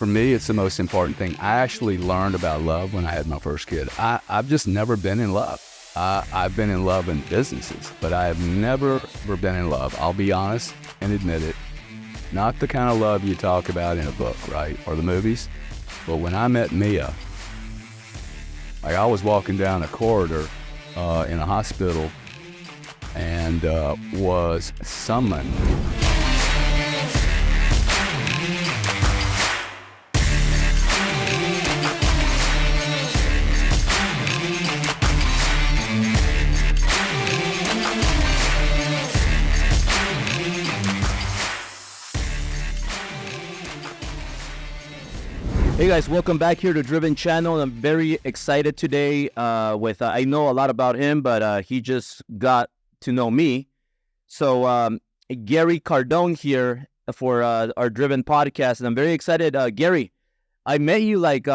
for me, it's the most important thing. I actually learned about love when I had my first kid. I've just never been in love. I've been in love in businesses, but I have never been in love. I'll be honest and admit it. Not the kind of love you talk about in a book, right? Or the movies. But when I met Mia, like I was walking down a corridor in a hospital and was summoned. Hey guys, welcome back here to Driven Channel. I'm very excited today I know a lot about him, but he just got to know me. So Gary Cardone here for our Driven podcast, and I'm very excited. Gary, I met you like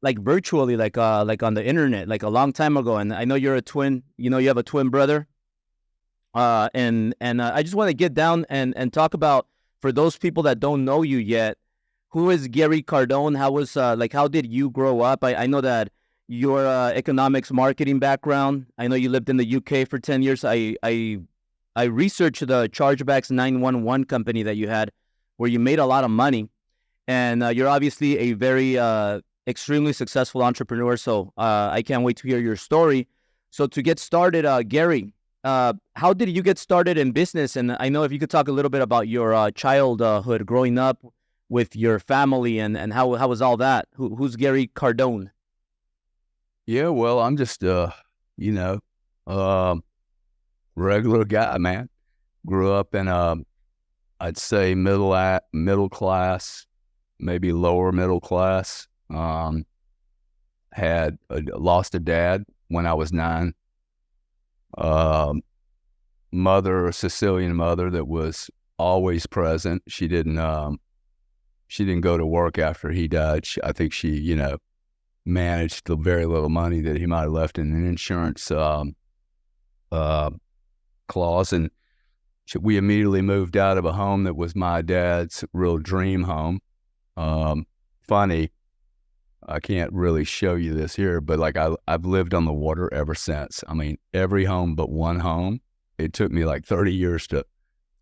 virtually, like on the internet, like a long time ago, and I know you're a twin. You know, you have a twin brother, and I just want to get down and talk about, for those people that don't know you yet, who is Gary Cardone? How did you grow up? I know that your economics marketing background. I know you lived in the UK for 10 years. I researched the Chargebacks 911 company that you had, where you made a lot of money, and you're obviously a very extremely successful entrepreneur. So I can't wait to hear your story. So to get started, Gary, how did you get started in business? And I know if you could talk a little bit about your childhood, growing up with your family, and how was all that? Who's Gary Cardone? Yeah, well, I'm just regular guy, man. Grew up in I'd say middle class, maybe lower middle class. Lost a dad when I was 9. Mother, a Sicilian mother that was always present. She didn't go to work after he died. I think she, managed the very little money that he might have left in an insurance clause. And we immediately moved out of a home that was my dad's real dream home. Funny, I can't really show you this here, but like I've lived on the water ever since. I mean, every home but one home. It took me like 30 years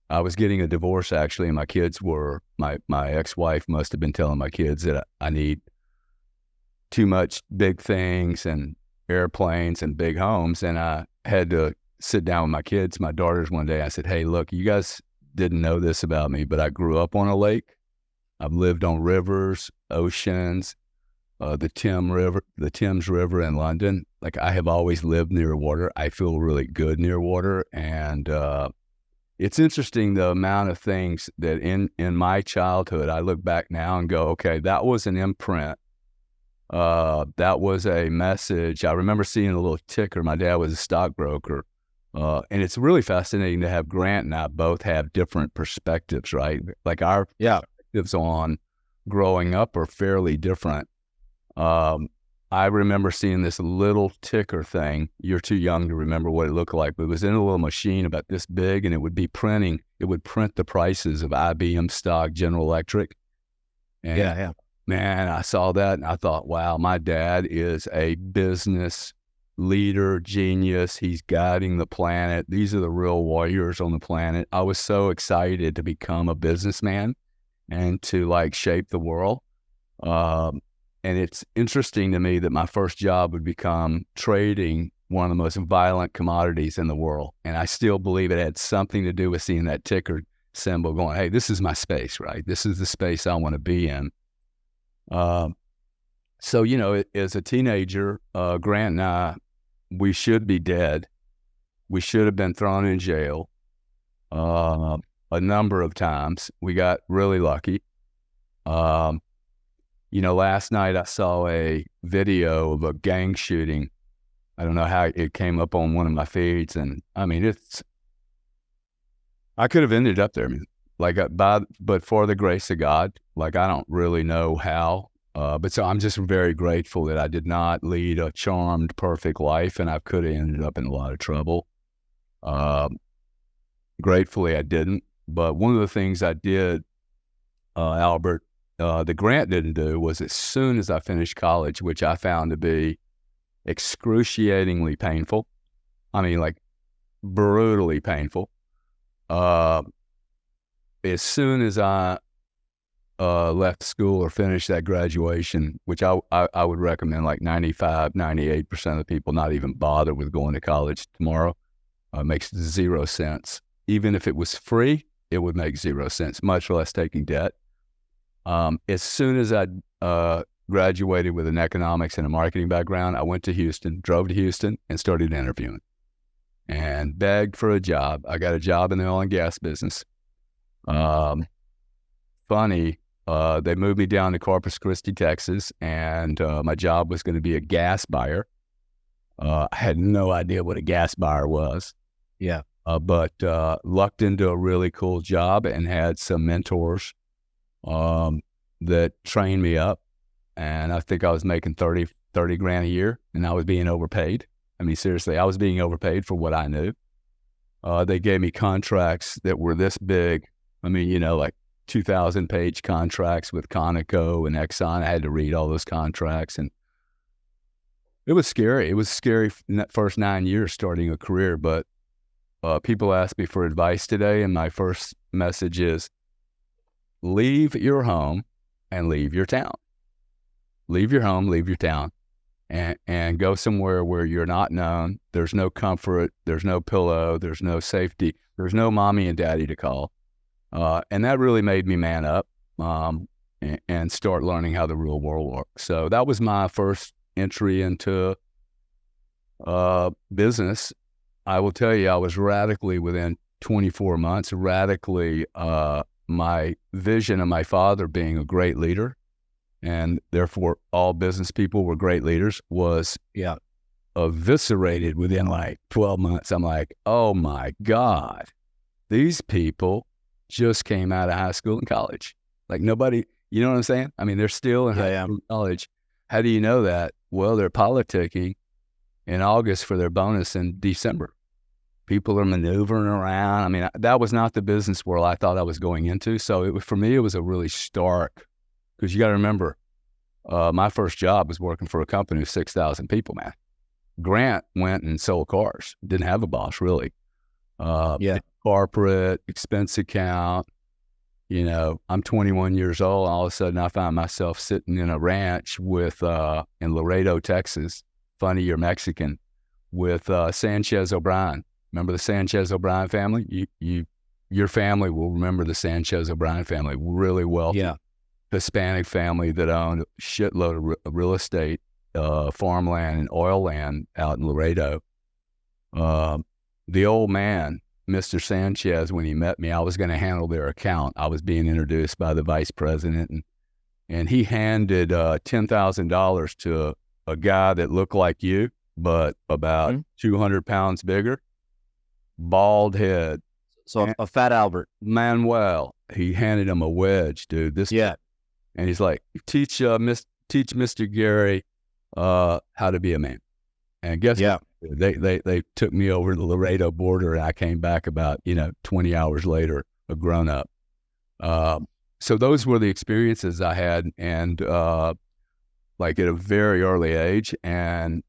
I was getting a divorce, actually, and my kids were, my ex-wife must have been telling my kids that I need too much big things and airplanes and big homes. And I had to sit down with my kids, my daughters, one day. I said, hey, look, you guys didn't know this about me, but I grew up on a lake. I've lived on rivers, oceans, the Thames River in London. Like, I have always lived near water. I feel really good near water. And it's interesting the amount of things that in my childhood, I look back now and go, okay, that was an imprint. That was a message. I remember seeing a little ticker. My dad was a stockbroker. And it's really fascinating to have Grant and I both have different perspectives, right? Like our perspectives on growing up are fairly different. I remember seeing this little ticker thing. You're too young to remember what it looked like, but it was in a little machine about this big, and it would print the prices of IBM stock, General Electric. And man, I saw that and I thought, wow, my dad is a business leader, genius. He's guiding the planet. These are the real warriors on the planet. I was so excited to become a businessman and to like shape the world. And it's interesting to me that my first job would become trading one of the most violent commodities in the world. And I still believe it had something to do with seeing that ticker symbol going, hey, this is my space, right? This is the space I want to be in. So, as a teenager, Grant and I, we should be dead. We should have been thrown in jail a number of times. We got really lucky. Last night I saw a video of a gang shooting. I don't know how it came up on one of my feeds. And I mean, I could have ended up there, but for the grace of God, like, I don't really know how. But so I'm just very grateful that I did not lead a charmed, perfect life, and I could have ended up in a lot of trouble. Gratefully I didn't. But one of the things I did, Albert, the grant didn't do was, as soon as I finished college, which I found to be excruciatingly painful, I mean, like brutally painful, as soon as I left school or finished that graduation, which I would recommend, like 95, 98% of the people not even bother with going to college tomorrow. Makes zero sense. Even if it was free, it would make zero sense, much less taking debt. As soon as I graduated with an economics and a marketing background, I went to Houston, drove to Houston, and started interviewing and begged for a job. I got a job in the oil and gas business. Funny, they moved me down to Corpus Christi, Texas, and my job was going to be a gas buyer. I had no idea what a gas buyer was. Yeah. But lucked into a really cool job and had some mentors that trained me up. And I think I was making 30 grand a year, and I was being overpaid. I mean, seriously, I was being overpaid for what I knew. They gave me contracts that were this big. I mean, you know, like 2,000-page contracts with Conoco and Exxon. I had to read all those contracts, and it was scary. It was scary in that first 9 years starting a career, but people ask me for advice today, and my first message is leave your home and leave your town. Leave your home, leave your town, and go somewhere where you're not known. There's no comfort. There's no pillow. There's no safety. There's no mommy and daddy to call. And that really made me man up and start learning how the real world works. So that was my first entry into business. I will tell you, I was radically, within 24 months, my vision of my father being a great leader, and therefore all business people were great leaders, was eviscerated within like 12 months. I'm like, oh my God, these people just came out of high school and college. Like nobody, you know what I'm saying? I mean, they're still in high school and college. How do you know that? Well, they're politicking in August for their bonus in December. People are maneuvering around. I mean, that was not the business world I thought I was going into. So for me, it was a really stark, because you got to remember, my first job was working for a company of 6,000 people, man. Grant went and sold cars. Didn't have a boss, really. Corporate, expense account. You know, I'm 21 years old. All of a sudden, I found myself sitting in a ranch with, in Laredo, Texas. Funny, you're Mexican, with Sanchez O'Brien. Remember the Sanchez O'Brien family? Your family will remember the Sanchez O'Brien family. Really wealthy Hispanic family that owned a shitload of real estate, farmland and oil land out in Laredo. The old man, Mr. Sanchez, when he met me, I was going to handle their account. I was being introduced by the vice president, and he handed $10,000 to a guy that looked like you, but about 200 pounds bigger, bald head. So a fat Albert. Manuel. He handed him a wedge, dude. And he's like, teach Mr. Gary how to be a man. And guess what? They took me over to the Laredo border, and I came back about 20 hours later, a grown up. So those were the experiences I had, and like at a very early age, and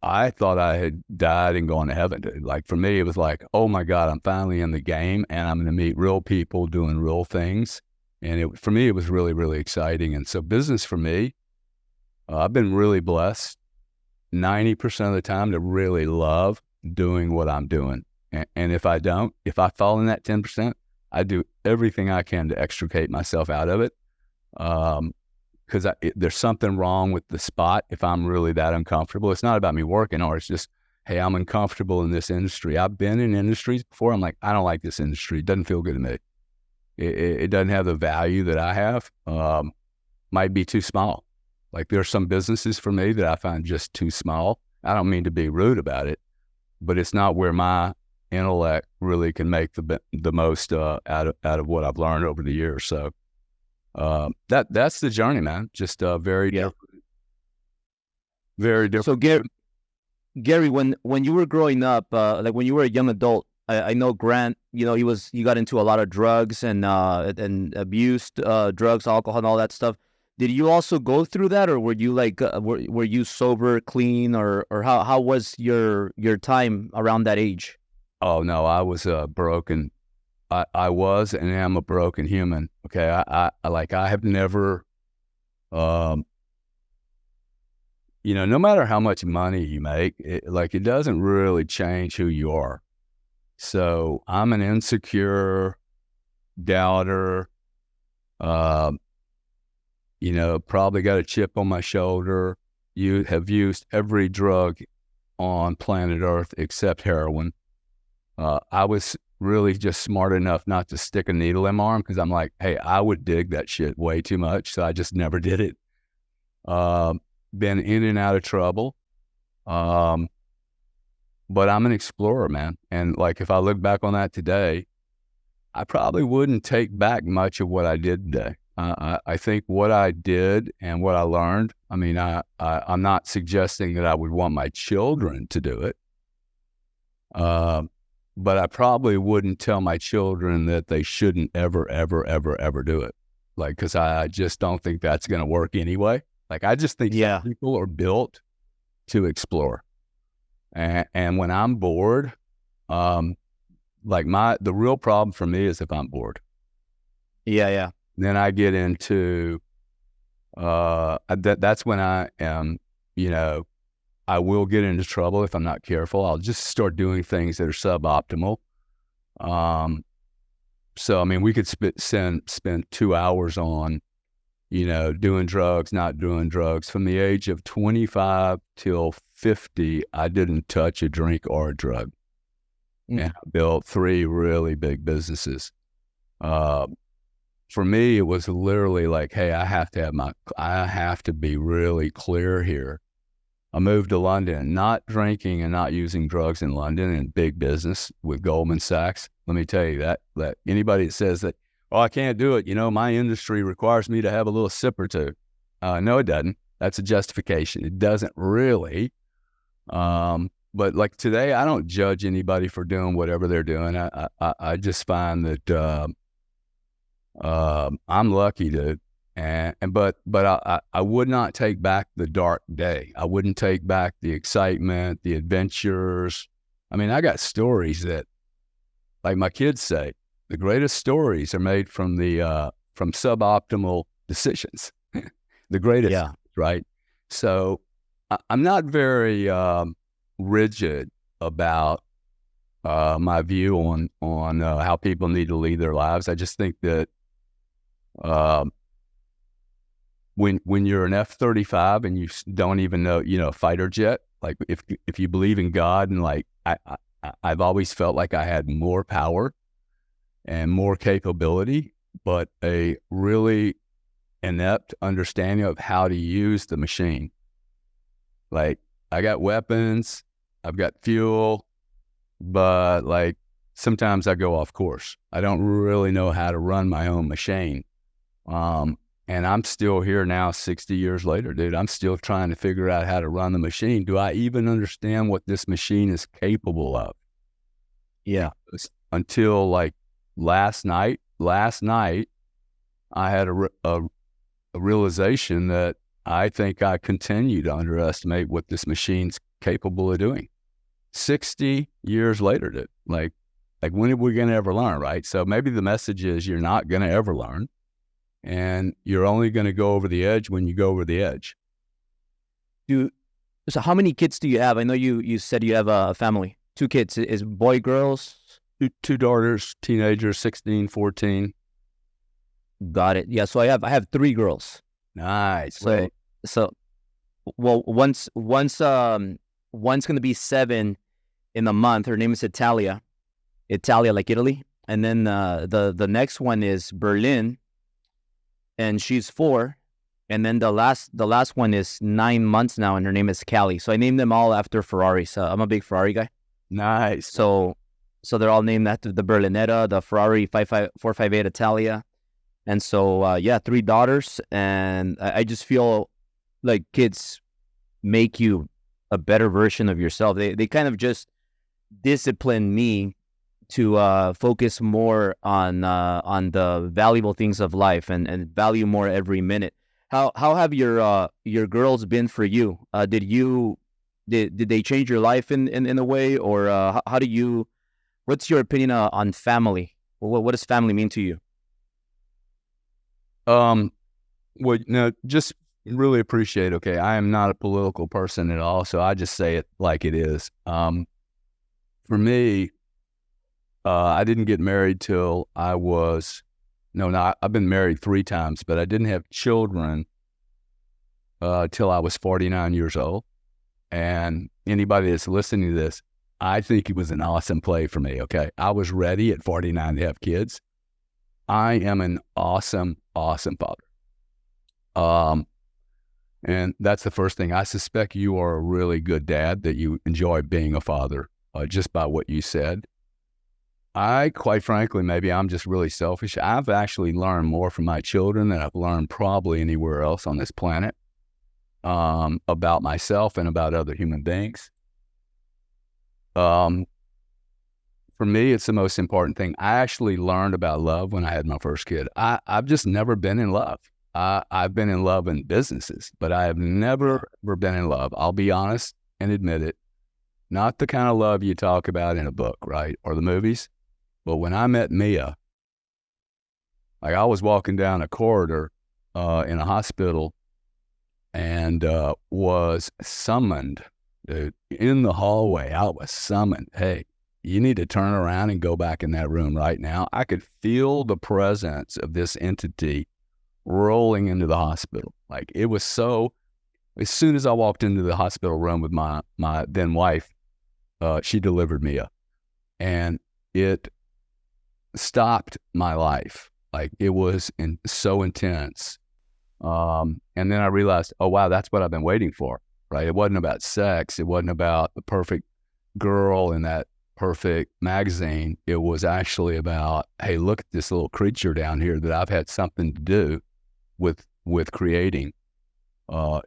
I thought I had died and gone to heaven, dude. Like for me, it was like, oh my God, I'm finally in the game, and I'm going to meet real people doing real things. And for me, it was really, really exciting. And so business for me, I've been really blessed 90% of the time to really love doing what I'm doing. And if I fall in that 10%, I do everything I can to extricate myself out of it. Because there's something wrong with the spot if I'm really that uncomfortable. It's not about me working, or it's just, hey, I'm uncomfortable in this industry. I've been in industries before. I'm like, I don't like this industry. It doesn't feel good to me. It doesn't have the value that I have. Might be too small. Like there's some businesses for me that I find just too small. I don't mean to be rude about it, but it's not where my intellect really can make the most out of what I've learned over the years. So that's the journey, man. Just very different. Very different. So Gary, when you were growing up, like when you were a young adult, I know Grant, he got into a lot of drugs and abused drugs, alcohol, and all that stuff. Did you also go through that, or were you like were you sober, clean, or how was your time around that age? Oh no, I was broken. I was and am a broken human. Okay, I have never, um, no matter how much money you make, it doesn't really change who you are. So I'm an insecure doubter. Uh, probably got a chip on my shoulder. You have used every drug on planet Earth except heroin. I was really just smart enough not to stick a needle in my arm because I'm like, hey, I would dig that shit way too much. So I just never did it. Been in and out of trouble. But I'm an explorer, man. And like, if I look back on that today, I probably wouldn't take back much of what I did today. I think what I did and what I learned, I mean, I'm not suggesting that I would want my children to do it. But I probably wouldn't tell my children that they shouldn't ever, ever, ever, ever do it. Like, because I just don't think that's going to work anyway. Like, I just think some people are built to explore. And when I'm bored, the real problem for me is if I'm bored. Yeah. Then I get into, that's when I am, I will get into trouble if I'm not careful. I'll just start doing things that are suboptimal. So, I mean, we could spend 2 hours on, doing drugs, not doing drugs. From the age of 25 till 50, I didn't touch a drink or a drug. And I built 3 really big businesses. For me, it was literally like, hey, I have to be really clear here. I moved to London, not drinking and not using drugs in London, and big business with Goldman Sachs. Let me tell you that anybody that says that, oh, I can't do it, my industry requires me to have a little sip or two. No, it doesn't. That's a justification. It doesn't really. But like today, I don't judge anybody for doing whatever they're doing. I just find that I'm lucky to. But I would not take back the dark day. I wouldn't take back the excitement, the adventures. I mean, I got stories that, like my kids say, the greatest stories are made from from suboptimal decisions. The greatest, right? So I'm not very rigid about my view on how people need to lead their lives. I just think that when you're an F-35 and you don't even know, a fighter jet, like if you believe in God, and like I've always felt like I had more power and more capability, but a really inept understanding of how to use the machine. Like, I got weapons, I've got fuel, but like sometimes I go off course. I don't really know how to run my own machine. And I'm still here now 60 years later, dude. I'm still trying to figure out how to run the machine. Do I even understand what this machine is capable of? Yeah. Until like last night, I had a realization that I think I continue to underestimate what this machine's capable of doing. 60 years later, dude. Like when are we going to ever learn, right? So maybe the message is you're not going to ever learn. And you're only going to go over the edge when you go over the edge. So how many kids do you have? I know you said you have a family. 2 kids. Is boy, girls? Two daughters, teenagers, 16, 14. Got it. Yeah. So I have 3 girls. Nice. So well, one's going to be 7 in a month. Her name is Italia like Italy. And then the next one is Berlin, and she's 4. And then the last one is 9 months now, and her name is Callie. So I named them all after Ferrari. So I'm a big Ferrari guy. Nice. So they're all named after the Berlinetta, the Ferrari 458 Italia. And so 3 daughters, and I just feel like kids make you a better version of yourself. They kind of just discipline me to focus more on the valuable things of life and value more every minute. How have your girls been for you? Did they change your life in a way, or how do you? What's your opinion on family? What does family mean to you? Well, no, just really appreciate. Okay, I am not a political person at all, so I just say it like it is. For me, I didn't get married till I was I've been married 3 times, but I didn't have children till I was 49 years old. And anybody that's listening to this, I think it was an awesome play for me. Okay, I was ready at 49 to have kids. I am an awesome father. And that's the first thing. I suspect you are a really good dad, that you enjoy being a father, just by what you said. Quite frankly, maybe I'm just really selfish. I've actually learned more from my children than I've learned probably anywhere else on this planet, about myself and about other human beings. For me, it's the most important thing. I actually learned about love when I had my first kid. I've just never been in love. I've been in love in businesses, but I have never ever been in love. I'll be honest and admit it. Not the kind of love you talk about in a book, right? Or the movies. But when I met Mia, like, I was walking down a corridor in a hospital and was summoned, dude, in the hallway. I was summoned. Hey, you need to turn around and go back in that room right now. I could feel the presence of this entity rolling into the hospital. Like, it was so, as soon as I walked into the hospital room with my then wife, she delivered Mia, and it stopped my life. Like, it was so intense. And then I realized, oh wow, that's what I've been waiting for, right? It wasn't about sex. It wasn't about the perfect girl in that perfect magazine. It was actually about, hey, look at this little creature down here that I've had something to do with creating.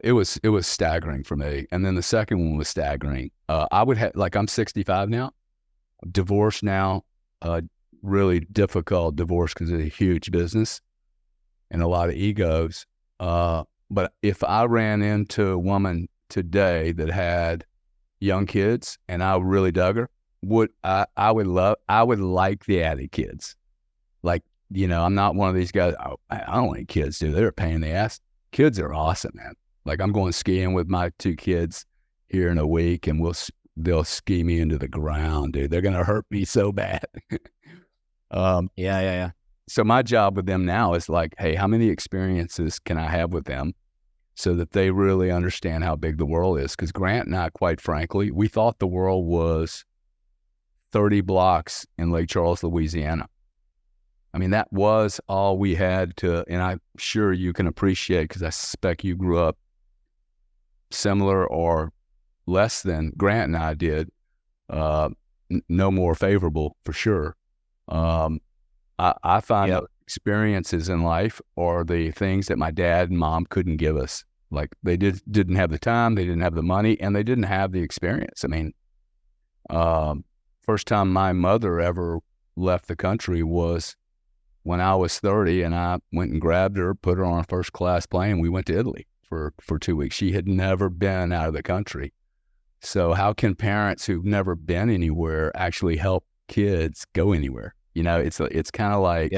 It was staggering for me. And then the second one was staggering. I would have, like, I'm 65 now, divorced now, really difficult divorce because it's a huge business and a lot of egos. But if I ran into a woman today that had young kids and I really dug her, I would like the added kids. Like, I'm not one of these guys, I don't like kids, dude. They're a pain in the ass. Kids are awesome, man. Like, I'm going skiing with my 2 kids here in a week, and they'll ski me into the ground, dude. They're going to hurt me so bad. Yeah. So my job with them now is like, hey, how many experiences can I have with them so that they really understand how big the world is? Because Grant and I, quite frankly, we thought the world was 30 blocks in Lake Charles, Louisiana. I mean, that was all we had to, and I'm sure you can appreciate, because I suspect you grew up similar or less than Grant and I did, no more favorable for sure. I find that experiences in life are the things that my dad and mom couldn't give us. Like, they didn't have the time, they didn't have the money, and they didn't have the experience. I mean, first time my mother ever left the country was when I was 30, and I went and grabbed her, put her on a first class plane. We went to Italy for 2 weeks. She had never been out of the country. So how can parents who've never been anywhere actually help kids go anywhere? It's kind of like,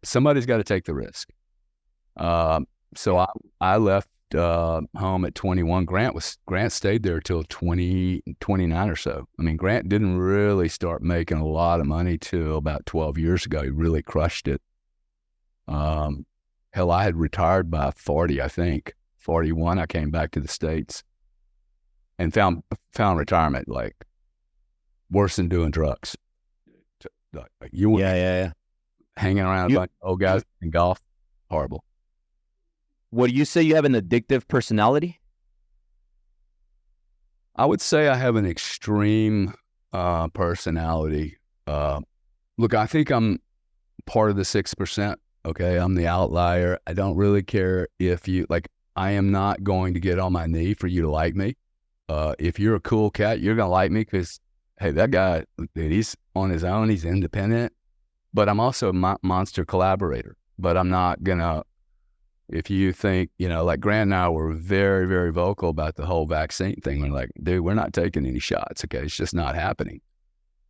somebody's got to take the risk. So I left home at 21. Grant stayed there till 29 or so. I mean, Grant didn't really start making a lot of money till about 12 years ago. He really crushed it. Hell, I had retired by 40, I think. 41, I came back to the States and found retirement like worse than doing drugs. You hanging around a bunch of old guys in golf, horrible. Would you say you have an addictive personality? I would say I have an extreme personality. Look, I think I'm part of the 6%. Okay, I'm the outlier. I don't really care if you, like, I am not going to get on my knee for you to like me. If you're a cool cat, you're going to like me because, hey, that guy, dude, on his own. He's independent, but I'm also a monster collaborator. But I'm not gonna. If you think, like Grant and I were very, very vocal about the whole vaccine thing. We're like, dude, we're not taking any shots. Okay, it's just not happening.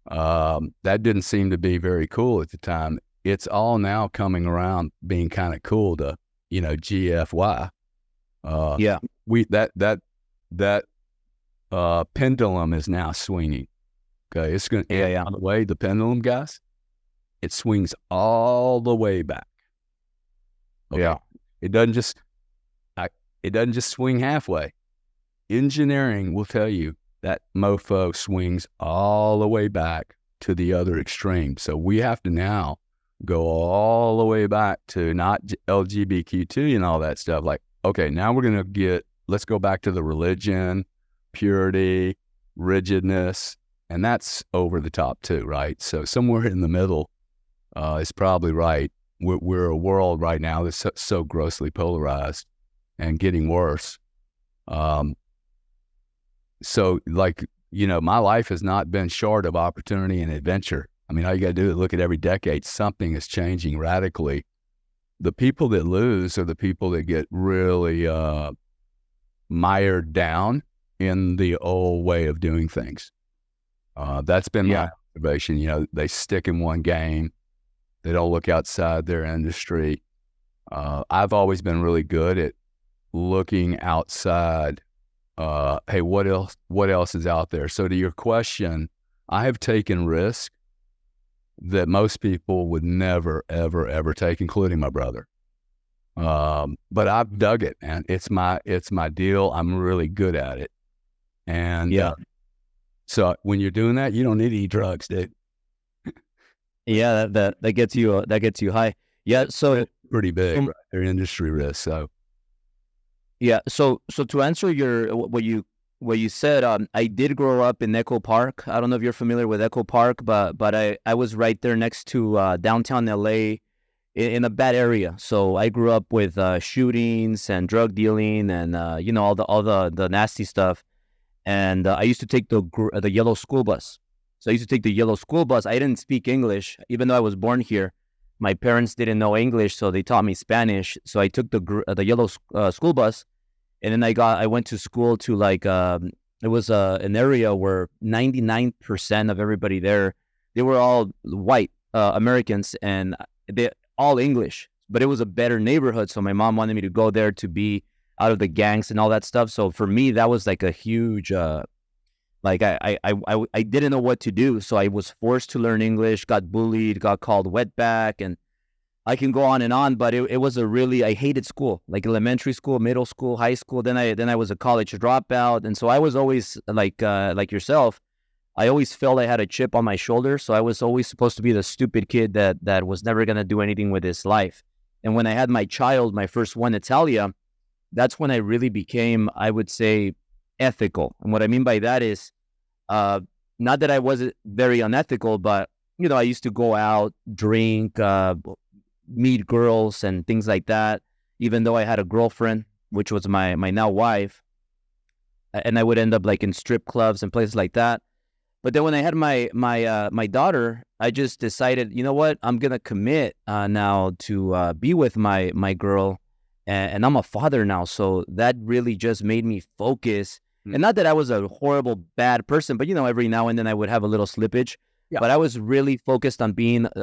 That didn't seem to be very cool at the time. It's all now coming around being kind of cool to, GFY. Yeah. That pendulum is now swinging. Okay, it's going to. Yeah. By the way, the pendulum, guys, it swings all the way back. Okay? Yeah. It doesn't just swing halfway. Engineering will tell you that mofo swings all the way back to the other extreme. So we have to now go all the way back to not LGBTQ and all that stuff. Like, okay, now we're going to let's go back to the religion, purity, rigidness, and that's over the top too, right? So somewhere in the middle is probably right. We're a world right now that's so grossly polarized and getting worse. So like, my life has not been short of opportunity and adventure. I mean, all you got to do is look at every decade, something is changing radically. The people that lose are the people that get really mired down in the old way of doing things. That's been my observation. They stick in one game. They don't look outside their industry. I've always been really good at looking outside. Hey, what else is out there? So to your question, I have taken risks that most people would never, ever, ever take, including my brother. But I've dug it, man. It's my deal. I'm really good at it. And so when you're doing that, you don't need any drugs, dude. Yeah, that gets you high. Yeah, so pretty big, right? Their industry risk. So yeah, so to answer what you said, I did grow up in Echo Park. I don't know if you're familiar with Echo Park, but I was right there next to downtown LA in a bad area. So I grew up with shootings and drug dealing and all the nasty stuff. And I used to take the yellow school bus. So I used to take the yellow school bus. I didn't speak English, even though I was born here. My parents didn't know English, so they taught me Spanish. So I took the yellow school bus, and then I went to school to it was an area where 99% of everybody there, they were all white Americans, and they all English. But it was a better neighborhood, so my mom wanted me to go there to be out of the gangs and all that stuff. So for me, that was like a huge. I didn't know what to do, so I was forced to learn English, got bullied, got called wetback, and I can go on, but it was I hated school, like elementary school, middle school, high school. Then I was a college dropout, and so I was always like yourself. I always felt I had a chip on my shoulder, so I was always supposed to be the stupid kid that was never gonna do anything with his life. And when I had my child, my first one, Natalia, that's when I really became, I would say, ethical. And what I mean by that is, not that I wasn't very unethical, but I used to go out, drink, meet girls and things like that, even though I had a girlfriend, which was my now wife, and I would end up like in strip clubs and places like that. But then when I had my daughter, I just decided, you know what, I'm gonna commit now to be with my girl, and I'm a father now, so that really just made me focus. And not that I was a horrible, bad person, but, every now and then I would have a little slippage. Yeah. But I was really focused on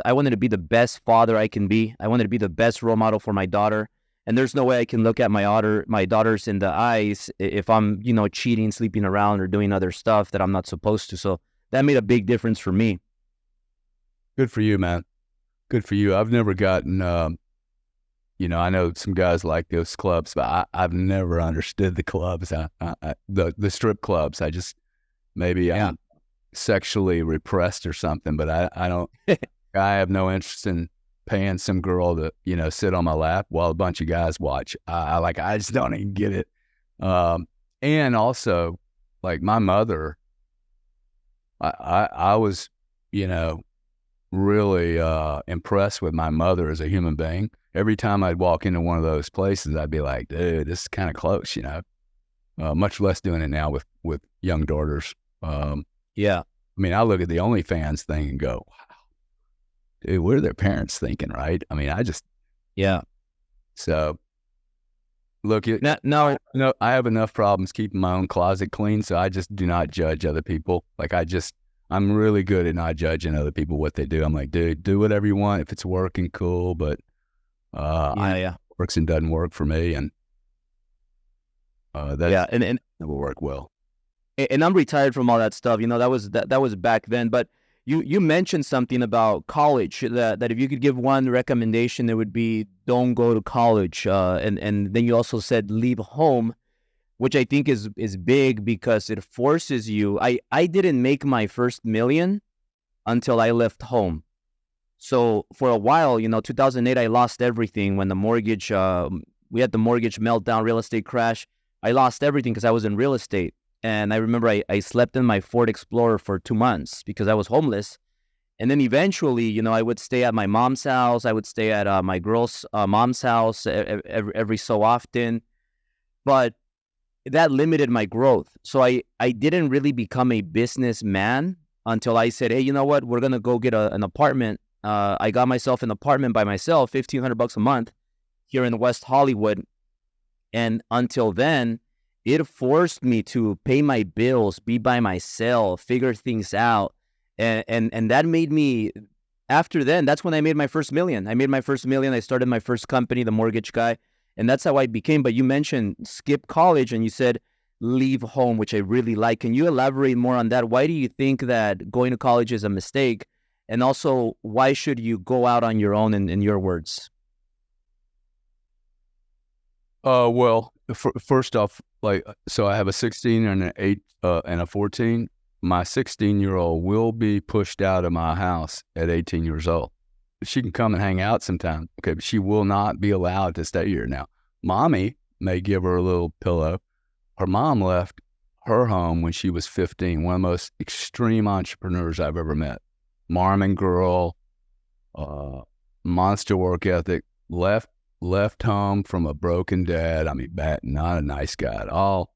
I wanted to be the best father I can be. I wanted to be the best role model for my daughter. And there's no way I can look at my daughters in the eyes if I'm, cheating, sleeping around, or doing other stuff that I'm not supposed to. So that made a big difference for me. Good for you, man. Good for you. I've never gotten... I know some guys like those clubs, but I've never understood the clubs, the strip clubs. I just, maybe I'm sexually repressed or something, but I don't, I have no interest in paying some girl to, sit on my lap while a bunch of guys watch. I just don't even get it. And also, like my mother, I was, really impressed with my mother as a human being. Every time I'd walk into one of those places, I'd be like, dude, this is kind of close, much less doing it now with young daughters. Yeah. I mean, I look at the OnlyFans thing and go, wow, dude, what are their parents thinking, right? I mean, Yeah. So look, No. I have enough problems keeping my own closet clean, so I just do not judge other people. Like I'm really good at not judging other people, what they do. I'm like, dude, do whatever you want. If it's working, cool. But Yeah. works and doesn't work for me, and Yeah. And that will work well. I'm retired from all that stuff. That was back then. But you mentioned something about college, that if you could give one recommendation, it would be don't go to college. And then you also said leave home, which I think is big because it forces you. I didn't make my first million until I left home. So for a while, 2008, I lost everything when the mortgage, we had the mortgage meltdown, real estate crash. I lost everything because I was in real estate. And I remember I slept in my Ford Explorer for 2 months because I was homeless. And then eventually, I would stay at my mom's house. I would stay at my girl's mom's house every so often. But that limited my growth. So I didn't really become a businessman until I said, hey, you know what? We're going to go get an apartment. I got myself an apartment by myself, $1,500 a month here in West Hollywood. And until then, it forced me to pay my bills, be by myself, figure things out. And that made me, after then, that's when I made my first million. I made my first million. I started my first company, the mortgage guy. And that's how I became. But you mentioned skip college and you said leave home, which I really like. Can you elaborate more on that? Why do you think that going to college is a mistake? And also, why should you go out on your own, in your words? Well, first off, so I have a 16 and an 8 and a 14. My 16-year-old will be pushed out of my house at 18 years old. She can come and hang out sometime, okay, but she will not be allowed to stay here. Now, mommy may give her a little pillow. Her mom left her home when she was 15, one of the most extreme entrepreneurs I've ever met. Mormon girl, monster work ethic, left home from a broken dad. I mean, not a nice guy at all.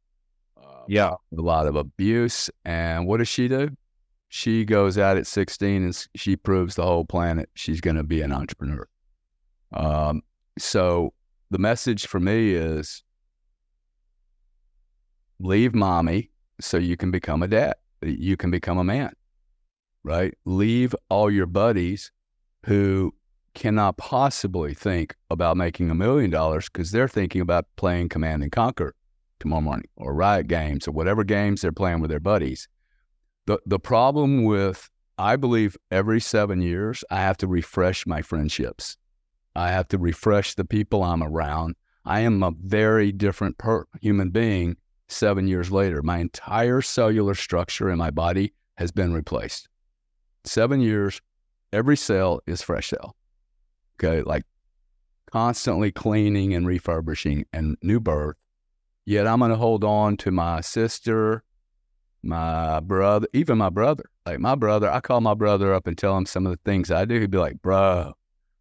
Yeah. A lot of abuse. And what does she do? She goes out at 16 and she proves the whole planet she's going to be an entrepreneur. So the message for me is leave mommy so you can become a dad. You can become a man, right? Leave all your buddies who cannot possibly think about making $1 million because they're thinking about playing Command and Conquer tomorrow morning or Riot Games or whatever games they're playing with their buddies. The problem with, I believe every 7 years, I have to refresh my friendships. I have to refresh the people I'm around. I am a very different human being 7 years later. My entire cellular structure in my body has been replaced. 7 years, every cell is fresh cell. Okay, like constantly cleaning and refurbishing and new birth. Yet I'm going to hold on to my sister, my brother, even my brother. Like my brother, I call my brother up and tell him some of the things I do. He'd be like, bro,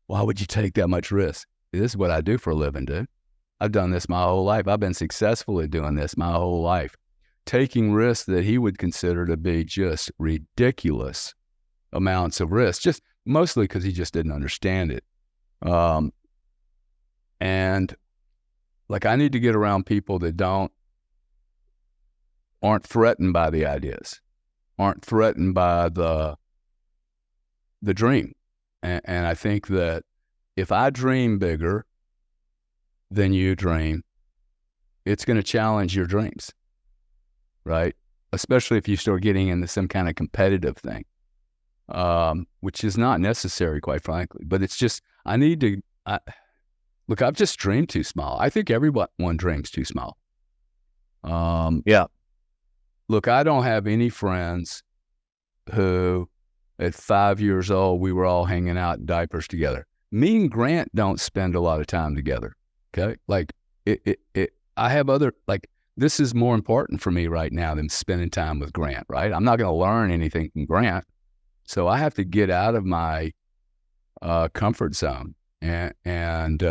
why would you take that much risk? This is what I do for a living, dude. I've done this my whole life. I've been successful at doing this my whole life. Taking risks that he would consider to be just ridiculous amounts of risk, just mostly because he just didn't understand it. And like I need to get around people that aren't threatened by the ideas, aren't threatened by the dream. And I think that if I dream bigger than you dream, it's going to challenge your dreams, right? Especially if you start getting into some kind of competitive thing, which is not necessary, quite frankly. But it's just, look, I've just dreamed too small. I think everyone dreams too small. Yeah. Look, I don't have any friends who at 5 years old, we were all hanging out in diapers together. Me and Grant don't spend a lot of time together. Okay. Like I have this is more important for me right now than spending time with Grant, right? I'm not going to learn anything from Grant. So I have to get out of my comfort zone and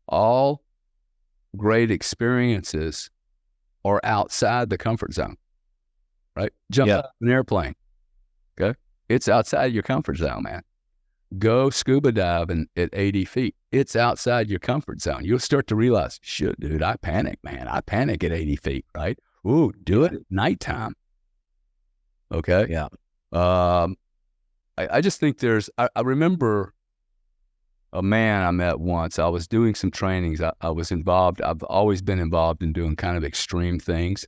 all great experiences are outside the comfort zone, right? Jump out of an airplane. Okay. It's outside your comfort zone, man. Go scuba diving at 80 feet. It's outside your comfort zone. You'll start to realize, shit, dude, I panic, man. I panic at 80 feet, right? Ooh, do it at nighttime. Okay. Yeah. I just think I remember a man I met once. I was doing some trainings. I was involved. I've always been involved in doing kind of extreme things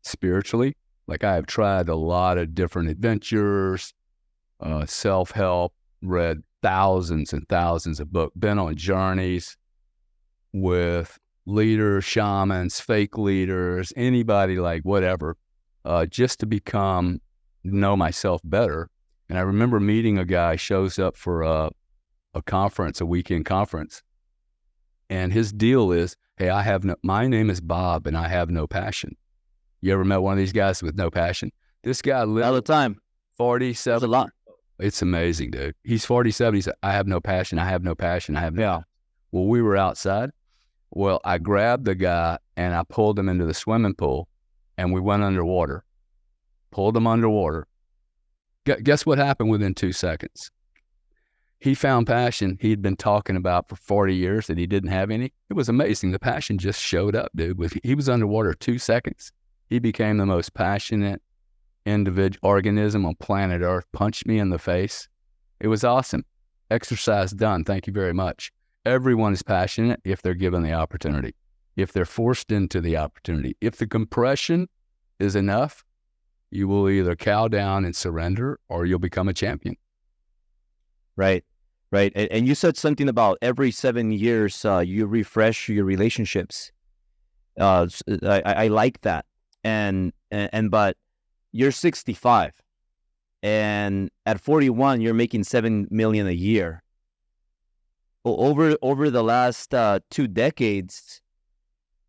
spiritually. Like I have tried a lot of different adventures, self-help, read thousands and thousands of books, been on journeys with leaders, shamans, fake leaders, anybody, like whatever, just to know myself better. And I remember meeting a guy, shows up for a conference, a weekend conference. And his deal is, hey, my name is Bob and I have no passion. You ever met one of these guys with no passion? This guy lived All the time. 47. That's a lot. It's amazing, dude. He's 47. He said, I have no passion. I have no passion. I have no passion. Well, we were outside. Well, I grabbed the guy and I pulled him into the swimming pool and we went underwater. Pulled him underwater. Guess what happened within 2 seconds? He found passion he'd been talking about for 40 years that he didn't have any. It was amazing. The passion just showed up, dude. He was underwater 2 seconds. He became the most passionate organism on planet Earth, punched me in the face. It was awesome. Exercise done. Thank you very much. Everyone is passionate if they're given the opportunity, if they're forced into the opportunity. If the compression is enough, you will either cow down and surrender or you'll become a champion. Right. And you said something about every 7 years, you refresh your relationships. I like that. But you're 65 and at 41, you're making $7 million a year. Over the last 2 decades,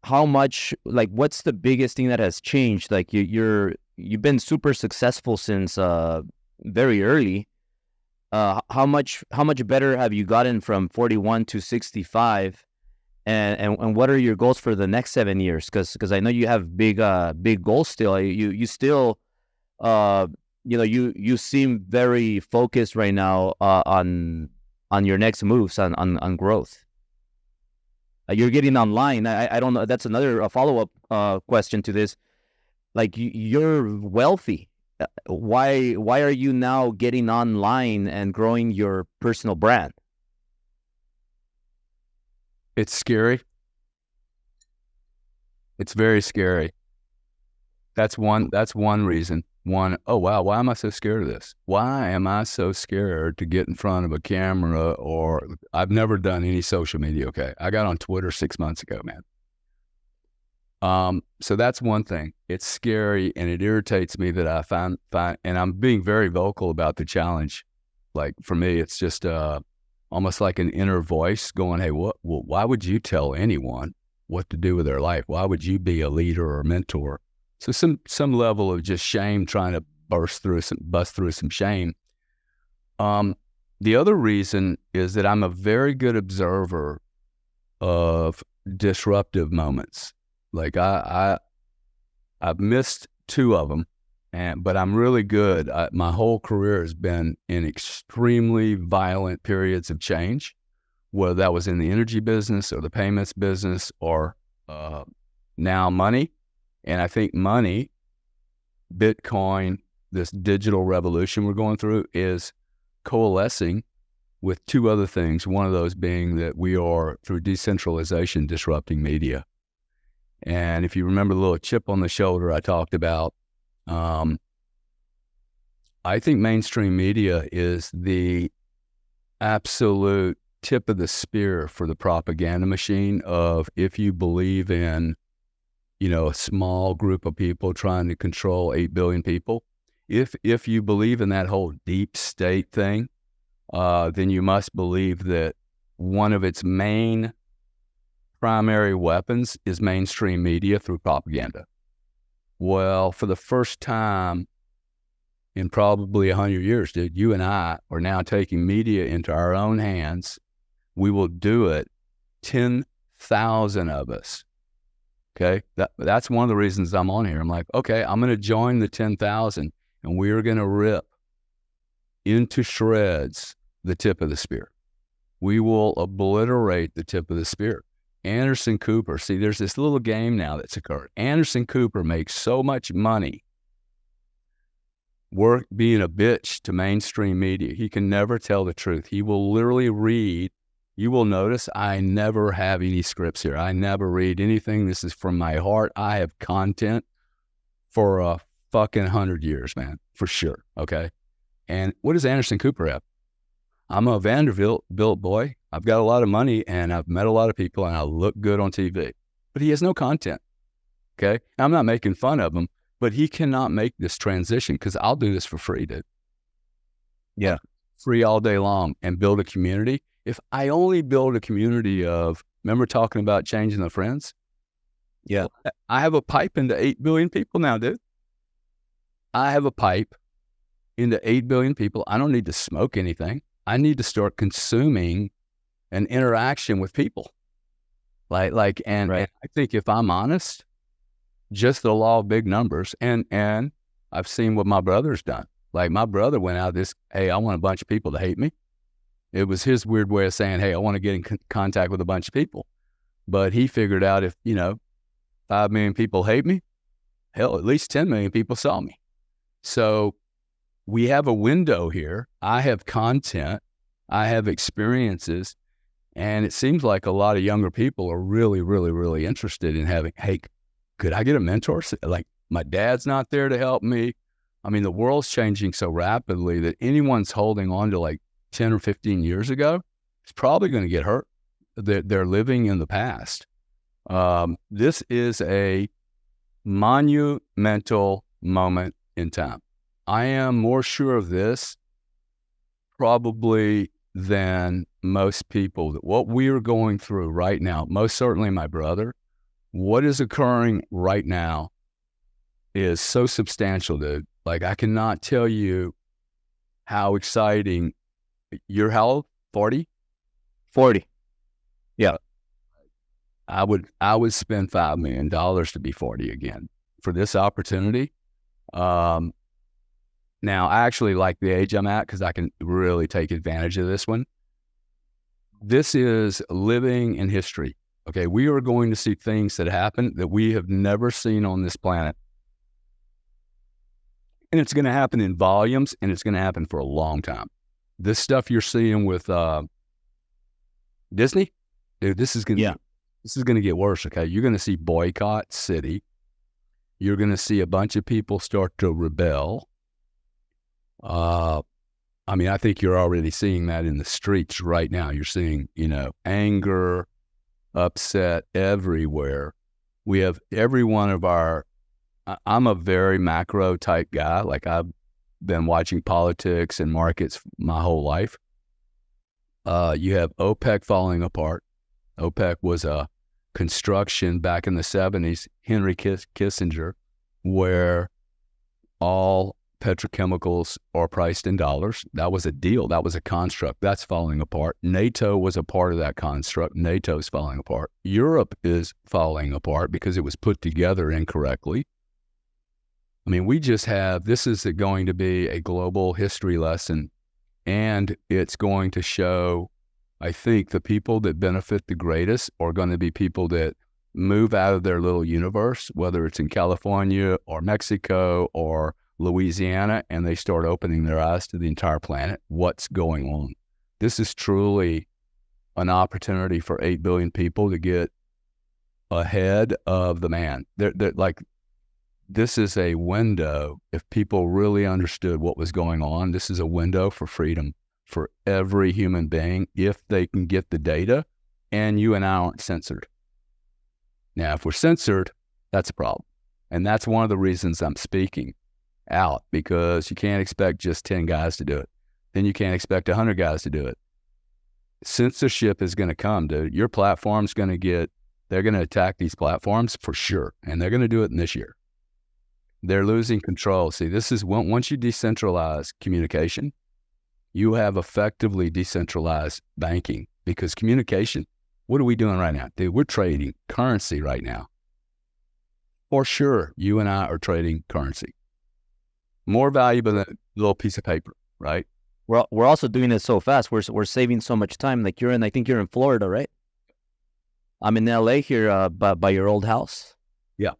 how much, like, what's the biggest thing that has changed? Like you've been super successful since very early. How much better have you gotten from 41 to 65? And what are your goals for the next 7 years? Because I know you have big goals still. You still you seem very focused right now on your next moves on growth. You're getting online. I don't know. That's another follow-up question to this. Like you're wealthy. Why are you now getting online and growing your personal brand? It's scary. It's very scary. That's one reason. Oh wow, why am I so scared of this? Why am I so scared to get in front of a camera? Or I've never done any social media. Okay. I got on Twitter 6 months ago, man. So that's one thing. It's scary and it irritates me that I find, and I'm being very vocal about the challenge. Like for me, it's just, almost like an inner voice going, hey, why would you tell anyone what to do with their life? Why would you be a leader or a mentor? So some level of just shame, trying to bust through some shame. The other reason is that I'm a very good observer of disruptive moments. Like I've missed 2 of them, but I'm really good. My whole career has been in extremely violent periods of change, whether that was in the energy business or the payments business or now money. And I think money, Bitcoin, this digital revolution we're going through is coalescing with 2 other things. One of those being that we are, through decentralization, disrupting media. And if you remember the little chip on the shoulder I talked about, I think mainstream media is the absolute tip of the spear for the propaganda machine of, if you believe in, a small group of people trying to control 8 billion people, if you believe in that whole deep state thing, then you must believe that one of its main primary weapons is mainstream media through propaganda. Well, for the first time in probably 100 years, dude, you and I are now taking media into our own hands. We will do it, 10,000 of us. Okay, that's one of the reasons I'm on here. I'm like, okay, I'm going to join the 10,000 and we're going to rip into shreds the tip of the spear. We will obliterate the tip of the spear. Anderson Cooper, see, there's this little game now that's occurred. Anderson Cooper makes so much money being a bitch to mainstream media. He can never tell the truth. He will literally read. You will notice I never have any scripts here. I never read anything. This is from my heart. I have content for a fucking 100 years, man, for sure. Okay. And what does Anderson Cooper have? I'm a Vanderbilt boy. I've got a lot of money and I've met a lot of people and I look good on TV, but he has no content. Okay. I'm not making fun of him, but he cannot make this transition because I'll do this for free, dude. Yeah. Free all day long and build a community. If I only build a community of, remember talking about changing the friends? Yeah. I have a pipe into 8 billion people now, dude. I have a pipe into 8 billion people. I don't need to smoke anything. I need to start consuming an interaction with people. And I think if I'm honest, just the law of big numbers. And I've seen what my brother's done. Like my brother went out hey, I want a bunch of people to hate me. It was his weird way of saying, hey, I want to get in contact with a bunch of people. But he figured out if, 5 million people hate me, hell, at least 10 million people saw me. So we have a window here. I have content. I have experiences. And it seems like a lot of younger people are really, really, really interested in having, hey, could I get a mentor? Like my dad's not there to help me. I mean, the world's changing so rapidly that anyone's holding on to like 10 or 15 years ago is probably going to get hurt. They're living in the past. This is a monumental moment in time. I am more sure of this probably than most people, that what we are going through right now, most certainly my brother, what is occurring right now is so substantial, dude. Like I cannot tell you how exciting. You're how old? 40? 40. Yeah. I would spend $5 million to be 40 again for this opportunity. Now, I actually like the age I'm at because I can really take advantage of this one. This is living in history. Okay, we are going to see things that happen that we have never seen on this planet. And it's going to happen in volumes, and it's going to happen for a long time. This stuff you're seeing with Disney, dude, this is going to get worse, okay? You're going to see boycott city. You're going to see a bunch of people start to rebel. I think you're already seeing that in the streets right now. You're seeing, anger, upset everywhere. We have every one of I'm a very macro type guy. Like I've been watching politics and markets my whole life. You have OPEC falling apart. OPEC was a construction back in the 70s, Henry Kissinger, where all petrochemicals are priced in dollars. That was a deal. That was a construct. That's falling apart. NATO was a part of that construct. NATO's falling apart. Europe is falling apart because it was put together incorrectly. I mean, this is going to be a global history lesson, and it's going to show, I think, the people that benefit the greatest are going to be people that move out of their little universe, whether it's in California or Mexico or Louisiana, and they start opening their eyes to the entire planet. What's going on? This is truly an opportunity for 8 billion people to get ahead of the man. This is a window. If people really understood what was going on, this is a window for freedom for every human being if they can get the data and you and I aren't censored. Now, if we're censored, that's a problem. And that's one of the reasons I'm speaking out, because you can't expect just 10 guys to do it. Then you can't expect 100 guys to do it. Censorship is going to come, dude. Your platform's going to they're going to attack these platforms for sure. And they're going to do it in this year. They're losing control. See, this is once you decentralize communication, you have effectively decentralized banking, because communication, what are we doing right now? Dude, we're trading currency right now. For sure, you and I are trading currency. More valuable than a little piece of paper, right? We're also doing it so fast. We're saving so much time. Like I think you're in Florida, right? I'm in LA here, by your old house. Yeah.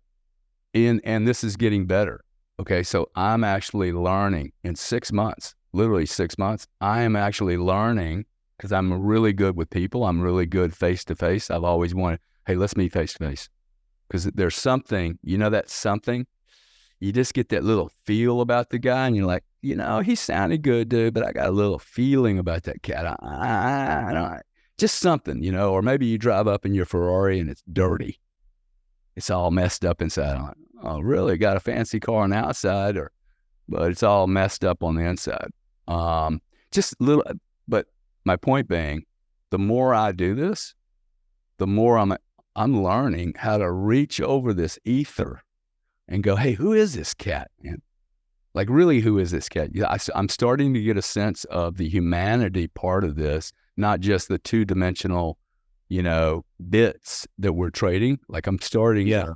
And this is getting better. Okay. So I'm actually learning in 6 months, literally 6 months. I am actually learning because I'm really good with people. I'm really good face to face. I've always wanted, hey, let's meet face to face. Because there's something, that something, you just get that little feel about the guy and you're like, he sounded good, dude, but I got a little feeling about that cat. I don't, just something, or maybe you drive up in your Ferrari and it's dirty. It's all messed up inside. I'm like, oh, really? Got a fancy car on the outside, but it's all messed up on the inside. Just little, but my point being, the more I do this, the more I'm learning how to reach over this ether and go, hey, who is this cat, man? Like, really, who is this cat? Yeah, I'm starting to get a sense of the humanity part of this, not just the two-dimensional, bits that we're trading. Like, I'm starting to,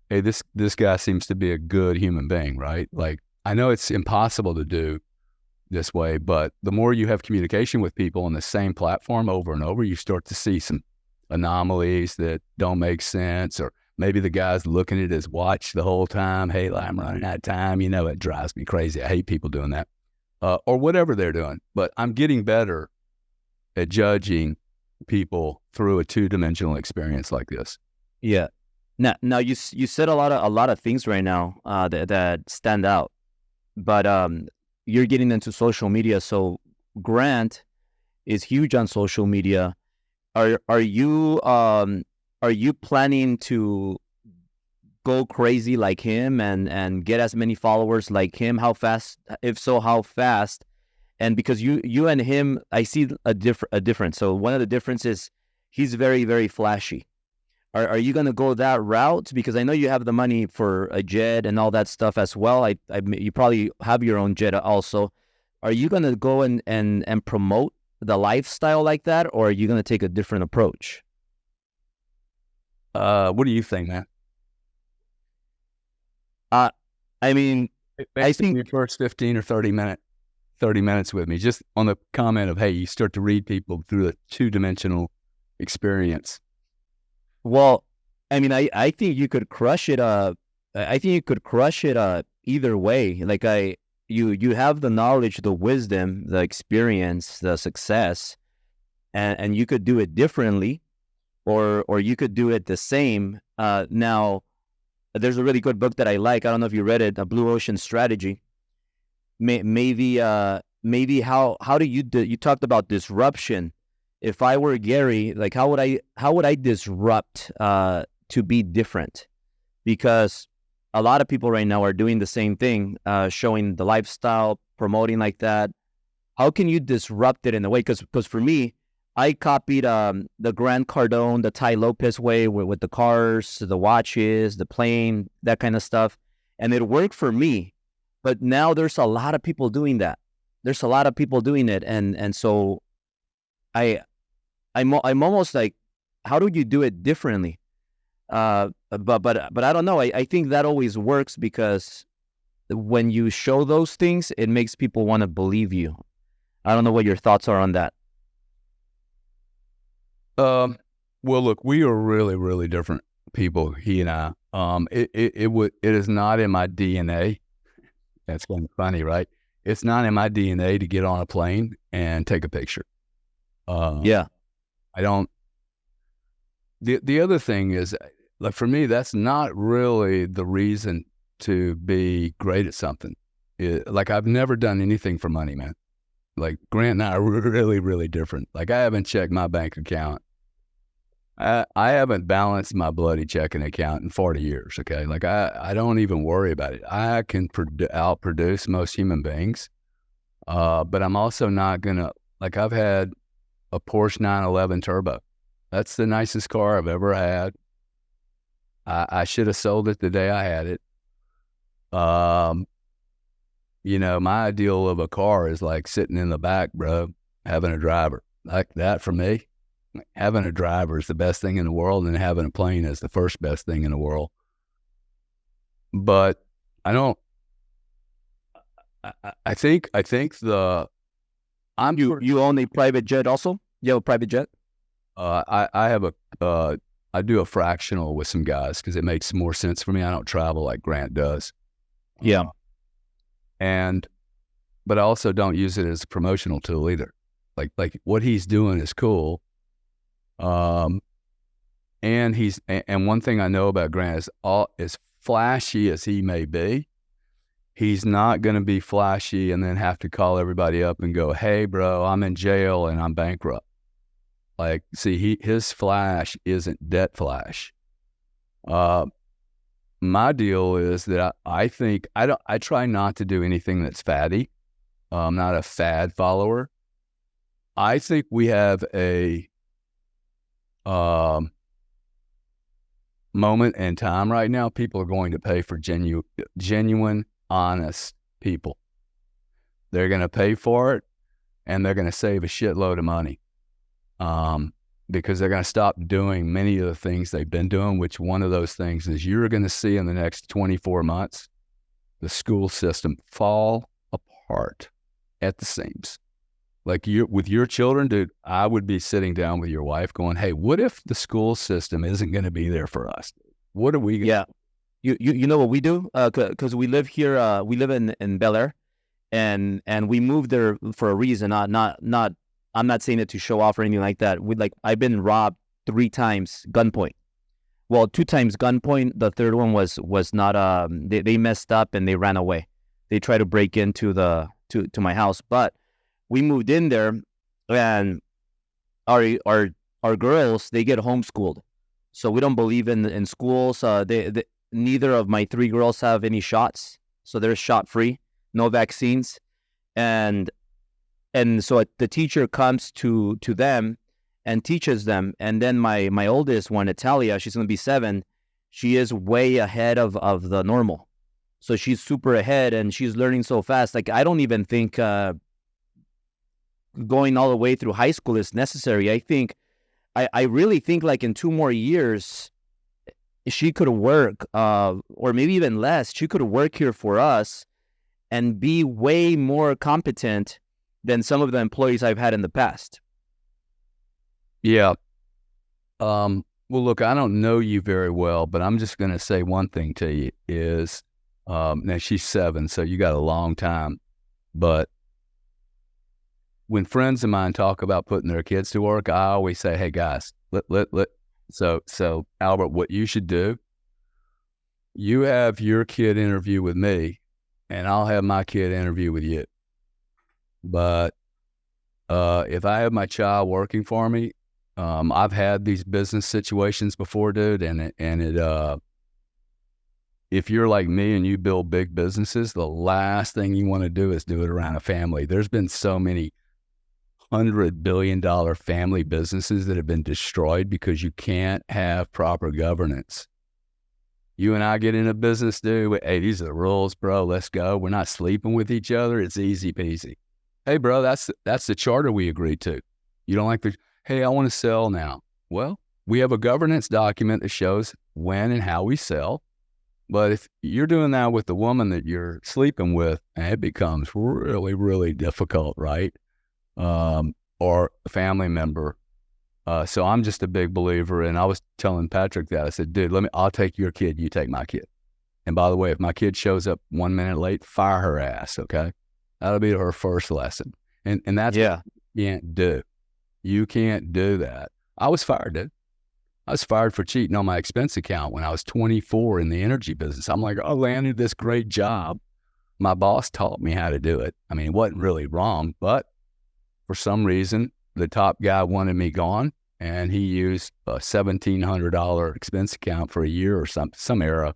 hey, this guy seems to be a good human being, right? Like, I know it's impossible to do this way, but the more you have communication with people on the same platform over and over, you start to see some anomalies that don't make sense, or maybe the guy's looking at his watch the whole time. Hey, I'm running out of time. It drives me crazy. I hate people doing that, or whatever they're doing. But I'm getting better at judging people through a two-dimensional experience like this. Yeah. Now you said a lot of things right now that stand out, but you're getting into social media. So Grant is huge on social media. Are you planning to go crazy like him and get as many followers like him? How fast? If so, how fast? And because you and him, I see a difference. So one of the differences, he's very, very flashy. Are you going to go that route? Because I know you have the money for a jet and all that stuff as well. You probably have your own jet also. Are you going to go and promote the lifestyle like that, or are you going to take a different approach? What do you think, man? I mean, I think your first 15 or 30 minutes with me, just on the comment of, hey, you start to read people through a two-dimensional experience. Well, I mean, I think you could crush it. I think you could crush it either way. Like you have the knowledge, the wisdom, the experience, the success, and you could do it differently, or you could do it the same. Now, there's a really good book that I like. I don't know if you read it, A Blue Ocean Strategy. Maybe how do you talked about disruption. If I were Gary, like how would I disrupt to be different? Because a lot of people right now are doing the same thing, showing the lifestyle, promoting like that. How can you disrupt it in a way? Because for me, I copied the Grant Cardone, the Ty Lopez way with the cars, the watches, the plane, that kind of stuff, and it worked for me. But now there's a lot of people doing that. There's a lot of people doing it, and so I'm almost like, how do you do it differently? But I don't know. I think that always works because when you show those things, it makes people want to believe you. I don't know what your thoughts are on that. Well, look, we are really, really different people, he and I. It is not in my DNA. That's kind of funny, right? It's not in my DNA to get on a plane and take a picture. Yeah. I don't. The other thing is, like, for me, that's not really the reason to be great at something. Like, I've never done anything for money, man. Like, Grant and I are really, really different. Like, I haven't checked my bank account. I haven't balanced my bloody checking account in 40 years, okay? Like, I don't even worry about it. I can outproduce most human beings, but I'm also not going to, like, I've had a Porsche 911 Turbo. That's the nicest car I've ever had. I should have sold it the day I had it. My ideal of a car is like sitting in the back, bro, having a driver. Like that for me. Having a driver is the best thing in the world, and having a plane is the first best thing in the world. But I don't. I think the You own a private jet also? You have a private jet? I have I do a fractional with some guys because it makes more sense for me. I don't travel like Grant does. Yeah. But I also don't use it as a promotional tool either. Like what he's doing is cool. And one thing I know about Grant is as flashy as he may be, he's not going to be flashy and then have to call everybody up and go, "Hey, bro, I'm in jail and I'm bankrupt." Like, see, his flash isn't debt flash. My deal is that I think I try not to do anything that's faddy. I'm not a fad follower. I think we have a moment in time right now. People are going to pay for genuine, honest people. They're going to pay for it, and they're going to save a shitload of money. Because they're going to stop doing many of the things they've been doing, which one of those things is you're going to see in the next 24 months, the school system fall apart at the seams. Like with your children, dude, I would be sitting down with your wife going, "Hey, what if the school system isn't going to be there for us? What are we going to do?" You know what we do? Because we live here, we live in Bel Air, and we moved there for a reason, not I'm not saying it to show off or anything like that. I've been robbed 3 times gunpoint. Well, 2 times gunpoint. The third one was not. They messed up and they ran away. They tried to break into to my house, but we moved in there, and our girls, they get homeschooled, so we don't believe in schools. Neither of my 3 girls have any shots, so they're shot free, no vaccines, and so the teacher comes to them and teaches them. And then my oldest one, Natalia, she's going to be 7. She is way ahead of the normal. So she's super ahead and she's learning so fast. Like, I don't even think going all the way through high school is necessary. I really think like in 2 more years, she could work, or maybe even less. She could work here for us and be way more competent than some of the employees I've had in the past. Yeah. Well, look, I don't know you very well, but I'm just going to say one thing to you is, now she's 7, so you got a long time. But when friends of mine talk about putting their kids to work, I always say, "Hey guys, so Albert, what you should do, you have your kid interview with me and I'll have my kid interview with you. But if I have my child working for me, I've had these business situations before, dude, and if you're like me and you build big businesses, the last thing you want to do is do it around a family. There's been so many $100 billion family businesses that have been destroyed because you can't have proper governance. You and I get in a business, dude. Hey, these are the rules, bro. Let's go. We're not sleeping with each other. It's easy peasy. Hey, bro, that's the charter we agreed to. You don't like hey, I want to sell now. Well, we have a governance document that shows when and how we sell. But if you're doing that with the woman that you're sleeping with, it becomes really, really difficult, right? Or a family member. So I'm just a big believer. And I was telling Patrick that. I said, "Dude, I'll take your kid. You take my kid. And by the way, if my kid shows up 1 minute late, fire her ass, okay? That'll be her first lesson." And that's what you can't do. You can't do that. I was fired, dude. I was fired for cheating on my expense account when I was 24 in the energy business. I'm like, I landed this great job. My boss taught me how to do it. I mean, it wasn't really wrong, but for some reason, the top guy wanted me gone, and he used a $1,700 expense account for a year or some era,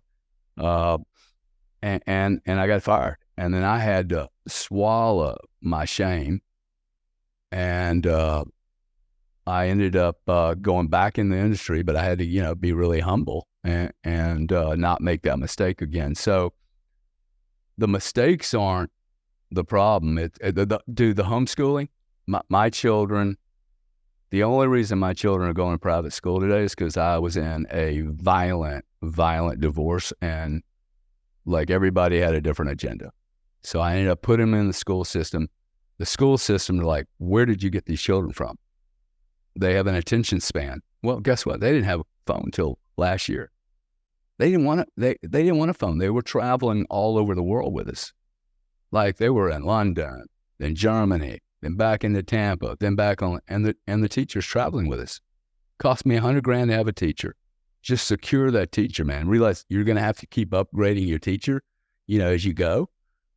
and I got fired. And then I had to swallow my shame, and I ended up going back in the industry, but I had to, be really humble and not make that mistake again. So the mistakes aren't the problem. Dude, the homeschooling, my children, the only reason my children are going to private school today is because I was in a violent divorce, and like everybody had a different agenda. So I ended up putting them in the school system. The school system are like, where did you get these children from? They have an attention span. Well, guess what? They didn't have a phone until last year. They didn't want they didn't want a phone. They were traveling all over the world with us. Like they were in London, then Germany, then back into Tampa, then back on, and the teacher's traveling with us. Cost me $100,000 to have a teacher. Just secure that teacher, man. Realize you're going to have to keep upgrading your teacher, as you go.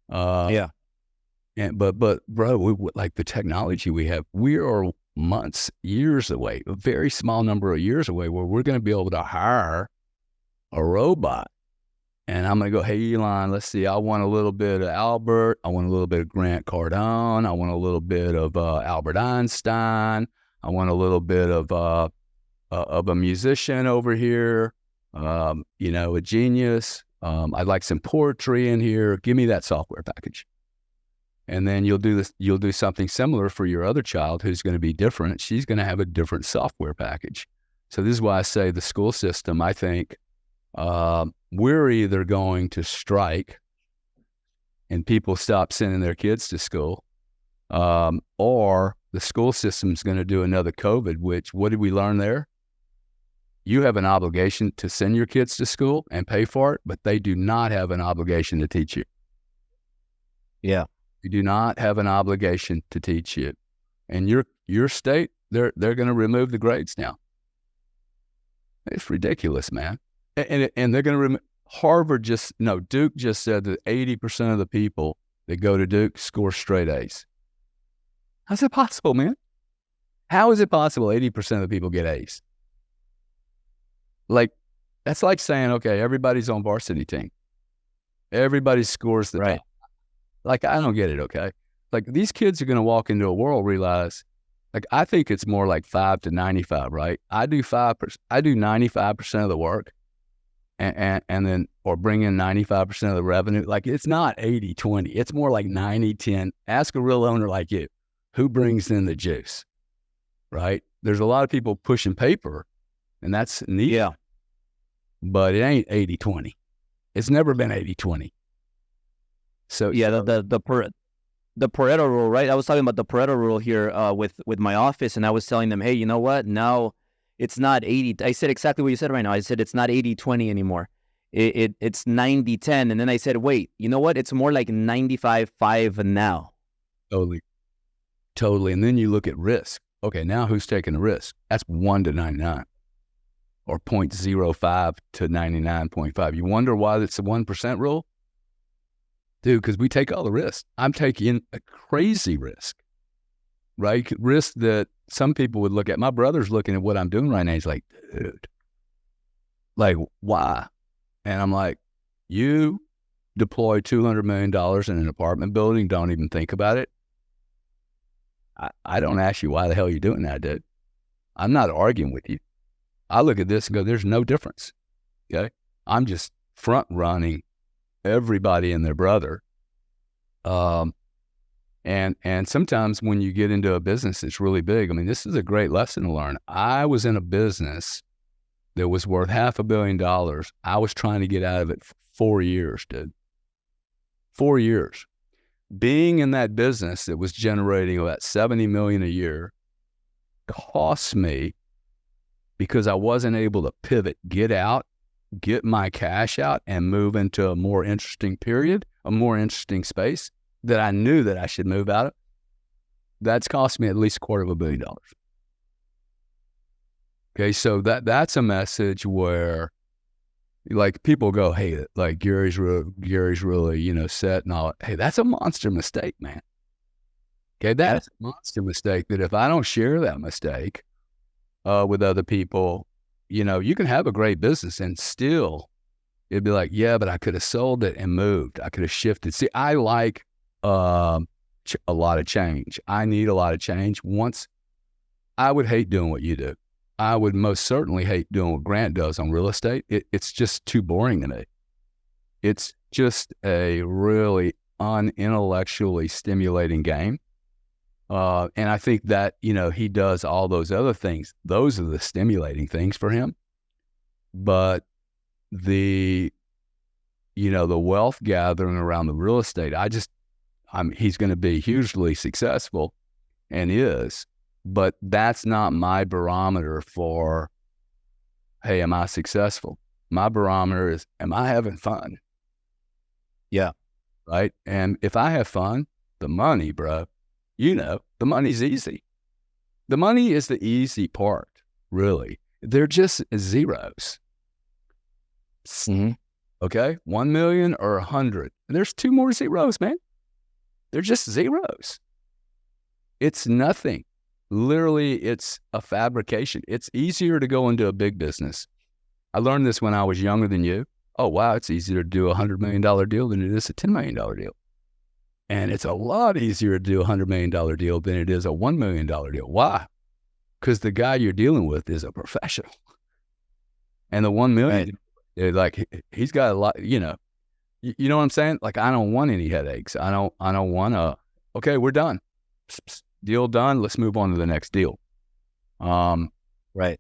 Yeah. But bro, like the technology we have, we are months, years away, a very small number of years away, where we're going to be able to hire a robot. And I'm going to go, hey, Elon, let's see. I want a little bit of Albert. I want a little bit of Grant Cardone. I want a little bit of Albert Einstein. I want a little bit of a musician over here, a genius. I'd like some poetry in here. Give me that software package. And then you'll do something similar for your other child who's going to be different. She's going to have a different software package. So this is why I say the school system, I think, we're either going to strike and people stop sending their kids to school, or the school system is going to do another COVID, which, what did we learn there? You have an obligation to send your kids to school and pay for it, but they do not have an obligation to teach you. Yeah. You do not have an obligation to teach you. And your state, they're going to remove the grades now. It's ridiculous, man. And they're going to remove. Duke just said that 80% of the people that go to Duke score straight A's. How's it possible, man? How is it possible 80% of the people get A's? Like, that's like saying, okay, everybody's on varsity team. Everybody scores the right. top. Like, I don't get it, okay? Like, these kids are going to walk into a world, realize, like, I think it's more like 5 to 95, right? I do 95% of the work and then, or bring in 95% of the revenue. Like, it's not 80-20. It's more like 90-10. Ask a real owner like you, who brings in the juice, right? There's a lot of people pushing paper, and that's neat. Yeah. But it ain't 80-20. It's never been 80-20. So yeah, the Pareto rule, right? I was talking about the Pareto rule here with my office, and I was telling them, hey, you know what? Now it's not 80. I said exactly what you said right now. I said it's not 80-20 anymore. It's 90-10. And then I said, wait, you know what? It's more like 95-5 now. Totally. And then you look at risk. Okay, now who's taking the risk? That's 1 to 99 or 0.05 to 99.5. You wonder why it's a 1% rule? Dude, because we take all the risk. I'm taking a crazy risk, right? Risk that some people would look at. My brother's looking at what I'm doing right now. He's like, dude, like, why? And I'm like, you deploy $200 million in an apartment building, don't even think about it. I don't ask you why the hell you're doing that, dude. I'm not arguing with you. I look at this and go, there's no difference, okay? I'm just front running everybody and their brother. And sometimes when you get into a business that's really big, I mean, this is a great lesson to learn. I was in a business that was worth $500 million. I was trying to get out of it for 4 years, dude. 4 years. Being in that business that was generating about $70 million a year cost me, because I wasn't able to pivot, get out, get my cash out, and move into a more interesting period, a more interesting space that I knew that I should move out of. That's cost me at least $250 million. Okay, so that's a message where, like, people go, hey, like Gary's really, set and all. Hey, that's a monster mistake, man. Okay, that's a monster mistake that if I don't share that mistake with other people, you can have a great business and still it'd be like, yeah, but I could have sold it and moved. I could have shifted. See, I like a lot of change. I need a lot of change. I would hate doing what you do. I would most certainly hate doing what Grant does on real estate. It's just too boring to me. It's just a really unintellectually stimulating game. And I think that, he does all those other things. Those are the stimulating things for him. But the wealth gathering around the real estate, I he's going to be hugely successful and is, but that's not my barometer for, hey, am I successful? My barometer is, am I having fun? Yeah. Right. And if I have fun, the money, bro, the money's easy. The money is the easy part, really. They're just zeros. Mm-hmm. Okay. 1 million or 100. There's 2 more zeros, man. They're just zeros. It's nothing. Literally, it's a fabrication. It's easier to go into a big business. I learned this when I was younger than you. Oh, wow, it's easier to do a $100 million deal than it is a $10 million deal. And it's a lot easier to do a $100 million deal than it is a $1 million deal. Why? Because the guy you're dealing with is a professional. And the 1 million, like, he's got a lot, you know what I'm saying? Like, I don't want any headaches. I don't want okay, we're done. Deal done. Let's move on to the next deal. Right.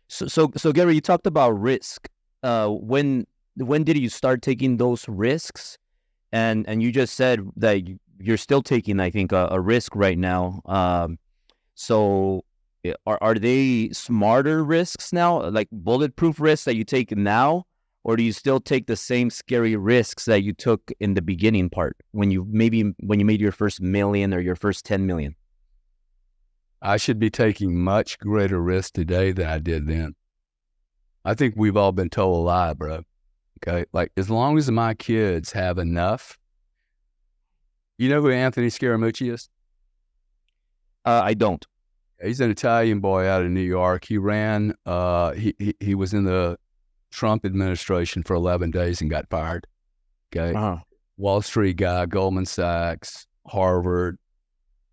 So Gary, you talked about risk. When did you start taking those risks? And you just said that you're still taking, I think, a risk right now. So are they smarter risks now, like bulletproof risks that you take now, or do you still take the same scary risks that you took in the beginning part when you made your first million or your first 10 million? I should be taking much greater risk today than I did then. I think we've all been told a lie, bro. Okay. Like, as long as my kids have enough, you know who Anthony Scaramucci is? I don't. He's an Italian boy out of New York. He ran, he was in the Trump administration for 11 days and got fired. Okay. Uh-huh. Wall Street guy, Goldman Sachs, Harvard.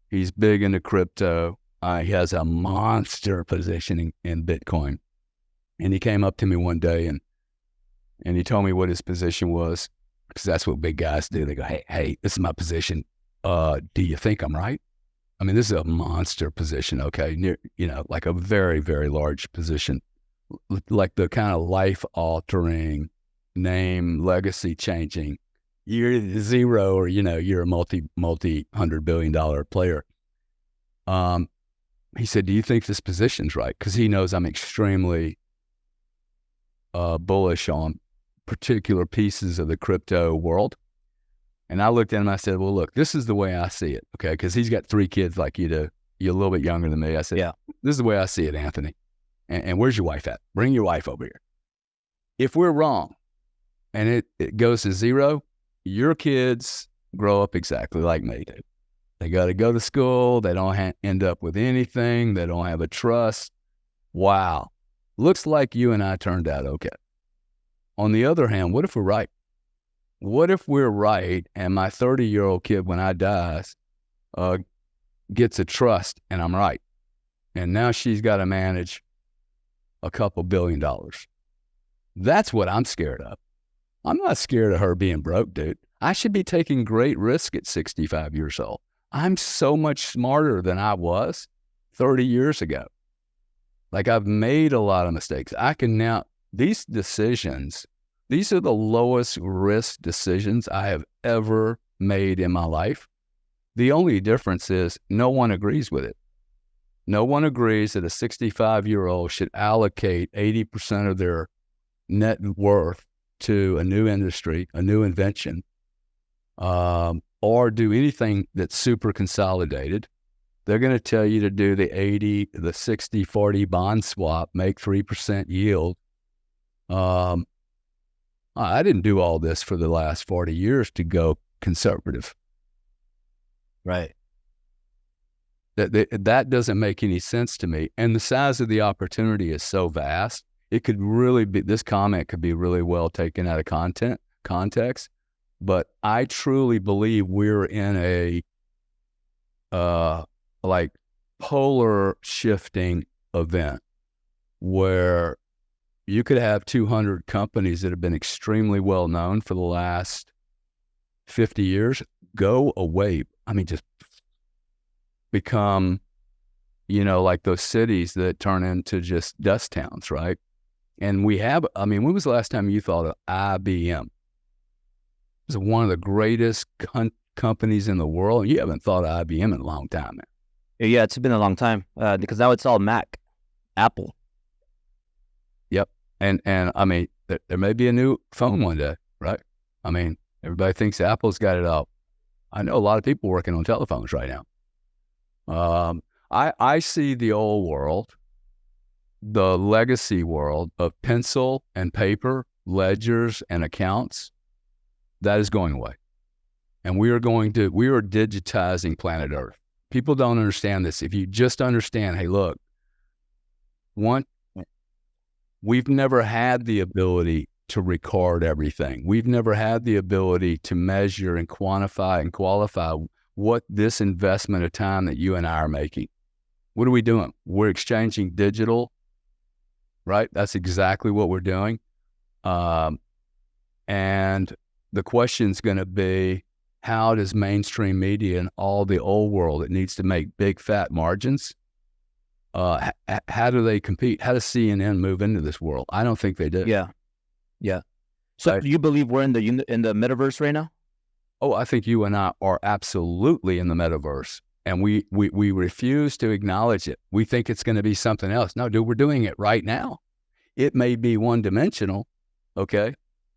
He's big into crypto. He has a monster position in Bitcoin. And he came up to me one day and he told me what his position was, because that's what big guys do. They go, hey, this is my position. Do you think I'm right? I mean, this is a monster position, okay? Like a very, very large position, like the kind of life-altering, name, legacy-changing. You're zero, or, you're a multi-$100 billion player. He said, do you think this position's right? Because he knows I'm extremely bullish on particular pieces of the crypto world. And I looked at him, I said, well, look, this is the way I see it, okay? Because he's got 3 kids like you do. You're a little bit younger than me. I said, yeah, this is the way I see it, Anthony. And where's your wife at? Bring your wife over here. If we're wrong and it goes to zero, your kids grow up exactly like me do. They got to go to school. They don't end up with anything. They don't have a trust. Wow. Looks like you and I turned out okay. On the other hand, what if we're right? What if we're right and my 30-year-old kid, when I die, gets a trust and I'm right? And now she's got to manage a couple $2 billion. That's what I'm scared of. I'm not scared of her being broke, dude. I should be taking great risk at 65 years old. I'm so much smarter than I was 30 years ago. Like, I've made a lot of mistakes. I can now, these decisions, these are the lowest risk decisions I have ever made in my life. The only difference is no one agrees with it. No one agrees that a 65-year-old should allocate 80% of their net worth to a new industry, a new invention, or do anything that's super consolidated. They're going to tell you to do the 60-40 bond swap, make 3% yield. I didn't do all this for the last 40 years to go conservative. Right. That doesn't make any sense to me. And the size of the opportunity is so vast. It could really be, this comment could be really well taken out of context. But I truly believe we're in a like polar shifting event where you could have 200 companies that have been extremely well known for the last 50 years go away. I mean, just become, like those cities that turn into just dust towns, right? And when was the last time you thought of IBM? It is one of the greatest companies in the world. You haven't thought of IBM in a long time, man. Yeah, it's been a long time because now it's all Mac, Apple. Yep. And I mean, there may be a new phone one day, right? I mean, everybody thinks Apple's got it all. I know a lot of people working on telephones right now. I see the old world, the legacy world of pencil and paper, ledgers and accounts, that is going away. And we are digitizing planet Earth. People don't understand this. If you just understand, hey, look, we've never had the ability to record everything. We've never had the ability to measure and quantify and qualify what this investment of time that you and I are making. What are we doing? We're exchanging digital, right? That's exactly what we're doing. And the question's going to be, how does mainstream media and all the old world that needs to make big fat margins, how do they compete? How does CNN move into this world? I don't think they do. Yeah. So do you believe we're in the metaverse right now? Oh, I think you and I are absolutely in the metaverse, and we refuse to acknowledge it. We think it's going to be something else. No, dude, we're doing it right now. It may be one-dimensional, okay,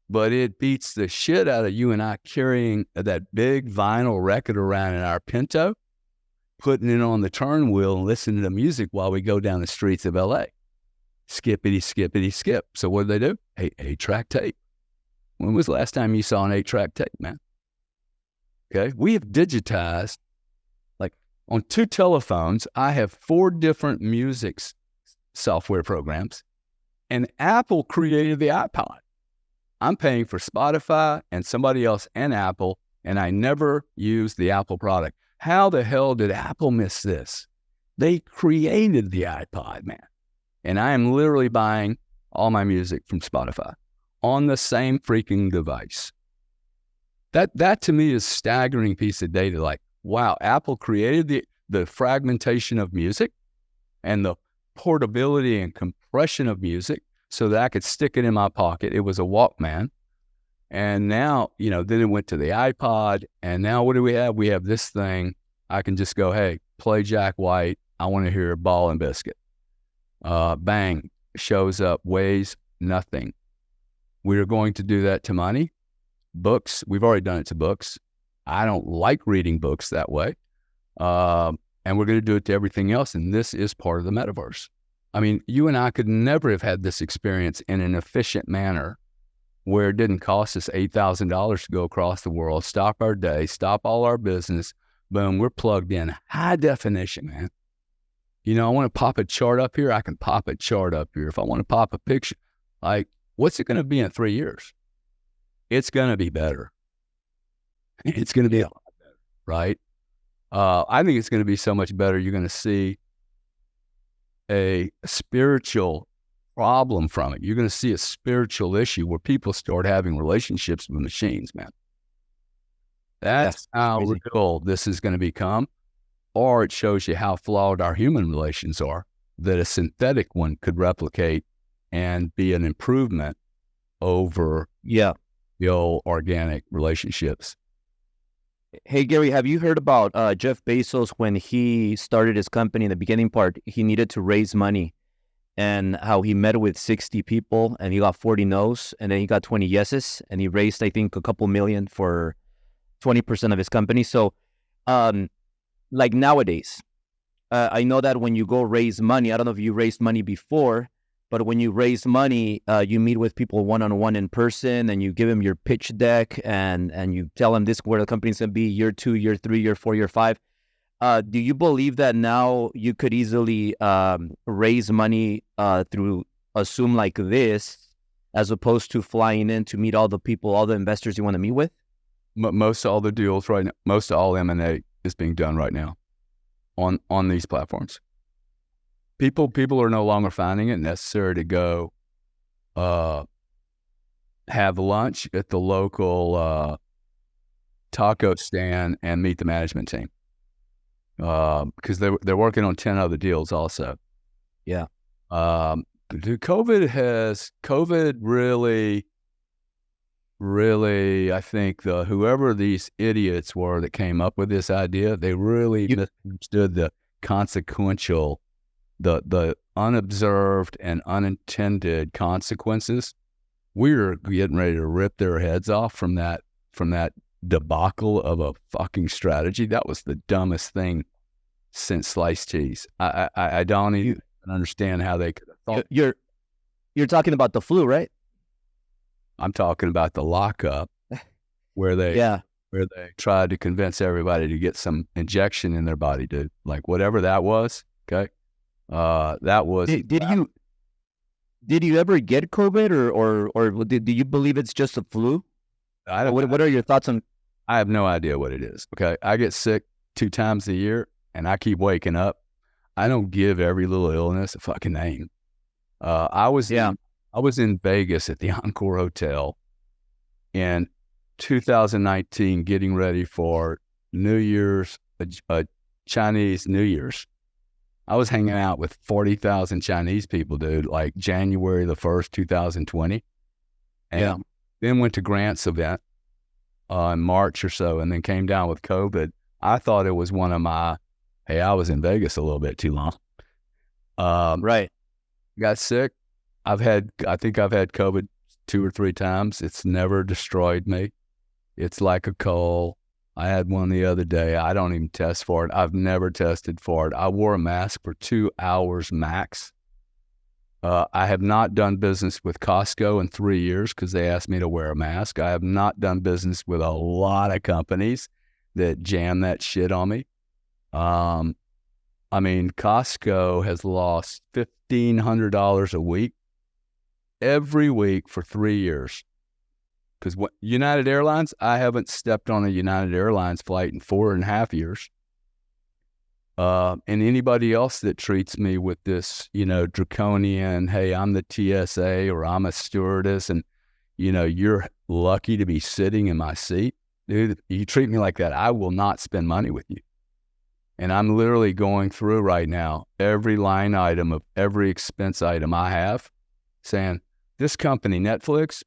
but it beats the shit out of you and I carrying that big vinyl record around in our Pinto, putting it on the turn wheel and listening to music while we go down the streets of LA. Skippity, skippity, skip. So what do they do? Hey, 8-track tape. When was the last time you saw an 8-track tape, man? Okay, we have digitized, like on 2 telephones, I have 4 different music software programs, and Apple created the iPod. I'm paying for Spotify and somebody else and Apple, and I never use the Apple product. How the hell did Apple miss this? They created the iPod, man. And I am literally buying all my music from Spotify on the same freaking device. That to me is a staggering piece of data. Like, wow, Apple created the fragmentation of music and the portability and compression of music so that I could stick it in my pocket. It was a Walkman. And now, then it went to the iPod. And now what do we have? We have this thing. I can just go, hey, play Jack White. I want to hear Ball and Biscuit. Bang, shows up, weighs nothing. We are going to do that to money. Books, we've already done it to books. I don't like reading books that way. And we're going to do it to everything else. And this is part of the metaverse. I mean, you and I could never have had this experience in an efficient manner where it didn't cost us $8,000 to go across the world, stop our day, stop all our business. Boom, we're plugged in. High definition, man. I want to pop a chart up here. I can pop a chart up here. If I want to pop a picture, like, what's it going to be in 3 years? It's going to be better. It's going to be a lot better, right? I think it's going to be so much better. You're going to see a spiritual problem from it. You're going to see a spiritual issue where people start having relationships with machines, man. That's how real this is going to become. Or it shows you how flawed our human relations are, that a synthetic one could replicate and be an improvement over the old organic relationships. Hey, Gary, have you heard about Jeff Bezos when he started his company in the beginning part? He needed to raise money and how he met with 60 people and he got 40 no's and then he got 20 yeses and he raised, I think, a couple million for 20% of his company. So, like nowadays, I know that when you go raise money, I don't know if you raised money before, but when you raise money, you meet with people one-on-one in person and you give them your pitch deck and you tell them this where the company's going to be year 2, year 3, year 4, year 5. Do you believe that now you could easily raise money through a Zoom like this as opposed to flying in to meet all the people, all the investors you want to meet with? Most all the deals right now, most all M&A is being done right now on these platforms. People are no longer finding it necessary to go have lunch at the local taco stand and meet the management team because they're working on 10 other deals also. Yeah. COVID really really, I think whoever these idiots were that came up with this idea, they really misunderstood the consequential, the unobserved and unintended consequences. We were getting ready to rip their heads off from that debacle of a fucking strategy. That was the dumbest thing since sliced cheese. I don't even understand how they could have thought. You're talking about the flu, right? I'm talking about the lockup where they tried to convince everybody to get some injection in their body, dude. Like whatever that was. Okay. That was. Did you ever get COVID or do you believe it's just a flu? What are your thoughts on? I have no idea what it is. Okay. I get sick 2 times a year and I keep waking up. I don't give every little illness a fucking name. I was in Vegas at the Encore Hotel in 2019, getting ready for New Year's, Chinese New Year's. I was hanging out with 40,000 Chinese people, dude, like January the 1st, 2020. And then went to Grant's event in March or so, and then came down with COVID. I thought it was one of my, hey, I was in Vegas a little bit too long. Right. Got sick. I think I've had COVID 2 or 3 times. It's never destroyed me. It's like a cold. I had one the other day. I don't even test for it. I've never tested for it. I wore a mask for 2 hours max. I have not done business with Costco in 3 years because they asked me to wear a mask. I have not done business with a lot of companies that jam that shit on me. I mean, Costco has lost $1,500 a week every week for 3 years. Because United Airlines, I haven't stepped on a United Airlines flight in 4.5 years. And anybody else that treats me with this, draconian, hey, I'm the TSA or I'm a stewardess and, you're lucky to be sitting in my seat. Dude, you treat me like that, I will not spend money with you. And I'm literally going through right now every line item of every expense item I have, saying, this company, Netflix,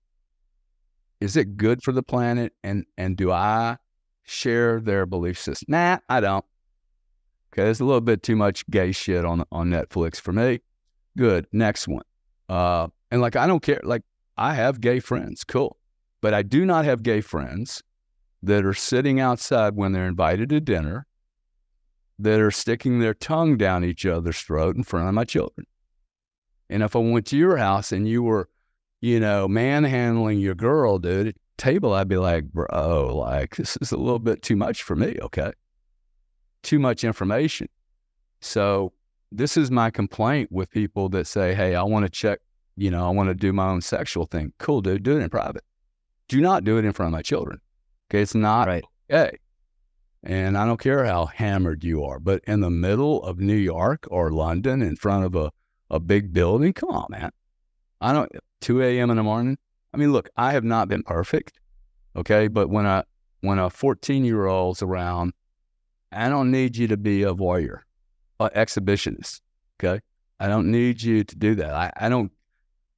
is it good for the planet? And do I share their belief system? Nah, I don't. Okay, there's a little bit too much gay shit on Netflix for me. Good, next one. And like, I don't care. Like, I have gay friends, cool. But I do not have gay friends that are sitting outside when they're invited to dinner, that are sticking their tongue down each other's throat in front of my children. And if I went to your house and you were, manhandling your girl, dude, at the table, I'd be like, bro, like, this is a little bit too much for me, okay? Too much information. So this is my complaint with people that say, hey, I want to check, I want to do my own sexual thing. Cool, dude, do it in private. Do not do it in front of my children. Okay, it's not okay. And I don't care how hammered you are, but in the middle of New York or London in front of a big building, come on, man. 2 a.m. in the morning. I mean, look, I have not been perfect, okay? But when a 14-year-old's around, I don't need you to be a voyeur, an exhibitionist, okay? I don't need you to do that. I don't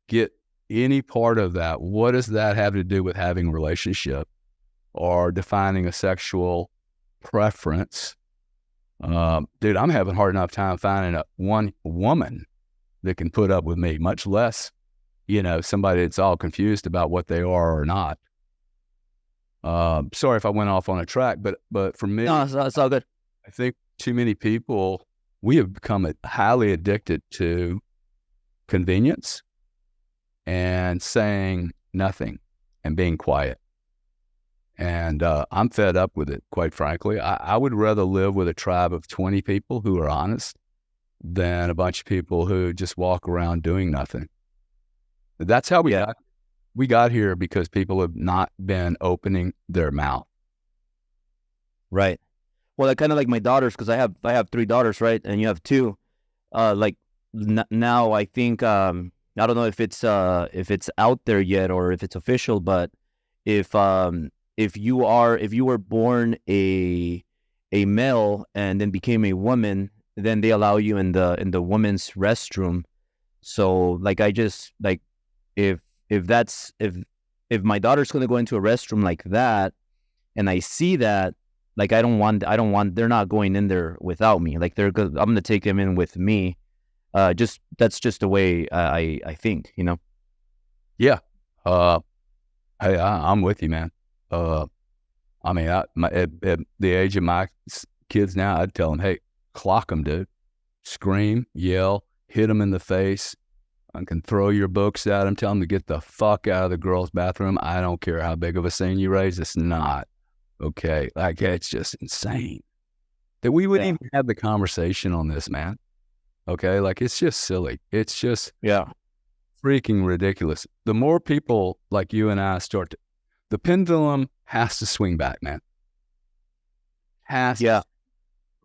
get any part of that. What does that have to do with having a relationship or defining a sexual preference? Dude, I'm having a hard enough time finding one woman that can put up with me, much less, somebody that's all confused about what they are or not. Sorry if I went off on a track, but for me, no, it's all good. I think too many people, we have become highly addicted to convenience and saying nothing and being quiet. And I'm fed up with it, quite frankly. I would rather live with a tribe of 20 people who are honest than a bunch of people who just walk around doing nothing. That's how we got here, because people have not been opening their mouth. Right. Well, kind of like my daughters, because I have 3 daughters, right? And you have 2. Now I think I don't know if it's out there yet or if it's official, but if you were born a male and then became a woman, then they allow you in the women's restroom. So like, I just like, if if my daughter's going to go into a restroom like that, and I see that, like, I don't want, they're not going in there without me. Like, I'm going to take them in with me. That's just the way I think, you know? Yeah. Hey, I'm with you, man. I mean, at the age of my kids now, I'd tell them, hey, clock them, dude. Scream, yell, hit them in the face. I can throw your books at them, tell them to get the fuck out of the girls' bathroom. I don't care how big of a scene you raise. It's not okay. Like, it's just insane that we wouldn't even have the conversation on this, man. Okay? Like, it's just silly. It's just freaking ridiculous. The more people like you and I the pendulum has to swing back, man.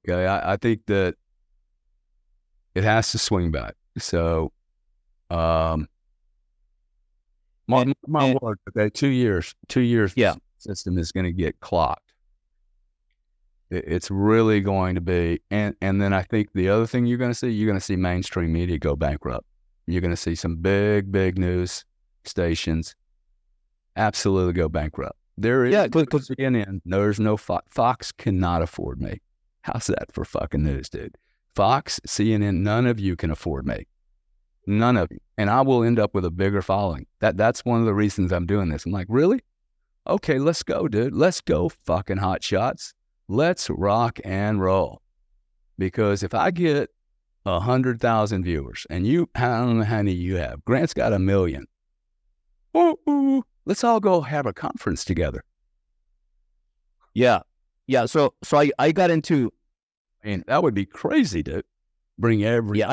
Okay, I think that it has to swing back. So, my word, okay, 2 years, system is going to get clocked. It's really going to be, and then I think the other thing you're going to see mainstream media go bankrupt. You're going to see some big news stations absolutely go bankrupt. There is CNN. There's no Fox cannot afford me. How's that for fucking news, dude? Fox, CNN, none of you can afford me. None of you. And I will end up with a bigger following. That's one of the reasons I'm doing this. I'm like, really? Okay, let's go, dude. Let's go, fucking hot shots. Let's rock and roll. Because if I get 100,000 viewers, and I don't know how many you have. Grant's got 1 million. Ooh, let's all go have a conference together. Yeah. So I got into. And that would be crazy, dude. Bring every. Yeah,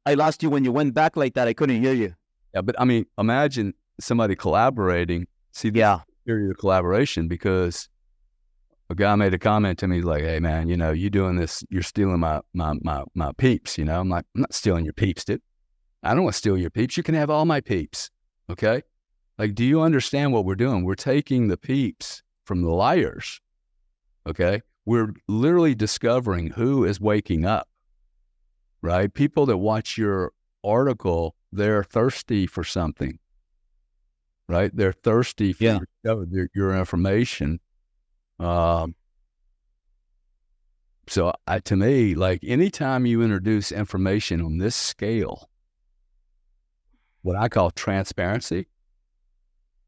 I lost you when you went back like that. I couldn't hear you. Yeah, but I mean, imagine somebody collaborating. See, the period of collaboration, because a guy made a comment to me like, "Hey, man, you know, you doing this, you're stealing my peeps." You know, I'm like, I'm not stealing your peeps, dude. I don't want to steal your peeps. You can have all my peeps. Okay, like, do you understand what we're doing? We're taking the peeps from the liars. Okay, we're literally discovering who is waking up. Right? People that watch your article, they're thirsty for something, right? They're thirsty for your information. So to me, like, anytime you introduce information on this scale, what I call transparency,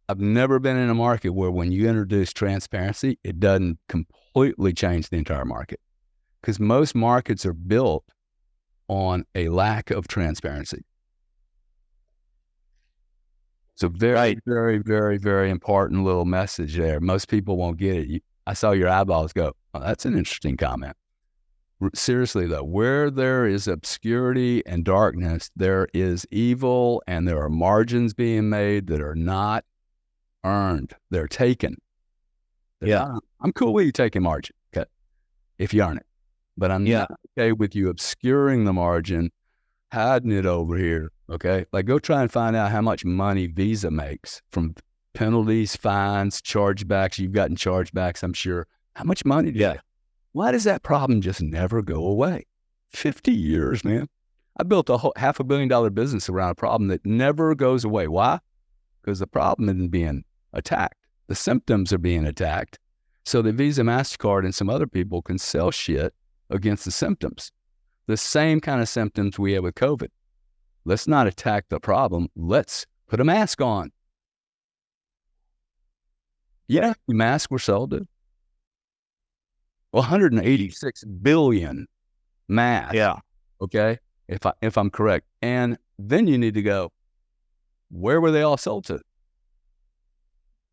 I've never been in a market where when you introduce transparency, it doesn't completely change the entire market. Because most markets are built on a lack of transparency. So very, very important little message there. Most people won't get it. I saw your eyeballs go, oh, that's an interesting comment. Seriously though, where there is obscurity and darkness, there is evil, and there are margins being made that are not earned. They're taken. I'm cool with you taking margin, okay, if you earn it. But I'm not okay with you obscuring the margin, hiding it over here, okay? Like, go try and find out how much money Visa makes from penalties, fines, chargebacks. You've gotten chargebacks, I'm sure. How much money do you get? Why does that problem just never go away? 50 years, man. I built a whole $500 million business around a problem that never goes away. Why? Because the problem isn't being attacked. The symptoms are being attacked. So the Visa, MasterCard, and some other people can sell shit against the symptoms. The same kind of symptoms we have with COVID. Let's not attack the problem. Let's put a mask on. Yeah, masks were sold, dude. 186 billion masks. Yeah. Okay, if I'm correct. And then you need to go, where were they all sold to?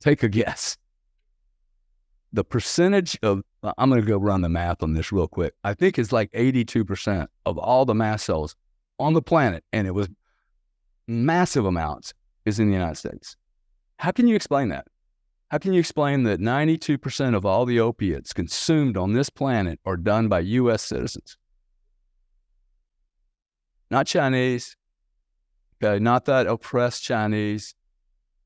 Take a guess. The percentage of, I'm going to go run the math on this real quick. I think it's like 82% of all the mask sales on the planet, and it was massive amounts, is in the United States. How can you explain that? How can you explain that 92% of all the opiates consumed on this planet are done by U.S. citizens? Not Chinese, okay, not that oppressed Chinese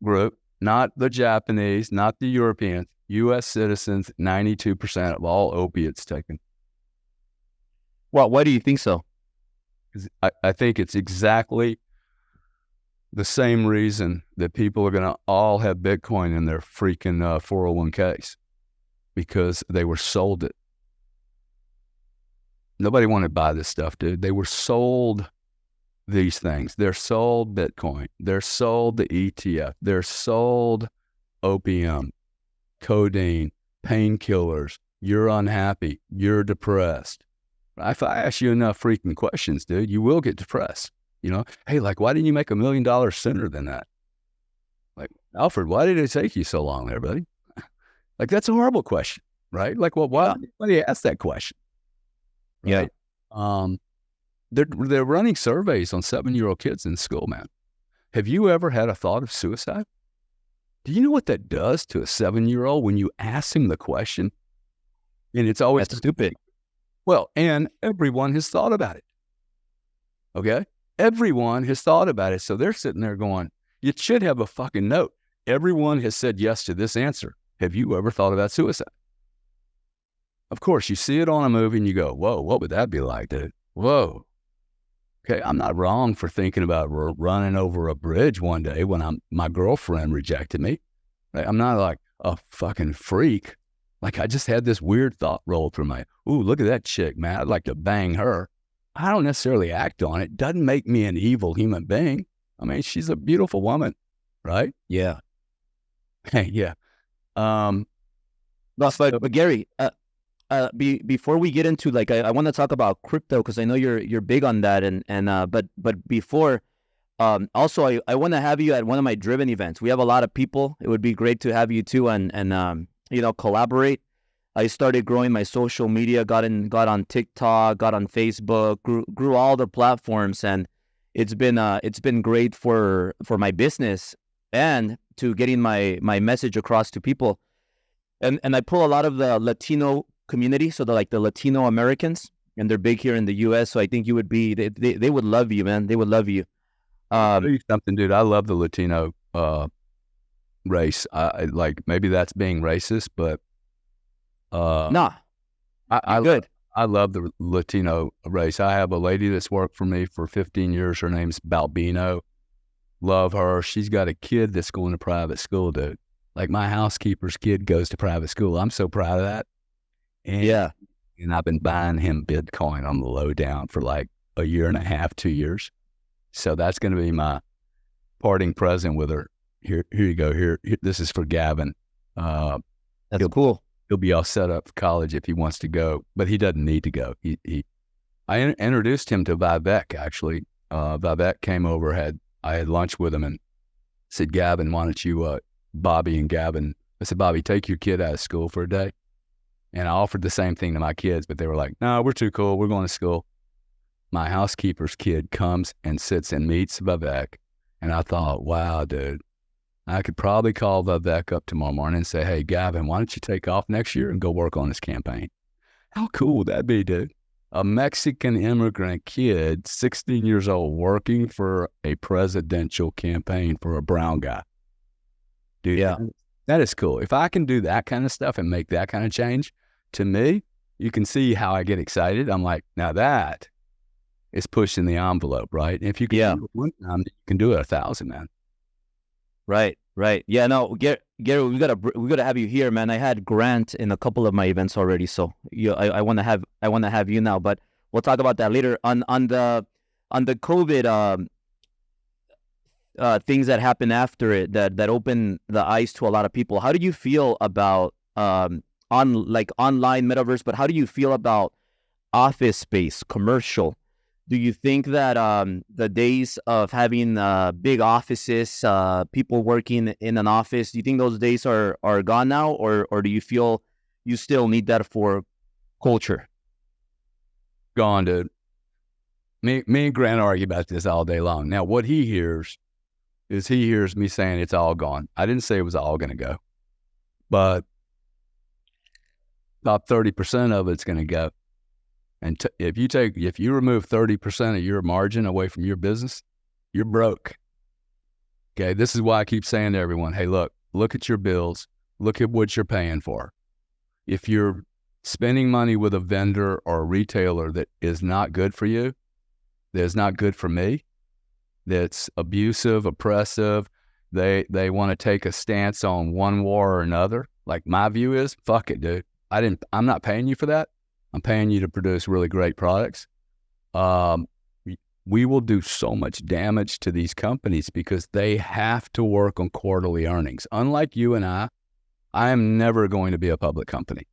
group, not the Japanese, not the Europeans. U.S. citizens, 92% of all opiates taken. Well, why do you think so? I think it's exactly the same reason that people are going to all have Bitcoin in their freaking 401ks, because they were sold it. Nobody wanted to buy this stuff, dude. They were sold these things. They're sold Bitcoin. They're sold the ETF. They're sold opium, codeine, painkillers. You're unhappy. You're depressed. If I ask you enough freaking questions, dude, you will get depressed. You know, hey, like, why didn't you make $1 million sooner than that? Like, Alfred, why did it take you so long there, buddy? Like, that's a horrible question, right? Like, well, why do you ask that question? Right? Yeah. They're running surveys on 7-year-old kids in school, man. Have you ever had a thought of suicide? Do you know what that does to a 7-year-old when you ask him the question? And it's always stupid. Well, and everyone has thought about it. Okay? Everyone has thought about it. So they're sitting there going, you should have a fucking note. Everyone has said yes to this answer. Have you ever thought about suicide? Of course, you see it on a movie and you go, whoa, what would that be like, dude? Whoa. Okay, I'm not wrong for thinking about running over a bridge one day when my girlfriend rejected me. Right? I'm not like a fucking freak. Like, I just had this weird thought roll through my, ooh, look at that chick, man. I'd like to bang her. I don't necessarily act on it. Doesn't make me an evil human being. I mean, she's a beautiful woman, right? Yeah. Yeah. But Gary, before we get into, like, I want to talk about crypto, because I know you're big on that, but before, also I want to have you at one of my Driven events. We have a lot of people. It would be great to have you too, and collaborate. I started growing my social media, got on TikTok, got on Facebook, grew all the platforms, and it's been great for my business and to getting my message across to people. And I pull a lot of the Latino community, so they're like the Latino Americans, and they're big here in the U.S. So I think you would be, they would love you, man. They would love you. I'll tell you something, dude. I love the Latino race. I like, maybe that's being racist, but I good. I love the Latino race. I have a lady that's worked for me for 15 years. Her name's Balbino. Love her. She's got a kid that's going to private school, dude. Like, my housekeeper's kid goes to private school. I'm so proud of that. And I've been buying him Bitcoin on the low down for like a year and a half, 2 years. So that's going to be my parting present with her. Here you go. Here, this is for Gavin. That's cool. He'll be all set up for college if he wants to go, but he doesn't need to go. I introduced him to Vivek, actually. Vivek came over, I had lunch with him and said, Gavin, why don't you, Bobby and Gavin, I said, Bobby, take your kid out of school for a day. And I offered the same thing to my kids, but they were like, no, we're too cool. We're going to school. My housekeeper's kid comes and sits and meets Vivek. And I thought, wow, dude, I could probably call Vivek up tomorrow morning and say, hey, Gavin, why don't you take off next year and go work on this campaign? How cool would that be, dude? A Mexican immigrant kid, 16 years old, working for a presidential campaign for a brown guy. Dude, yeah, that is cool. If I can do that kind of stuff and make that kind of change, to me, you can see how I get excited. I'm like, now that is pushing the envelope, right? And if you can do it one time, you can do it 1,000, man. Right. Yeah, no, Gary, we gotta have you here, man. I had Grant in a couple of my events already, so I want to have you now, but we'll talk about that later. On the COVID things that happened after it that opened the eyes to a lot of people. How do you feel about online metaverse? But how do you feel about office space, commercial? Do you think that the days of having big offices, people working in an office, do you think those days are gone now, or do you feel you still need that for culture? Gone, dude. Me and Grant argue about this all day long. Now, what he hears is me saying it's all gone. I didn't say it was all going to go, but about 30% of it's going to go. And if you remove 30% of your margin away from your business, you're broke. Okay, this is why I keep saying to everyone, hey, look at your bills, look at what you're paying for. If you're spending money with a vendor or a retailer that is not good for you, that is not good for me, that's abusive, oppressive. They want to take a stance on one war or another. Like my view is, fuck it, dude. I'm not paying you for that. I'm paying you to produce really great products. We will do so much damage to these companies because they have to work on quarterly earnings. Unlike you and I am never going to be a public company.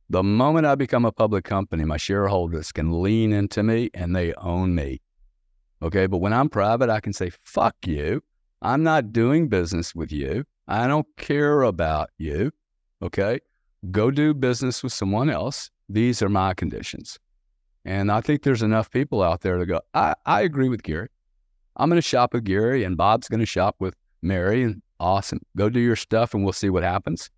The moment I become a public company, my shareholders can lean into me and they own me. Okay, but when I'm private, I can say, fuck you. I'm not doing business with you. I don't care about you. Okay, go do business with someone else. These are my conditions. And I think there's enough people out there to go, I agree with Gary. I'm going to shop with Gary and Bob's going to shop with Mary, and awesome. Go do your stuff and we'll see what happens.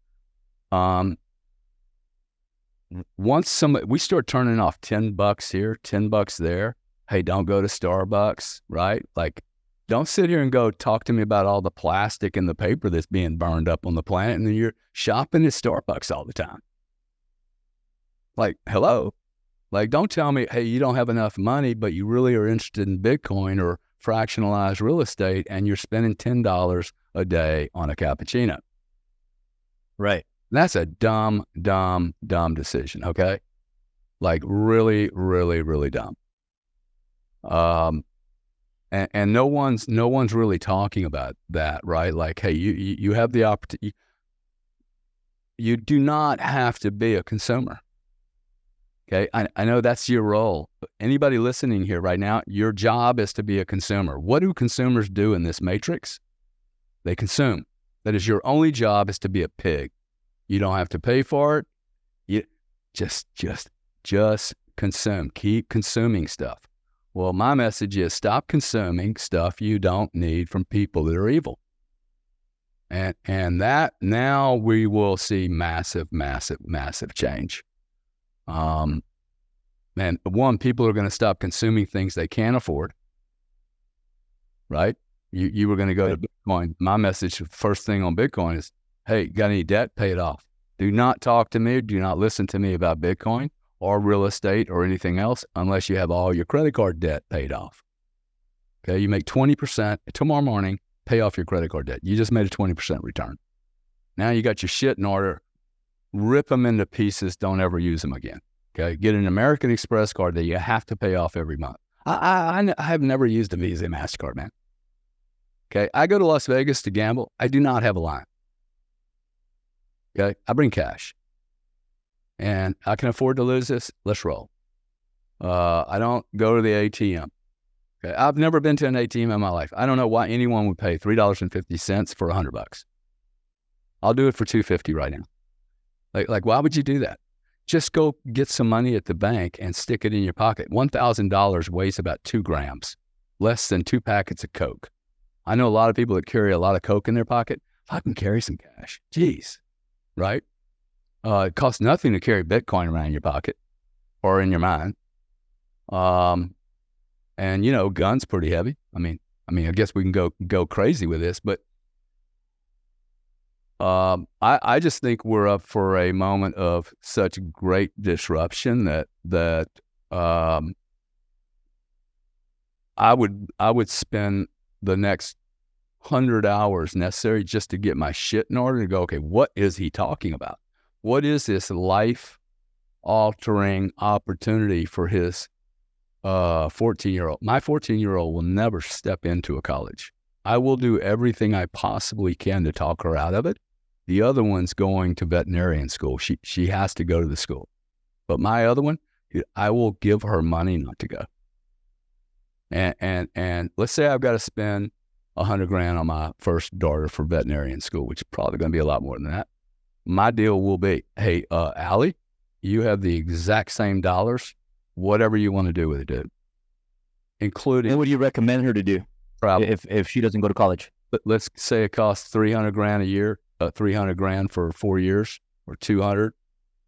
Once we start turning off $10 here, $10 there, hey, don't go to Starbucks, right? Like, don't sit here and go talk to me about all the plastic and the paper that's being burned up on the planet, and then you're shopping at Starbucks all the time. Like, hello? Like, don't tell me, hey, you don't have enough money, but you really are interested in Bitcoin or fractionalized real estate, and you're spending $10 a day on a cappuccino. Right. That's a dumb decision, okay? Like, really, really, really dumb. And no one's really talking about that, right? Like, hey, you have the opportunity. You do not have to be a consumer. Okay, I know that's your role. Anybody listening here right now, your job is to be a consumer. What do consumers do in this matrix? They consume. That is your only job, is to be a pig. You don't have to pay for it. You just consume. Keep consuming stuff. Well, my message is stop consuming stuff you don't need from people that are evil. And that now we will see massive change. Man, one, people are going to stop consuming things they can't afford, right? You were going to go to Bitcoin. My message, first thing on Bitcoin is, hey, got any debt? Pay it off. Do not talk to me. Do not listen to me about Bitcoin or real estate or anything else unless you have all your credit card debt paid off. Okay, you make 20% tomorrow morning, pay off your credit card debt. You just made a 20% return. Now you got your shit in order. Rip them into pieces. Don't ever use them again. Okay, get an American Express card that you have to pay off every month. I have never used a Visa MasterCard, man. Okay, I go to Las Vegas to gamble. I do not have a line. Okay, I bring cash. And I can afford to lose this. Let's roll. I don't go to the ATM. Okay, I've never been to an ATM in my life. I don't know why anyone would pay $3.50 for $100. I'll do it for $2.50 right now. Like, why would you do that? Just go get some money at the bank and stick it in your pocket. $1,000 weighs about 2 grams, less than 2 packets of Coke. I know a lot of people that carry a lot of Coke in their pocket. If I can carry some cash, geez, right? It costs nothing to carry Bitcoin around in your pocket or in your mind. And you know, guns pretty heavy. I mean, I guess we can go crazy with this, but I just think we're up for a moment of such great disruption that I would spend the next 100 hours necessary just to get my shit in order to go, okay, what is he talking about? What is this life-altering opportunity for his 14-year-old? My 14-year-old will never step into a college. I will do everything I possibly can to talk her out of it. The other one's going to veterinarian school. She has to go to the school. But my other one, I will give her money not to go. And let's say I've got to spend $100,000 on my first daughter for veterinarian school, which is probably going to be a lot more than that. My deal will be, hey, Allie, you have the exact same dollars, whatever you want to do with it, dude. Including. What would you recommend her to do if she doesn't go to college? But let's say it costs $300,000 a year, $300,000 for 4 years, or 200,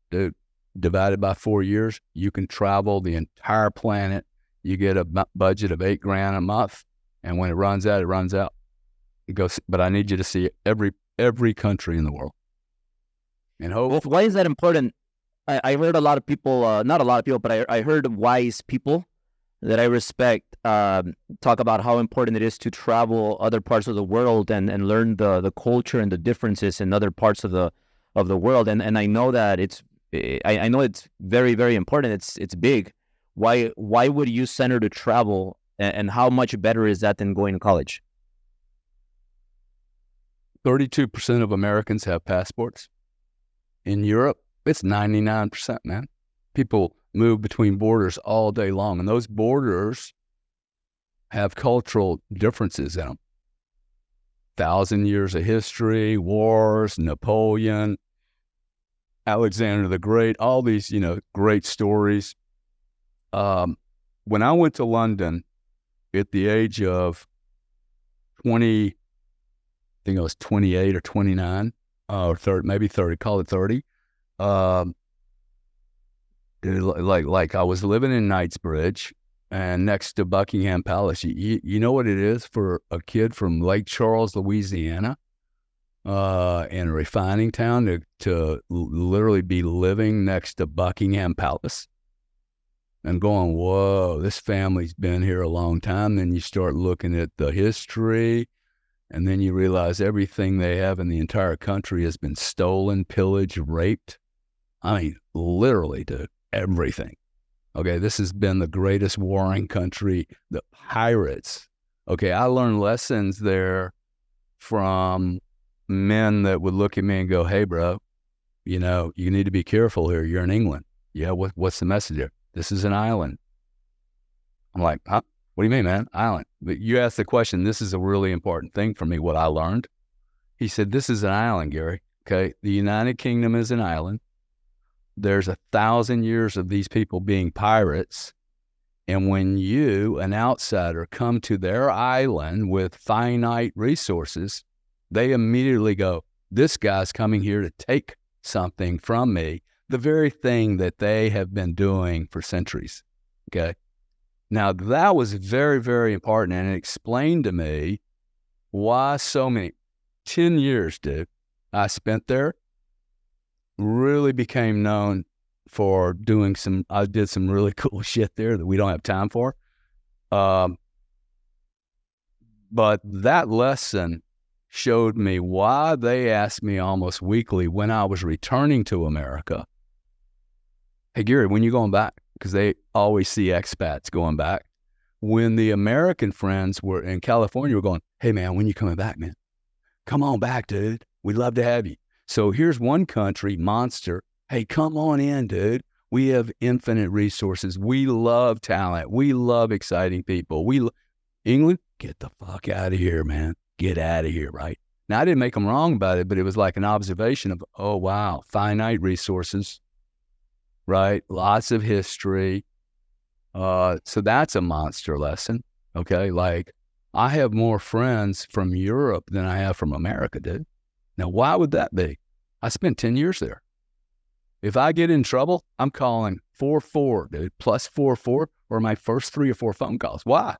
dude. Divided by 4 years, you can travel the entire planet. You get a budget of $8,000 a month, and when it runs out, it runs out. You go, but I need you to see every country in the world. And hope. Well, why is that important? I heard a lot of people, not a lot of people, but I heard wise people that I respect talk about how important it is to travel other parts of the world and learn the culture and the differences in other parts of the world. And I know that I know it's very, very important. It's big. Why would you center to travel, and how much better is that than going to college? 32% of Americans have passports. In Europe, it's 99%, man. People move between borders all day long, and those borders have cultural differences in them. 1,000 years of history, wars, Napoleon, Alexander the Great, all these, great stories. When I went to London at the age of 20, I think I was 28 or 29, or 30, maybe 30, call it 30. Like I was living in Knightsbridge and next to Buckingham Palace. You know what it is for a kid from Lake Charles, Louisiana, in a refining town to literally be living next to Buckingham Palace and going, whoa, this family's been here a long time. Then you start looking at the history, and then you realize everything they have in the entire country has been stolen, pillaged, raped. I mean, literally, dude, everything. Okay, this has been the greatest warring country, the pirates. Okay, I learned lessons there from men that would look at me and go, hey, bro, you need to be careful here. You're in England. Yeah, what's the message there? This is an island. I'm like, huh? What do you mean, man? Island. But you asked the question. This is a really important thing for me, what I learned. He said, this is an island, Gary. Okay, the United Kingdom is an island. There's 1,000 years of these people being pirates. And when you, an outsider, come to their island with finite resources, they immediately go, this guy's coming here to take something from me, the very thing that they have been doing for centuries. Okay. Now, that was very, very important, and it explained to me why so many, 10 years, dude, I spent there, really became known for I did some really cool shit there that we don't have time for. But that lesson showed me why they asked me almost weekly when I was returning to America, hey, Gary, when you going back? Because they always see expats going back. When the American friends were in California were going, hey, man, when you coming back, man? Come on back, dude. We'd love to have you. So here's one country, monster. Hey, come on in, dude. We have infinite resources. We love talent. We love exciting people. England, get the fuck out of here, man. Get out of here, right? Now, I didn't make them wrong about it, but it was like an observation of, oh, wow, finite resources, right? Lots of history. So that's a monster lesson, okay? Like, I have more friends from Europe than I have from America, dude. Now, why would that be? I spent 10 years there. If I get in trouble, I'm calling 44, dude, plus 44, or my first 3 or 4 phone calls. Why?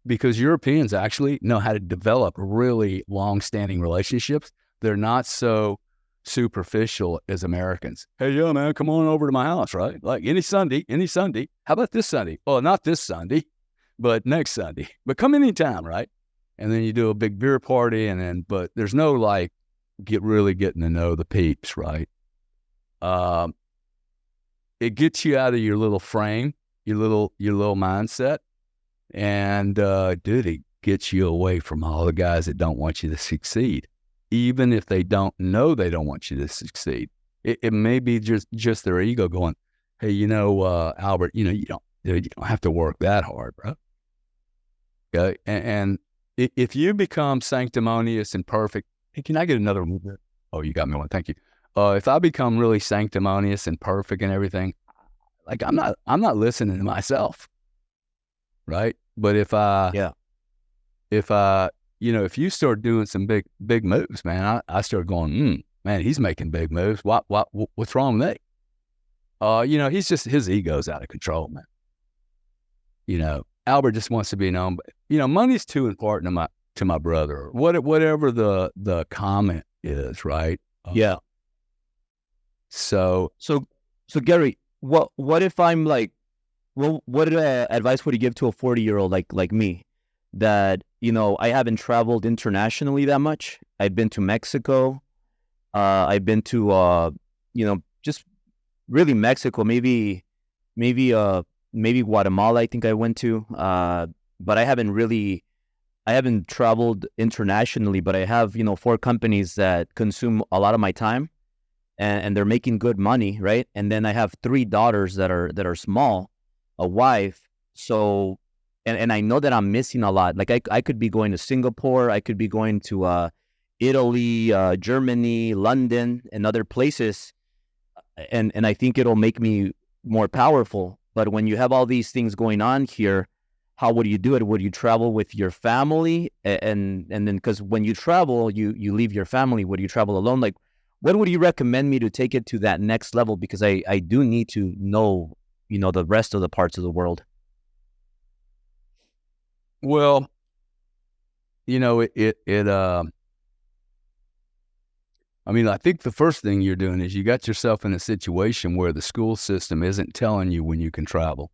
Because Europeans actually know how to develop really long-standing relationships. They're not so superficial as Americans. Hey, yeah, man, come on over to my house, right? Like any Sunday. How about this Sunday? Well, not this Sunday, but next Sunday. But come anytime, right? And then you do a big beer party, but there's no like really getting to know the peeps, right? It gets you out of your little frame, your little mindset, and dude, it gets you away from all the guys that don't want you to succeed, even if they don't know they don't want you to succeed. It may be just their ego going, hey, Albert, you don't have to work that hard, bro. Okay, and if you become sanctimonious and perfect, hey, can I get another one? Oh, you got me one. Thank you. If I become really sanctimonious and perfect and everything, like I'm not listening to myself, right? But if you start doing some big moves, man, I start going, man, he's making big moves. What's wrong with me? His ego's out of control, man. Albert just wants to be known, but money's too important to my brother. Whatever the comment is, right? Yeah. So Gary, what if I'm like Well, what advice would you give to a 40-year-old like me that, I haven't traveled internationally that much. I've been to Mexico. I've been to, just really Mexico, maybe, maybe Guatemala, I think I went to. But I haven't traveled internationally, but I have, 4 companies that consume a lot of my time, and they're making good money, right? And then I have 3 daughters that are small, a wife. So, and I know that I'm missing a lot. Like I could be going to Singapore, I could be going to Italy, Germany, London, and other places, and I think it'll make me more powerful. But when you have all these things going on here, how would you do it? Would you travel with your family, and then because when you travel, you leave your family? Would you travel alone? Like, what would you recommend me to take it to that next level? Because I do need to know, the rest of the parts of the world. Well, I mean, I think the first thing you're doing is you got yourself in a situation where the school system isn't telling you when you can travel.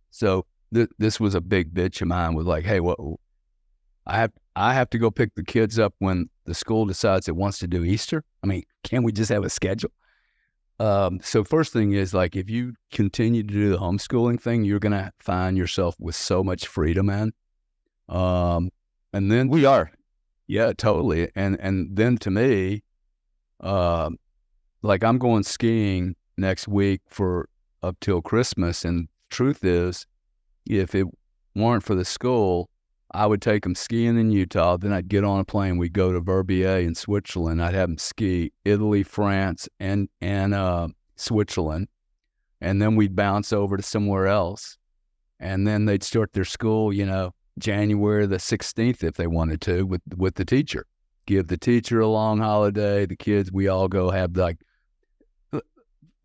So this was a big bitch of mine, was like, hey, I have to go pick the kids up when the school decides it wants to do Easter. I mean, can't we just have a schedule? So first thing is, like, if you continue to do the homeschooling thing, you're going to find yourself with so much freedom, man. And then We are. yeah, totally. And then to me, like, I'm going skiing next week for up till Christmas. And truth is, if it weren't for the school, I would take them skiing in Utah. Then I'd get on a plane. We'd go to Verbier in Switzerland. I'd have them ski Italy, France, and Switzerland. And then we'd bounce over to somewhere else. And then they'd start their school, January the 16th, if they wanted to, with the teacher. Give the teacher a long holiday. The kids, we all go have, like,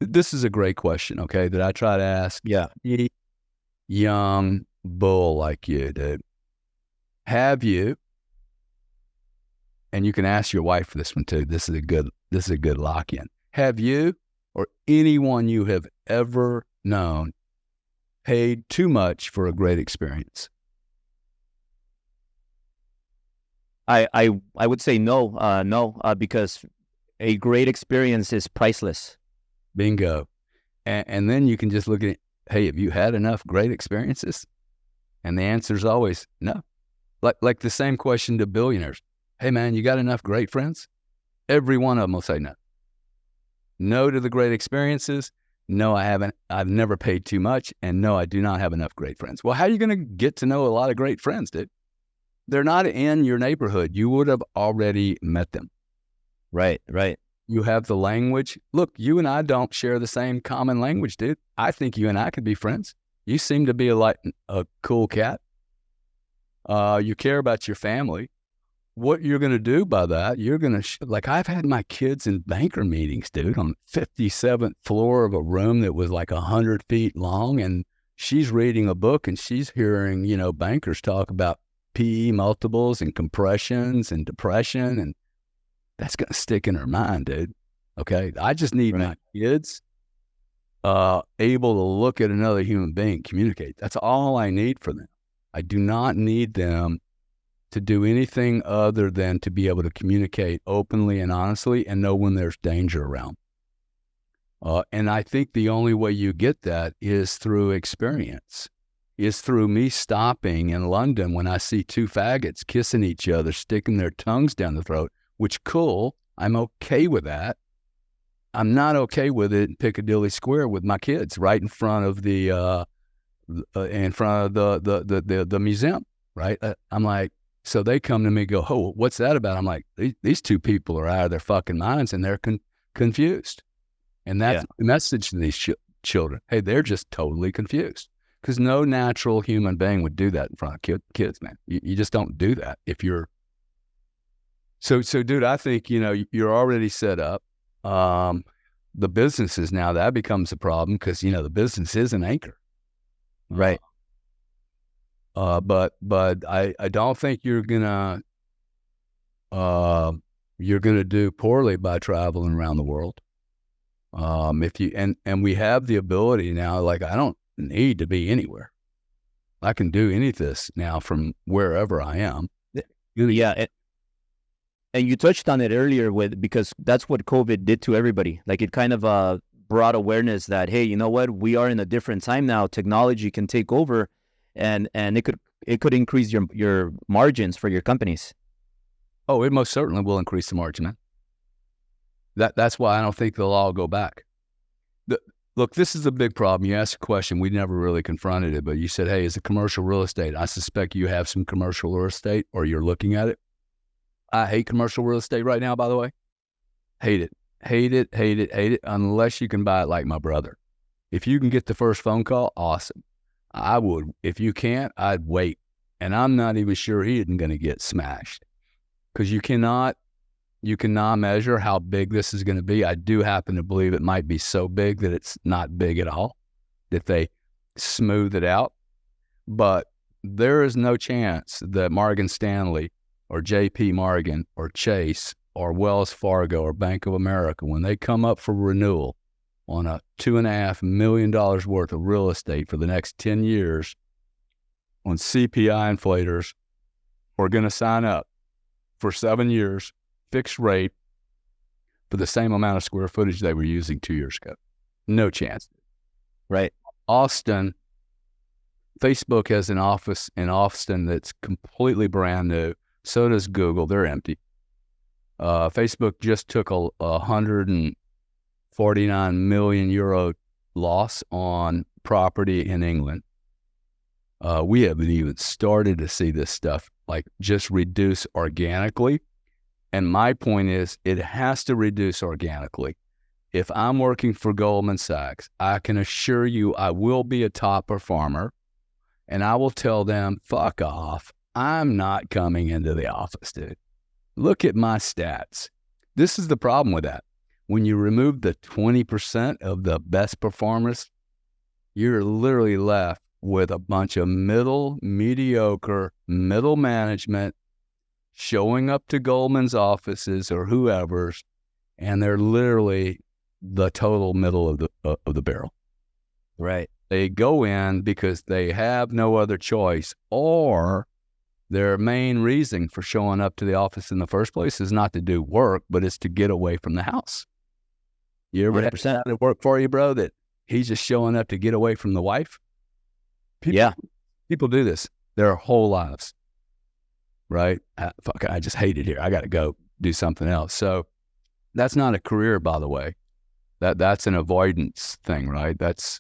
this is a great question, okay, that I try to ask. Yeah. Young bull like you, dude. Have you, and you can ask your wife for this one too. This is a good lock-in. Have you or anyone you have ever known paid too much for a great experience? I would say no, because a great experience is priceless. Bingo. And then you can just look at it. Hey, have you had enough great experiences? And the answer is always no. Like the same question to billionaires. Hey, man, you got enough great friends? Every one of them will say no. No to the great experiences. No, I haven't. I've never paid too much. And no, I do not have enough great friends. Well, how are you going to get to know a lot of great friends, dude? They're not in your neighborhood. You would have already met them. Right. You have the language. Look, you and I don't share the same common language, dude. I think you and I could be friends. You seem to be a cool cat. You care about your family. What you're going to do by that, you're going to, like, I've had my kids in banker meetings, dude, on the 57th floor of a room that was like 100 feet long. And she's reading a book and she's hearing, bankers talk about PE multiples and compressions and depression. And that's going to stick in her mind, dude. Okay. I just need my kids able to look at another human being, communicate. That's all I need for them. I do not need them to do anything other than to be able to communicate openly and honestly and know when there's danger around. And I think the only way you get that is through experience, is through me stopping in London when I see 2 faggots kissing each other, sticking their tongues down the throat, which, cool, I'm okay with that. I'm not okay with it in Piccadilly Square with my kids right in front of the museum, right? I'm like, so they come to me and go, oh, what's that about? I'm like, these 2 people are out of their fucking minds and they're confused. And that's the message to these children. Hey, they're just totally confused, because no natural human being would do that in front of kids, man. You just don't do that if you're. So dude, I think, you're already set up. The businesses now, that becomes a problem because, the business is an anchor. Right. But I don't think you're gonna do poorly by traveling around the world. If you and we have the ability now, like, I don't need to be anywhere. I can do any of this now from wherever I am. Yeah. And you touched on it earlier because that's what COVID did to everybody. Like it kind of brought awareness that, hey, you know what? We are in a different time now. Technology can take over and it could increase your margins for your companies. Oh, it most certainly will increase the margin, man. That's why I don't think they'll all go back. Look, this is a big problem. You asked a question. We never really confronted it, but you said, hey, is it commercial real estate? I suspect you have some commercial real estate or you're looking at it. I hate commercial real estate right now, by the way. Hate it. Hate it, hate it, hate it, unless you can buy it like my brother. If you can get the first phone call, awesome. I would. If you can't, I'd wait. And I'm not even sure he isn't going to get smashed because you cannot measure how big this is going to be. I do happen to believe it might be so big that it's not big at all, that they smooth it out. But there is no chance that Morgan Stanley or JP Morgan or Chase or Wells Fargo or Bank of America, when they come up for renewal on a $2.5 million worth of real estate for the next 10 years on CPI inflators, are going to sign up for 7 years, fixed rate, for the same amount of square footage they were using 2 years ago. No chance. Right. Austin, Facebook has an office in Austin that's completely brand new. So does Google. They're empty. Facebook just took a 149 million euro loss on property in England. We haven't even started to see this stuff like just reduce organically. And my point is, it has to reduce organically. If I'm working for Goldman Sachs, I can assure you I will be a top performer, and I will tell them, fuck off. I'm not coming into the office, dude. Look at my stats. This is the problem with that. When you remove the 20% of the best performers, you're literally left with a bunch of mediocre, middle management showing up to Goldman's offices or whoever's, and they're literally the total middle of the barrel. Right. They go in because they have no other choice, or their main reason for showing up to the office in the first place is not to do work, but it's to get away from the house. You ever 100%. had it work for you, bro, that he's just showing up to get away from the wife? People do this their whole lives, right? I just hate it here. I got to go do something else. So that's not a career, by the way. That's an avoidance thing, right? That's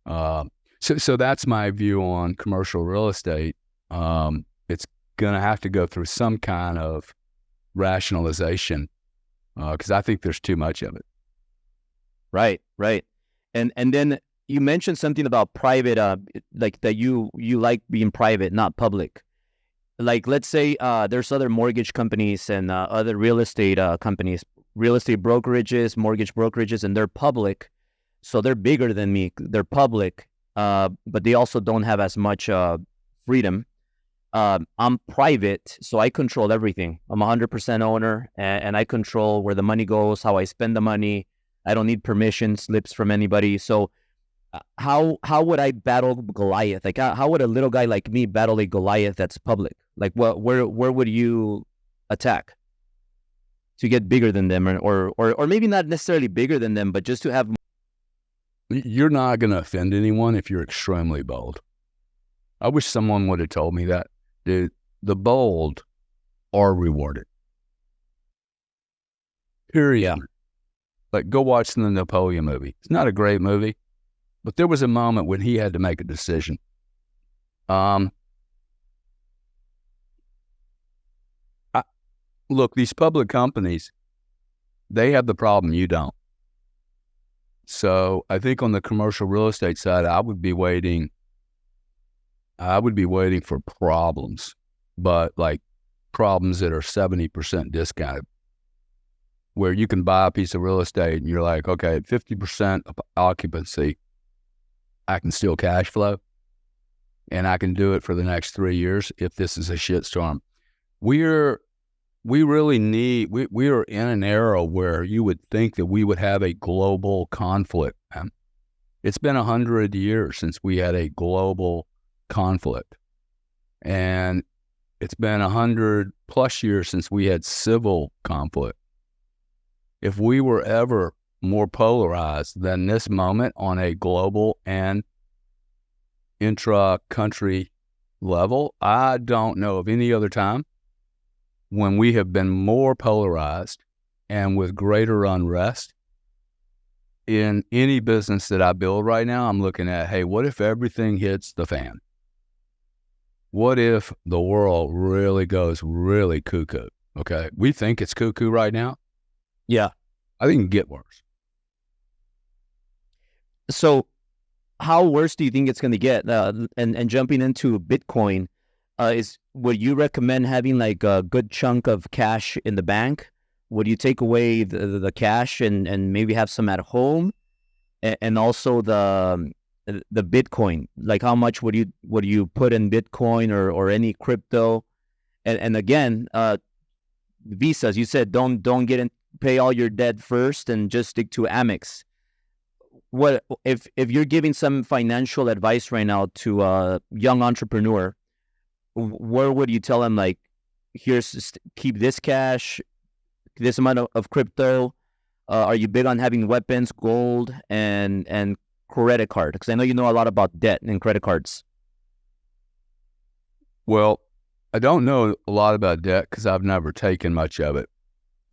so that's my view on commercial real estate. It's going to have to go through some kind of rationalization because I think there's too much of it. Right. And then you mentioned something about private, like that you like being private, not public. Like, let's say there's other mortgage companies and other real estate companies, real estate brokerages, mortgage brokerages, and they're public. So they're bigger than me. They're public, but they also don't have as much freedom. I'm private, so I control everything. I'm 100% owner, and I control where the money goes, how I spend the money. I don't need permission slips from anybody. So how would I battle Goliath? Like, how would a little guy like me battle a Goliath that's public? Like, where would you attack to get bigger than them, or maybe not necessarily bigger than them, but just to have? You're not going to offend anyone if you're extremely bold. I wish someone would have told me that. Dude, the bold are rewarded. Period. Yeah. Like, go watch the Napoleon movie. It's not a great movie, but there was a moment when he had to make a decision. Look, these public companies, they have the problem, you don't. So I think on the commercial real estate side, I would be waiting for problems, but like problems that are 70% discounted, where you can buy a piece of real estate and you're like, okay, at 50% occupancy, I can still cash flow and I can do it for the next 3 years if this is a shitstorm. We are in an era where you would think that we would have a global conflict, man. It's been 100 years since we had a global conflict. And it's been 100 plus years since we had civil conflict. If we were ever more polarized than this moment on a global and intra-country level, I don't know of any other time when we have been more polarized and with greater unrest. In any business that I build right now, I'm looking at, hey, what if everything hits the fan? What if the world really goes really cuckoo? Okay. We think it's cuckoo right now. Yeah. I think it can get worse. So how worse do you think it's going to get? And jumping into Bitcoin, would you recommend having like a good chunk of cash in the bank? Would you take away the cash and maybe have some at home? And also the Bitcoin, like how much would you put in Bitcoin or any crypto? And again, visas, you said don't pay all your debt first and just stick to Amex. What if you're giving some financial advice right now to a young entrepreneur, where would you tell them, like, keep this cash, this amount of crypto? Are you big on having weapons, gold, and credit card? Because I know you know a lot about debt and credit cards. Well, I don't know a lot about debt because I've never taken much of it.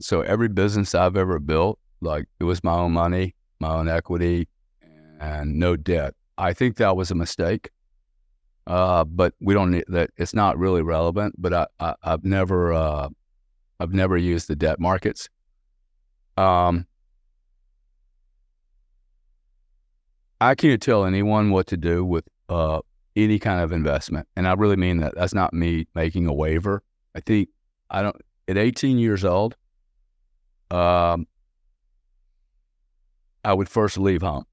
So every business I've ever built, like, it was my own money, my own equity, and no debt. I think that was a mistake. But we don't need that. It's not really relevant. But I've never used the debt markets. I can't tell anyone what to do with any kind of investment, and I really mean that. That's not me making a waiver. I think at 18 years old, I would first leave home.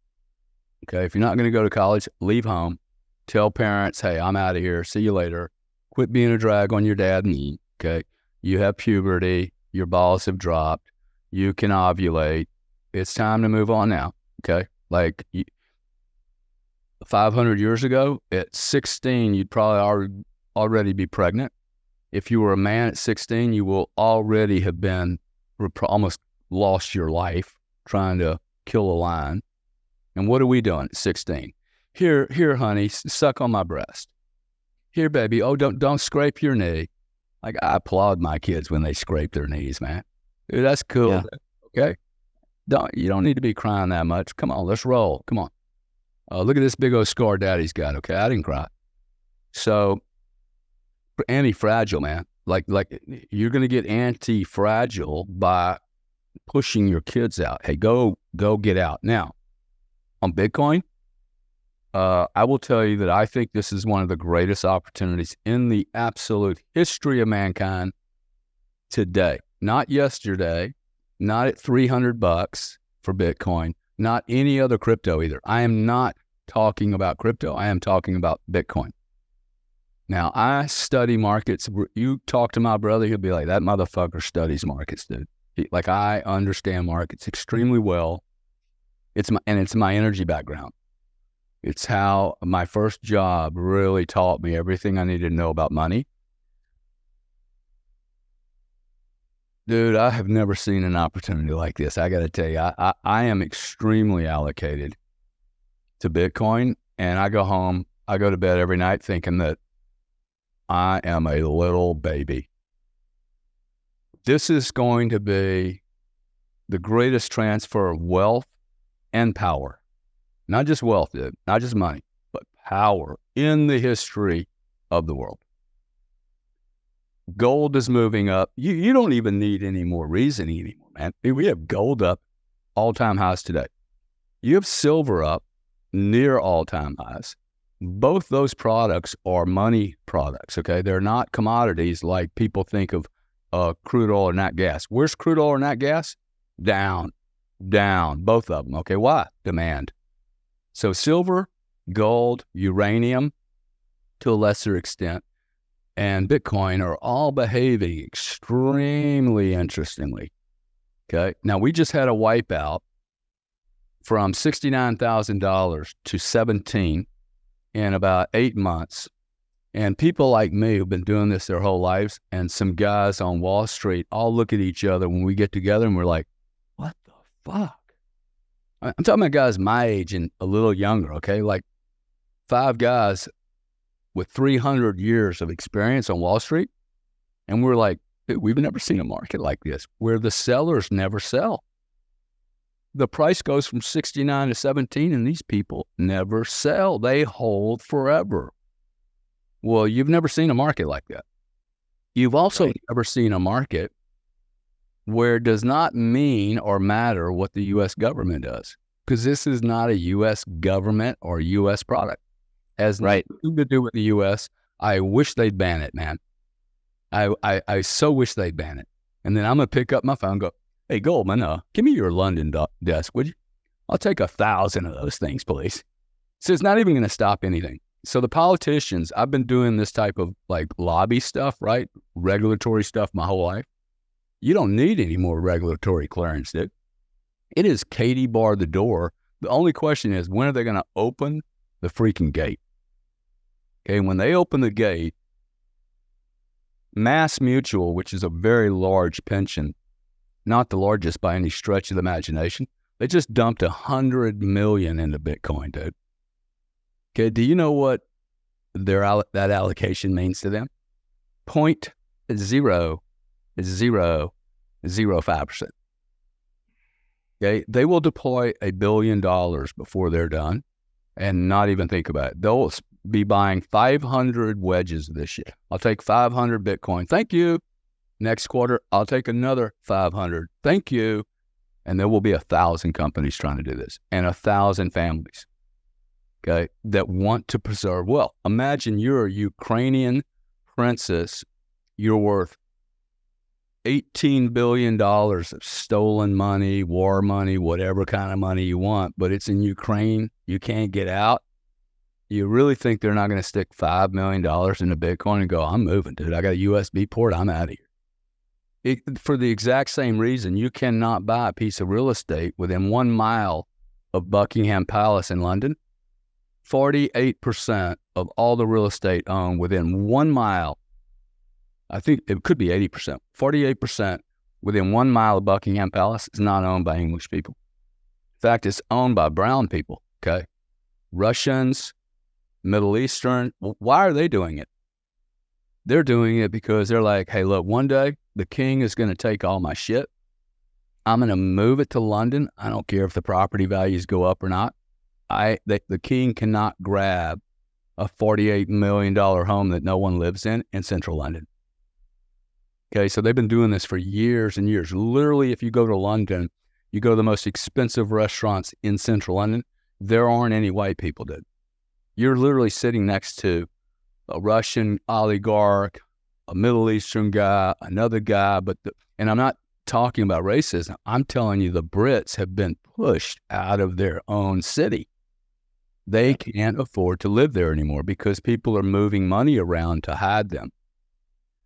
Okay, if you're not going to go to college, leave home. Tell parents, hey, I'm out of here. See you later. Quit being a drag on your dad and me. Okay, you have puberty. Your balls have dropped. You can ovulate. It's time to move on now. Okay, like 500 years ago, at 16, you'd probably already be pregnant. If you were a man at 16, you will already have been almost lost your life trying to kill a lion. And what are we doing at 16? Here, honey, suck on my breast. Here, baby. Oh, don't scrape your knee. Like, I applaud my kids when they scrape their knees, man. Dude, that's cool. Yeah. Okay. You don't need to be crying that much. Come on, let's roll. Come on. Look at this big old scar daddy's got. Okay, I didn't cry. So, anti-fragile, man. Like you're gonna get anti-fragile by pushing your kids out. Hey, go get out. Now, on Bitcoin, I will tell you that I think this is one of the greatest opportunities in the absolute history of mankind today. Not yesterday, not at $300 for Bitcoin, not any other crypto either. I am not talking about crypto. I am talking about Bitcoin. Now, I study markets. You talk to my brother, he'll be like, that motherfucker studies markets, dude. Like, I understand markets extremely well. It's my energy background. It's how my first job really taught me everything I needed to know about money. Dude, I have never seen an opportunity like this. I got to tell you, I am extremely allocated to Bitcoin, and I go to bed every night thinking that I am a little baby. This is going to be the greatest transfer of wealth and power. Not just wealth, dude, not just money, but power in the history of the world. Gold is moving up. You don't even need any more reasoning anymore, man. We have gold up all-time highs today. You have silver up near all-time highs. Both those products are money products, okay? They're not commodities like people think of crude oil or nat gas. Where's crude oil or nat gas? Down, both of them, okay? Why? Demand. So silver, gold, uranium, to a lesser extent, and Bitcoin are all behaving extremely interestingly. Okay. Now, we just had a wipeout from $69,000 to 17 in about 8 months. And people like me who've been doing this their whole lives, and some guys on Wall Street all look at each other when we get together and we're like, what the fuck? I'm talking about guys my age and a little younger, okay? Like 5 guys with 300 years of experience on Wall Street. And we're like, dude, we've never seen a market like this where the sellers never sell. The price goes from 69 to 17 and these people never sell. They hold forever. Well, you've never seen a market like that. You've also never seen a market where it does not mean or matter what the U.S. government does, because this is not a U.S. government or U.S. product. It has nothing to do with the U.S. I wish they'd ban it, man. I so wish they'd ban it. And then I'm going to pick up my phone and go, hey, Goldman, give me your London desk, would you? I'll take 1,000 of those things, please. So it's not even going to stop anything. So the politicians, I've been doing this type of like lobby stuff, right? Regulatory stuff my whole life. You don't need any more regulatory clearance, dude. It is Katie bar the door. The only question is, when are they going to open the freaking gate? Okay, when they open the gate, Mass Mutual, which is a very large pension, not the largest by any stretch of the imagination, they just dumped $100 million into Bitcoin, dude. Okay, do you know what that allocation means to them? 0.0005%. Okay, they will deploy $1 billion before they're done and not even think about it. They'll be buying 500 wedges this year. I'll take 500 Bitcoin. Thank you. Next quarter, I'll take another 500. Thank you. And there will be 1,000 companies trying to do this and 1,000 families, okay, that want to preserve wealth. Imagine you're a Ukrainian princess. You're worth $18 billion of stolen money, war money, whatever kind of money you want, but it's in Ukraine. You can't get out. You really think they're not going to stick $5 million into Bitcoin and go, I'm moving, dude. I got a USB port. I'm out of here. For the exact same reason, you cannot buy a piece of real estate within 1 mile of Buckingham Palace in London. 48% of all the real estate owned within 1 mile, I think it could be 80%, 48% within 1 mile of Buckingham Palace is not owned by English people. In fact, it's owned by brown people, okay? Russians, Middle Eastern. Why are they doing it? They're doing it because they're like, hey, look, one day the king is going to take all my shit. I'm going to move it to London. I don't care if the property values go up or not. The king cannot grab a $48 million home that no one lives in central London. Okay, so they've been doing this for years and years. Literally, if you go to London, you go to the most expensive restaurants in central London, there aren't any white people, dude. You're literally sitting next to a Russian oligarch, a Middle Eastern guy, another guy, and I'm not talking about racism. I'm telling you, the Brits have been pushed out of their own city. They can't afford to live there anymore because people are moving money around to hide them.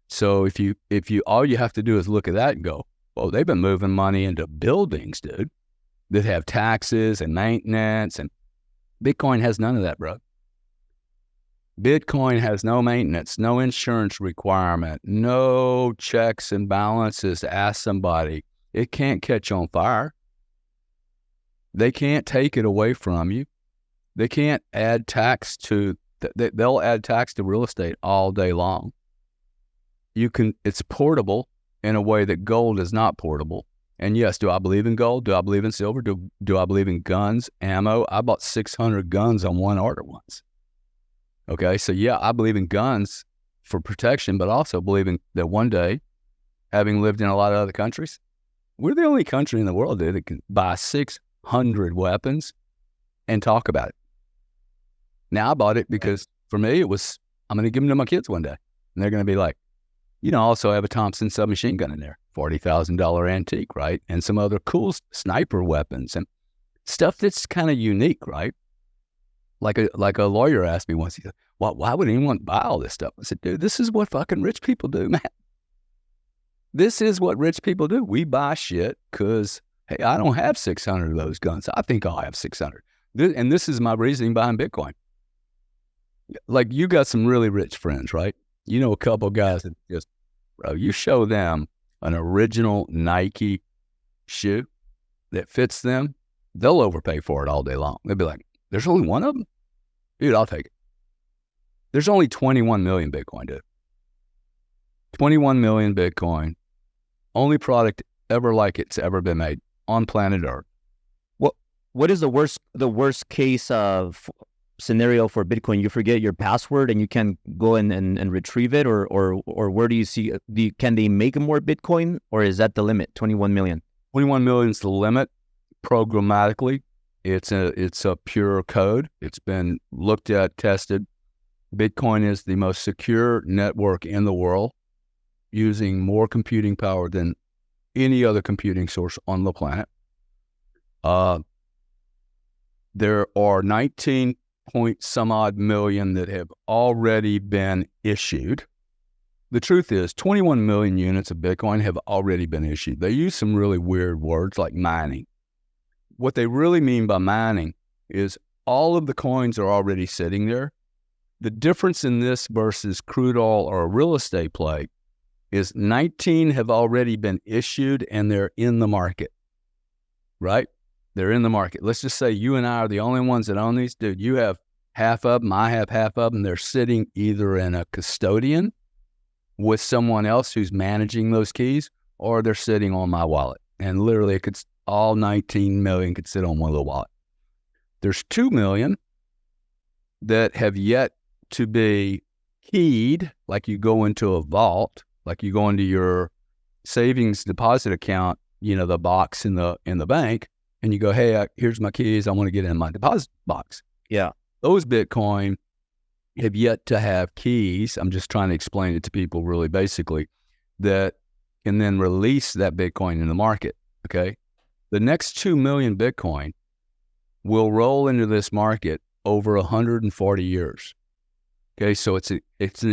So if you all you have to do is look at that and go, well, they've been moving money into buildings, dude, that have taxes and maintenance, and Bitcoin has none of that, bro. Bitcoin has no maintenance, no insurance requirement, no checks and balances to ask somebody. It can't catch on fire. They can't take it away from you. They can't add tax to, they'll add tax to real estate all day long. It's portable in a way that gold is not portable. And yes, do I believe in gold? Do I believe in silver? Do I believe in guns, ammo? I bought 600 guns on one order once. Okay, so yeah, I believe in guns for protection, but also believing that one day, having lived in a lot of other countries, we're the only country in the world, dude, that can buy 600 weapons and talk about it. Now, I bought it because for me, it was, I'm going to give them to my kids one day. And they're going to be like, you know, also have a Thompson submachine gun in there, $40,000 antique, right? And some other cool sniper weapons and stuff that's kind of unique, right? Like a lawyer asked me once, he said, why would anyone buy all this stuff? I said, dude, this is what fucking rich people do, man. This is what rich people do. We buy shit because Hey, I don't have 600 of those guns. I think I'll have 600. And this is my reasoning behind Bitcoin. Like, you got some really rich friends, right? You know, a couple guys that just, bro, you show them an original Nike shoe that fits them, they'll overpay for it all day long. They'll be like, there's only one of them? Dude, I'll take it. There's only 21 million Bitcoin, dude. 21 million Bitcoin. Only product ever like it's ever been made on planet Earth. What is the worst case of scenario for Bitcoin? You forget your password and you can go and retrieve it, or where do you see? Can they make more Bitcoin, or is that the limit? 21 million. 21 million is the limit programmatically. It's a pure code. It's been looked at, tested. Bitcoin is the most secure network in the world, using more computing power than any other computing source on the planet. There are 19 point some odd million that have already been issued. The truth is 21 million units of Bitcoin have already been issued. They use some really weird words like mining. What they really mean by mining is all of the coins are already sitting there. The difference in this versus crude oil or a real estate play is 19 have already been issued and they're in the market, right? They're in the market. Let's just say you and I are the only ones that own these. Dude, you have half of them, I have half of them. They're sitting either in a custodian with someone else who's managing those keys, or they're sitting on my wallet. And literally, all 19 million could sit on one little wallet. There's 2 million that have yet to be keyed, like you go into a vault, like you go into your savings deposit account, you know, the box in the bank, and you go, hey, here's my keys. I want to get in my deposit box. Yeah. Those Bitcoin have yet to have keys. I'm just trying to explain it to people really basically, that can then release that Bitcoin in the market, okay? The next 2 million Bitcoin will roll into this market over 140 years. Okay, so it's an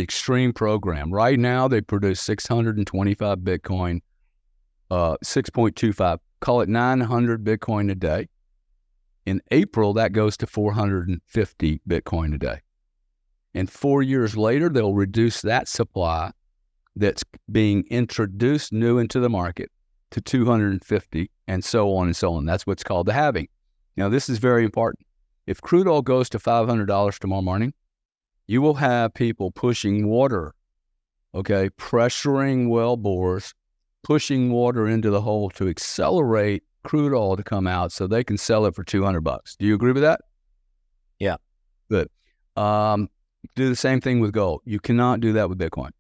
extreme program. Right now, they produce 625 Bitcoin, 6.25, call it 900 Bitcoin a day. In April, that goes to 450 Bitcoin a day. And 4 years later, they'll reduce that supply that's being introduced new into the market to 250, and so on and so on. That's what's called the halving. Now, this is very important. If crude oil goes to $500 tomorrow morning, you will have people pushing water, okay, pressuring well bores, pushing water into the hole to accelerate crude oil to come out so they can sell it for $200. Do you agree with that? Yeah. Good. Do the same thing with gold. You cannot do that with Bitcoin.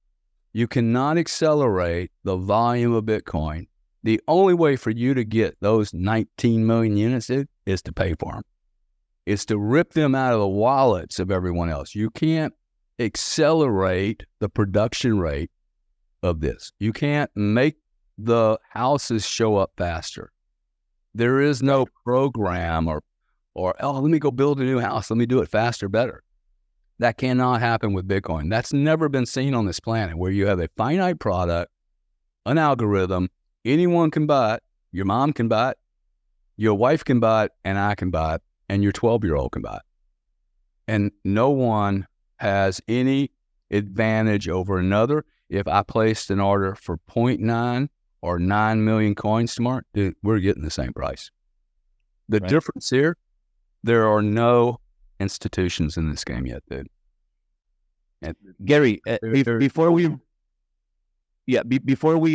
You cannot accelerate the volume of Bitcoin. The only way for you to get those 19 million units is to pay for them. It's to rip them out of the wallets of everyone else. You can't accelerate the production rate of this. You can't make the houses show up faster. There is no program or let me go build a new house. Let me do it faster, better. That cannot happen with Bitcoin. That's never been seen on this planet, where you have a finite product, an algorithm, anyone can buy it, your mom can buy it, your wife can buy it, and I can buy it, and your 12-year-old can buy it. And no one has any advantage over another. If I placed an order for 0.9 or 9 million coins tomorrow, dude, we're getting the same price. The difference here, there are no institutions in this game yet, dude. And Gary, before we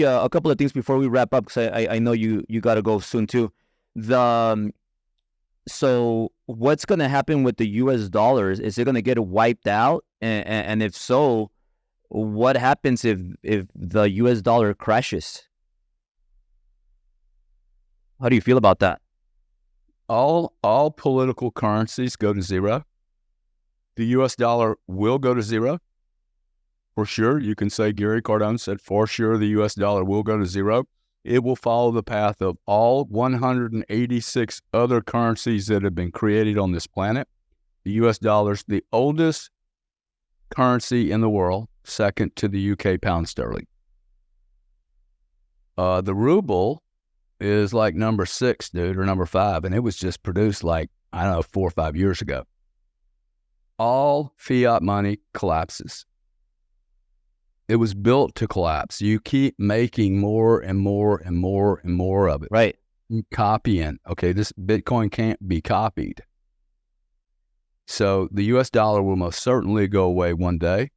a couple of things before we wrap up, because I know you got to go soon too. So what's going to happen with the U.S. dollars? Is it going to get wiped out? And if so, what happens if the U.S. dollar crashes? How do you feel about that? All political currencies go to zero. The U.S. dollar will go to zero. For sure. You can say Gary Cardone said for sure the U.S. dollar will go to zero. It will follow the path of all 186 other currencies that have been created on this planet. The U.S. dollar is the oldest currency in the world, second to the UK pound sterling. The ruble is like number 6, dude, or number 5. And it was just produced like, I don't know, 4 or 5 years ago. All fiat money collapses. It was built to collapse. You keep making more and more and more and more of it. Right. Copying. Okay, this Bitcoin can't be copied. So the US dollar will most certainly go away one day.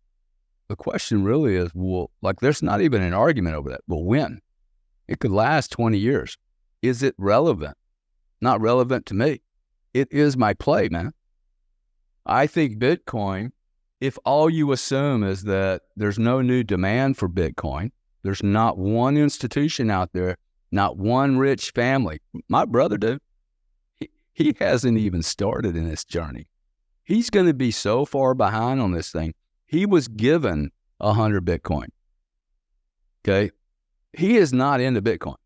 The question really is, well, like there's not even an argument over that. Well, when? It could last 20 years. Is it relevant? Not relevant to me. It is my play, man. I think Bitcoin, if all you assume is that there's no new demand for Bitcoin, there's not one institution out there, not one rich family. My brother, dude, he hasn't even started in this journey. He's going to be so far behind on this thing. He was given 100 Bitcoin. Okay. He is not into Bitcoin.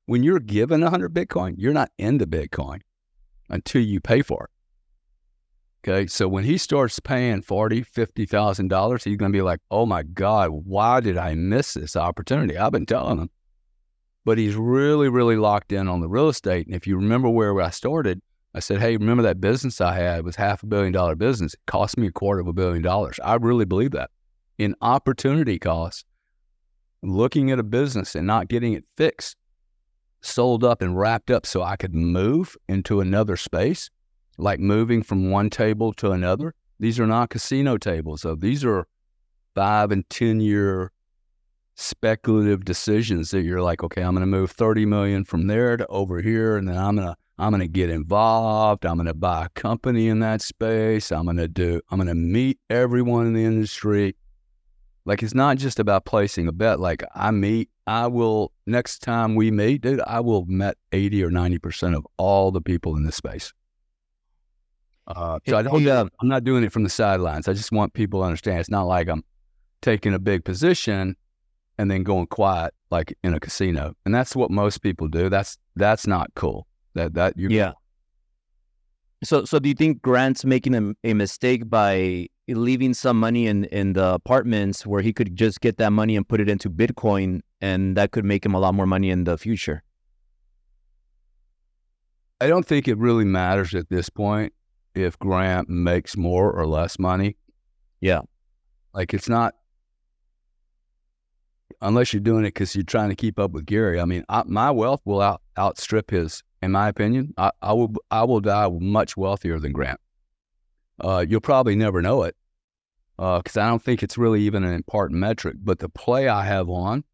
When you're given 100 Bitcoin, you're not into Bitcoin until you pay for it. Okay. So when he starts paying $40,000, $50,000, he's going to be like, oh my God, why did I miss this opportunity? I've been telling him. But he's really, really locked in on the real estate. And if you remember where I started, I said, hey, remember that business I had? It was $500 million business. It cost me $250 million. I really believe that. In opportunity costs, looking at a business and not getting it fixed, sold up and wrapped up so I could move into another space, like moving from one table to another. These are not casino tables. So these are 5 and 10 year speculative decisions that you're like, okay, I'm going to move 30 million from there to over here. And then I'm going to get involved. I'm going to buy a company in that space. I'm going to meet everyone in the industry. Like, it's not just about placing a bet. Like, next time we meet, dude, I will met 80 or 90% of all the people in this space. So I'm not doing it from the sidelines. I just want people to understand it's not like I'm taking a big position and then going quiet like in a casino. And that's what most people do. That's not cool. Yeah. So do you think Grant's making a mistake by leaving some money in the apartments where he could just get that money and put it into Bitcoin, and that could make him a lot more money in the future? I don't think it really matters at this point if Grant makes more or less money. Yeah. Like, it's not, unless you're doing it because you're trying to keep up with Gary. I mean, my wealth will outstrip his, in my opinion. I will die much wealthier than Grant. You'll probably never know it because I don't think it's really even an important metric. But the play I have on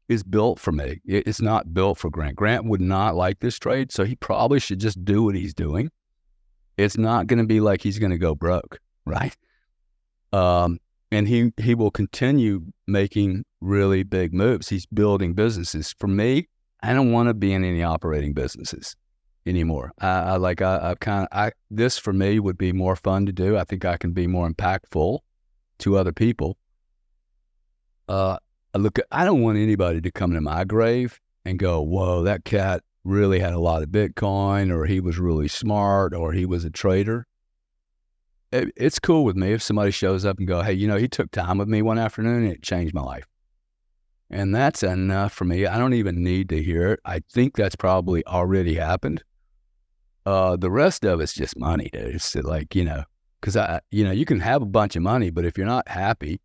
is built for me. It's not built for Grant. Grant would not like this trade, so he probably should just do what he's doing. It's not going to be like he's going to go broke, right? And he will continue making really big moves. He's building businesses. For me, I don't want to be in any operating businesses anymore. This for me would be more fun to do. I think I can be more impactful to other people. I don't want anybody to come to my grave and go, whoa, that cat really had a lot of Bitcoin, or he was really smart, or he was a trader. It's cool with me if somebody shows up and go, hey, he took time with me one afternoon and it changed my life. And that's enough for me. I don't even need to hear it. I think that's probably already happened. The rest of it's just money, dude. It's like, because you can have a bunch of money, but if you're not happy,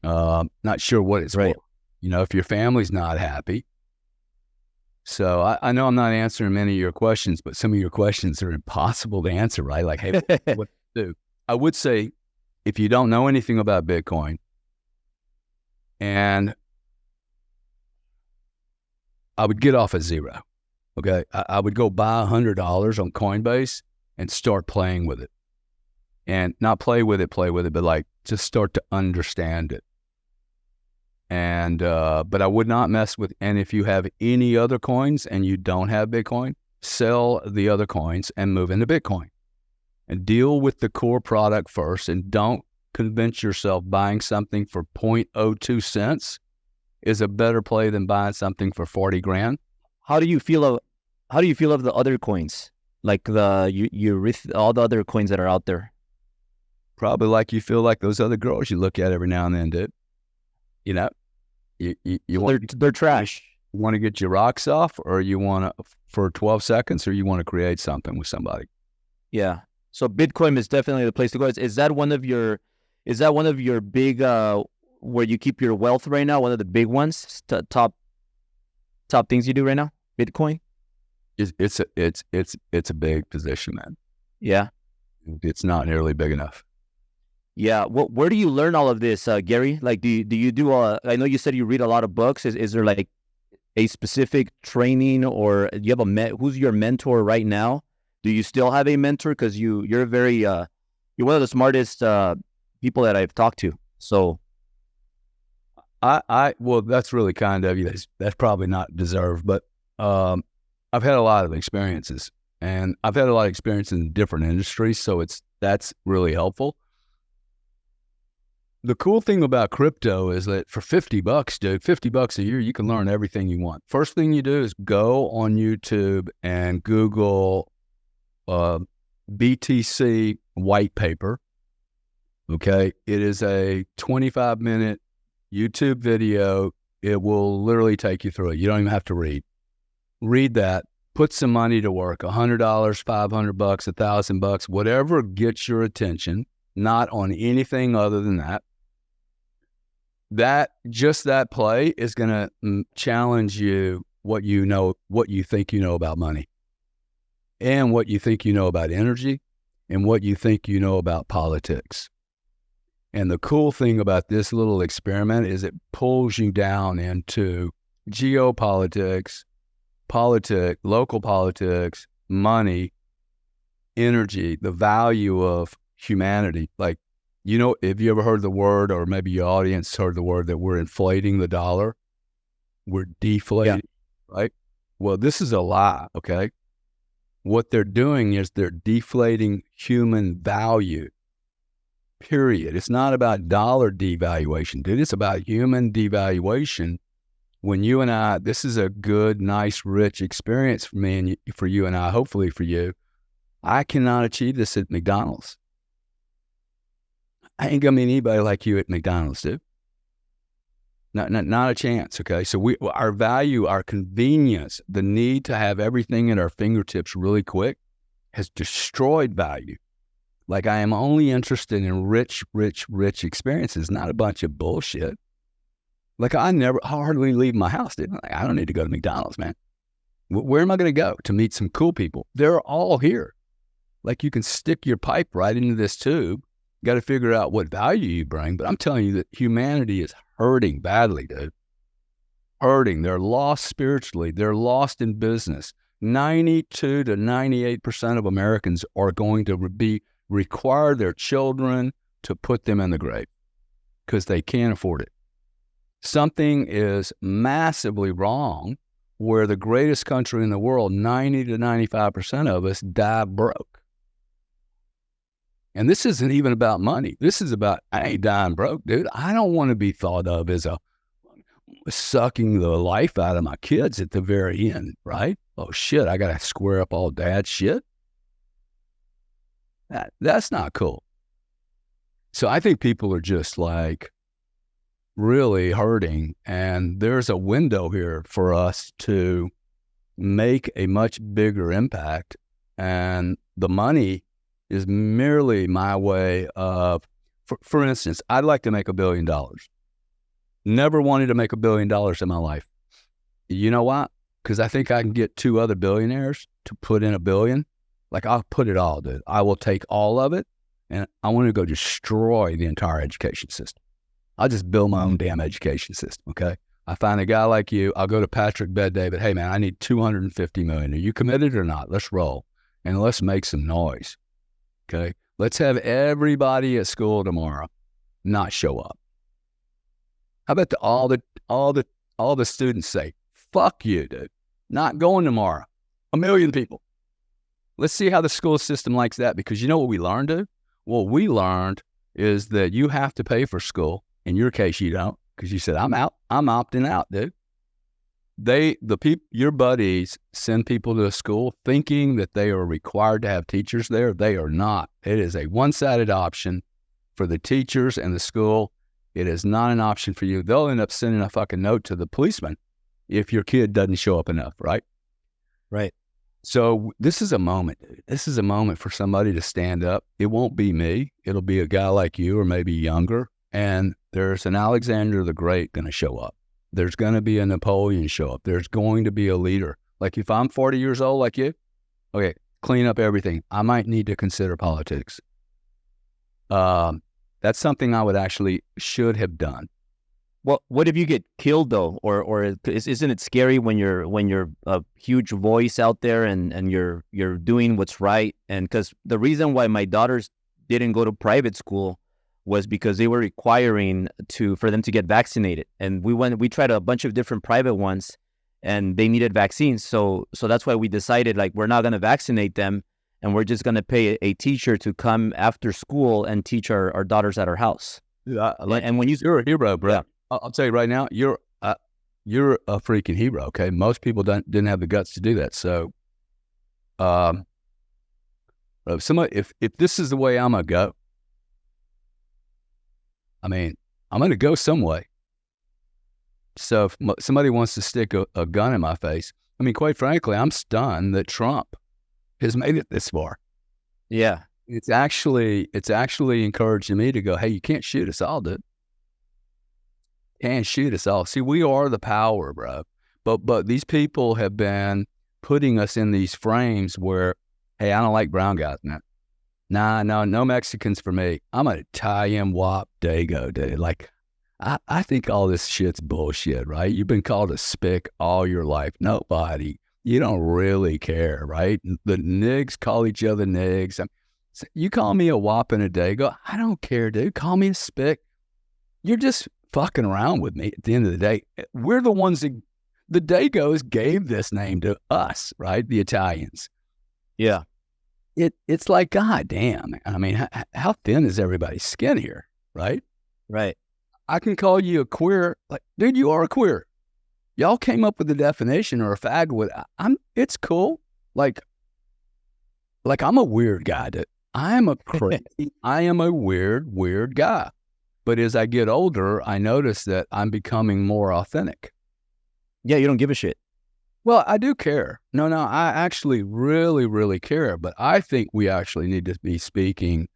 not sure what it's right. for, if your family's not happy. So I know I'm not answering many of your questions, but some of your questions are impossible to answer, right? Like, hey, what to do? I would say, if you don't know anything about Bitcoin, and I would get off at zero, okay? I would go buy $100 on Coinbase and start playing with it. And not play with it, but like just start to understand it. And, but I would not mess with, and if you have any other coins and you don't have Bitcoin, sell the other coins and move into Bitcoin and deal with the core product first. And don't convince yourself buying something for 0.02 cents is a better play than buying something for 40 grand. How do you feel of the other coins? Like all the other coins that are out there? Probably like you feel like those other girls you look at every now and then, dude. They're trash. want to get your rocks off, or you want to, for 12 seconds, or you want to create something with somebody. Yeah. So Bitcoin is definitely the place to go. Is that one of your big where you keep your wealth right now? One of the big ones, top things you do right now? Bitcoin? It's a big position, man. Yeah. It's not nearly big enough. Yeah. Where do you learn all of this, Gary? Like, do you do I know you said you read a lot of books. Is there like a specific training, or do you have who's your mentor right now? Do you still have a mentor? Because you're very you're one of the smartest people that I've talked to. So well, that's really kind of you. That's probably not deserved, but I've had a lot of experiences, and I've had a lot of experience in different industries, so that's really helpful. The cool thing about crypto is that for $50, dude, $50 a year, you can learn everything you want. First thing you do is go on YouTube and Google BTC white paper. Okay. It is a 25-minute YouTube video. It will literally take you through it. You don't even have to read. Read that. Put some money to work. $100, $500, $1,000, whatever gets your attention. Not on anything other than that. That play is going to challenge you what you think you know about money, and what you think you know about energy, and what you think you know about politics. And the cool thing about this little experiment is it pulls you down into geopolitics, local politics, money, energy, the value of humanity. Like, have you ever heard the word, or maybe your audience heard the word, that we're inflating the dollar? We're deflating, right? Well, this is a lie, okay? What they're doing is they're deflating human value, period. It's not about dollar devaluation, dude. It's about human devaluation. When you and I, this is a good, nice, rich experience for me and for you and I, hopefully for you. I cannot achieve this at McDonald's. I ain't gonna meet anybody like you at McDonald's, dude. Not a chance, okay? So our value, our convenience, the need to have everything at our fingertips really quick has destroyed value. Like, I am only interested in rich experiences, not a bunch of bullshit. Like, I hardly leave my house, dude. Like, I don't need to go to McDonald's, man. Where am I gonna go to meet some cool people? They're all here. Like, you can stick your pipe right into this tube. Got to figure out what value you bring. But I'm telling you that humanity is hurting badly, dude. Hurting. They're lost spiritually. They're lost in business. 92 to 98% of Americans are going to require their children to put them in the grave because they can't afford it. Something is massively wrong where the greatest country in the world, 90 to 95% of us die broke. And this isn't even about money. This is about, I ain't dying broke, dude. I don't want to be thought of as sucking the life out of my kids at the very end, right? Oh shit, I got to square up all dad's shit. That's not cool. So I think people are just like really hurting, and there's a window here for us to make a much bigger impact. And the money is merely my way of, for instance, I'd like to make $1 billion. Never wanted to make $1 billion in my life. You know why? Because I think I can get 2 other billionaires to put in $1 billion. Like, I'll put it all, dude. I will take all of it, and I want to go destroy the entire education system. I'll just build my own damn education system, okay? I find a guy like you. I'll go to Patrick Bet-David. Hey, man, I need $250 million. Are you committed or not? Let's roll, and let's make some noise. Okay, let's have everybody at school tomorrow not show up. How about all the students say, "Fuck you, dude, not going tomorrow." 1 million people. Let's see how the school system likes that, because you know what we learned, dude? What we learned is that you have to pay for school. In your case, you don't, because you said, "I'm out. I'm opting out, dude." Your buddies send people to a school thinking that they are required to have teachers there. They are not. It is a one-sided option for the teachers and the school. It is not an option for you. They'll end up sending a fucking note to the policeman if your kid doesn't show up enough, right? Right. So this is a moment, dude. This is a moment for somebody to stand up. It won't be me. It'll be a guy like you or maybe younger. And there's an Alexander the Great going to show up. There's going to be a Napoleon show up. There's going to be a leader. Like if I'm 40 years old like you, okay, clean up everything. I might need to consider politics. That's something I should have done. Well, what if you get killed though, or isn't it scary when you're a huge voice out there and you're doing what's right? And because the reason why my daughters didn't go to private school was because they were requiring for them to get vaccinated, and we tried a bunch of different private ones, and they needed vaccines. So that's why we decided like we're not going to vaccinate them, and we're just going to pay a teacher to come after school and teach our daughters at our house. And when you're a hero, bro. Yeah. I'll tell you right now, you're a freaking hero. Okay, most people didn't have the guts to do that. So, if this is the way I'm gonna go, I mean, I'm gonna go some way. So if somebody wants to stick a gun in my face, I mean, quite frankly, I'm stunned that Trump has made it this far. Yeah, it's actually encouraging me to go, hey, you can't shoot us all, dude. Can't shoot us all. See, we are the power, bro. But these people have been putting us in these frames where, hey, I don't like brown guys, man. Nah, no Mexicans for me. I'm an Italian wop dago, dude. Like, I think all this shit's bullshit, right? You've been called a spick all your life. Nobody. You don't really care, right? The nigs call each other nigs. You call me a wop and a dago, I don't care, dude. Call me a spick. You're just fucking around with me at the end of the day. We're the ones that the Dagos gave this name to us, right? The Italians. Yeah. It's like, God damn. I mean, how thin is everybody's skin here, right? Right. I can call you a queer. Like, dude, you are a queer. Y'all came up with the definition or a fag with. It's cool. Like I'm a weird guy. Dude. I am a weird guy. But as I get older, I notice that I'm becoming more authentic. Yeah, you don't give a shit. Well, I do care. No, I actually really, really care. But I think we actually need to be speaking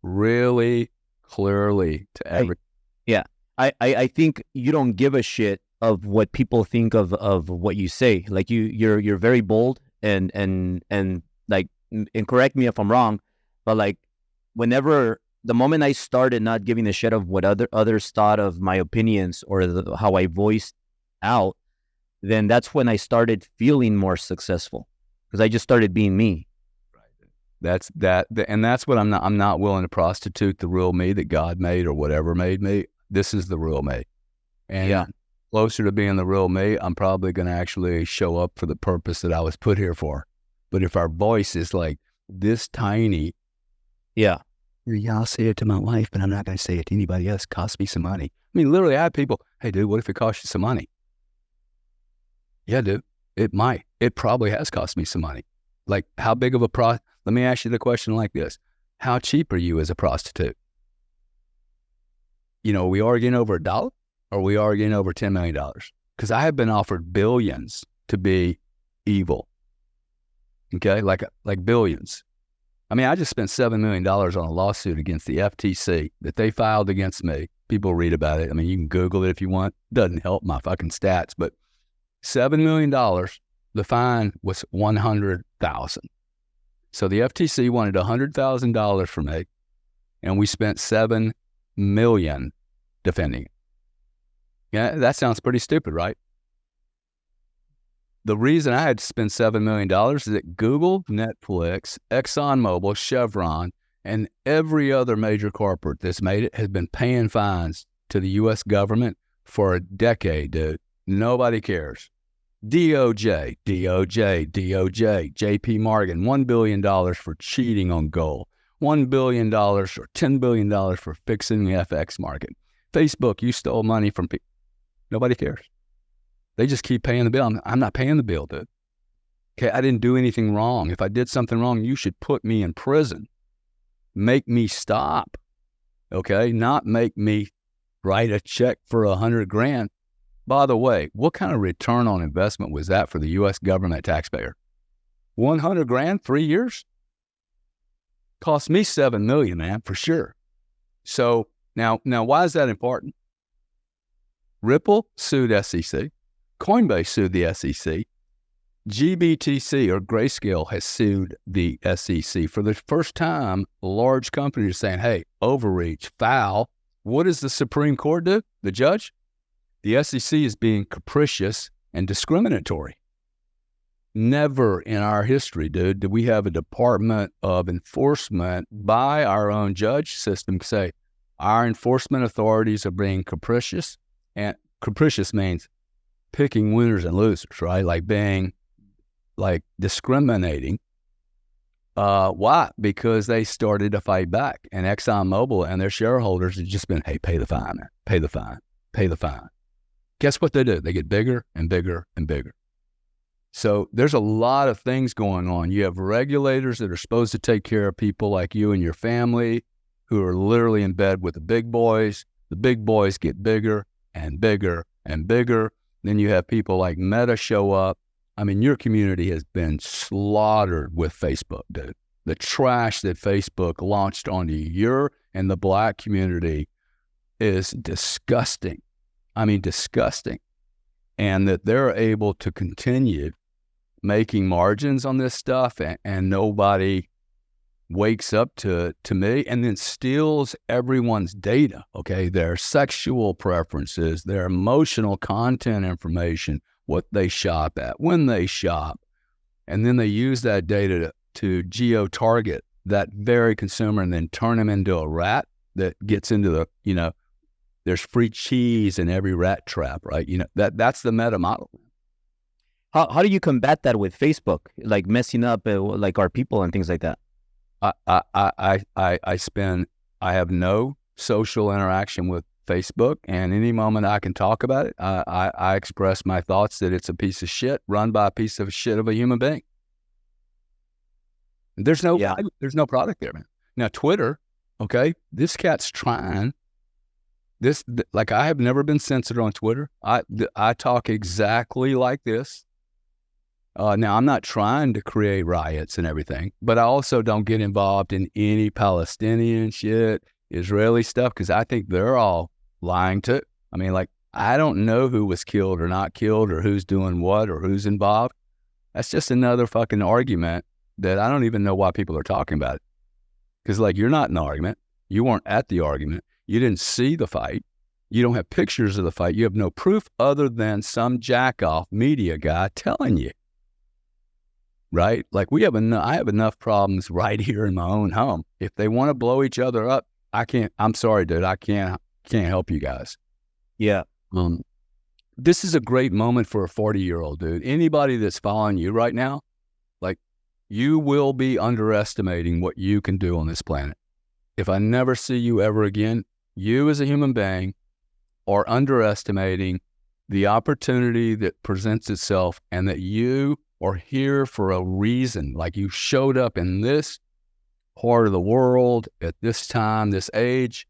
really clearly to everyone. Yeah, I think you don't give a shit of what people think of what you say. Like you're very bold and like, and correct me if I'm wrong, but like whenever the moment I started not giving a shit of what others thought of my opinions or how I voiced out, then that's when I started feeling more successful because I just started being me. Right. That's what I'm not willing to prostitute the real me that God made or whatever made me. This is the real me. And yeah, closer to being the real me, I'm probably going to actually show up for the purpose that I was put here for. But if our voice is like this tiny, yeah, I'll say it to my wife, but I'm not going to say it to anybody else. It costs me some money. I mean, literally, I had people, hey, dude, what if it costs you some money? Yeah, dude, it might. It probably has cost me some money. Like, how big of a let me ask you the question like this. How cheap are you as a prostitute? You know, are we arguing over $1 or are we arguing over $10 million? Because I have been offered billions to be evil. Okay, like billions. I mean, I just spent $7 million on a lawsuit against the FTC that they filed against me. People read about it. I mean, you can Google it if you want. Doesn't help my fucking stats, but $7 million, the fine was $100,000. So the FTC wanted $100,000 from me, and we spent $7 million defending it. Yeah, that sounds pretty stupid, right? The reason I had to spend $7 million is that Google, Netflix, ExxonMobil, Chevron, and every other major corporate that's made it has been paying fines to the U.S. government for a decade, dude. Nobody cares. DOJ, JP Morgan, $1 billion for cheating on gold, $1 billion or $10 billion for fixing the FX market. Facebook, you stole money from people. Nobody cares. They just keep paying the bill. I'm not paying the bill, dude. Okay, I didn't do anything wrong. If I did something wrong, you should put me in prison. Make me stop. Okay, not make me write a check for $100,000. By the way, what kind of return on investment was that for the U.S. government taxpayer? 100 grand, 3 years? Cost me $7 million, man, for sure. So now, why is that important? Ripple sued SEC. Coinbase sued the SEC. GBTC or Grayscale has sued the SEC. For the first time, large companies are saying, hey, overreach, foul. What does the Supreme Court do? The judge? The SEC is being capricious and discriminatory. Never in our history, dude, did we have a Department of Enforcement by our own judge system say our enforcement authorities are being capricious. And capricious means picking winners and losers, right? Like being like discriminating. Why? Because they started to fight back. And ExxonMobil and their shareholders have just been, hey, pay the fine, man. Pay the fine. Pay the fine. Guess what they do? They get bigger and bigger and bigger. So there's a lot of things going on. You have regulators that are supposed to take care of people like you and your family who are literally in bed with the big boys. The big boys get bigger and bigger and bigger. Then you have people like Meta show up. I mean, your community has been slaughtered with Facebook, dude. The trash that Facebook launched onto your and the Black community is disgusting. I mean, disgusting. And that they're able to continue making margins on this stuff and nobody wakes up to me and then steals everyone's data, okay? Their sexual preferences, their emotional content information, what they shop at, when they shop. And then they use that data to geo-target that very consumer and then turn them into a rat that gets into the, there's free cheese in every rat trap, right? That's the meta model. How do you combat that with Facebook, like messing up like our people and things like that? I have no social interaction with Facebook, and any moment I can talk about it, I express my thoughts that it's a piece of shit run by a piece of shit of a human being. There's no product there, man. Now Twitter, okay, this cat's trying. Like I have never been censored on Twitter. I talk exactly like this. Now, I'm not trying to create riots and everything, but I also don't get involved in any Palestinian shit, Israeli stuff, because I think they're all lying too. I mean, like, I don't know who was killed or not killed or who's doing what or who's involved. That's just another fucking argument that I don't even know why people are talking about it. Because, like, you're not in the argument. You weren't at the argument. You didn't see the fight. You don't have pictures of the fight. You have no proof other than some jack-off media guy telling you. Right? Like I have enough problems right here in my own home. If they want to blow each other up, I'm sorry, dude. I can't help you guys. Yeah. This is a great moment for a 40-year-old, dude. Anybody that's following you right now, like, you will be underestimating what you can do on this planet. If I never see you ever again, you as a human being are underestimating the opportunity that presents itself and that you are here for a reason. Like, you showed up in this part of the world at this time, this age,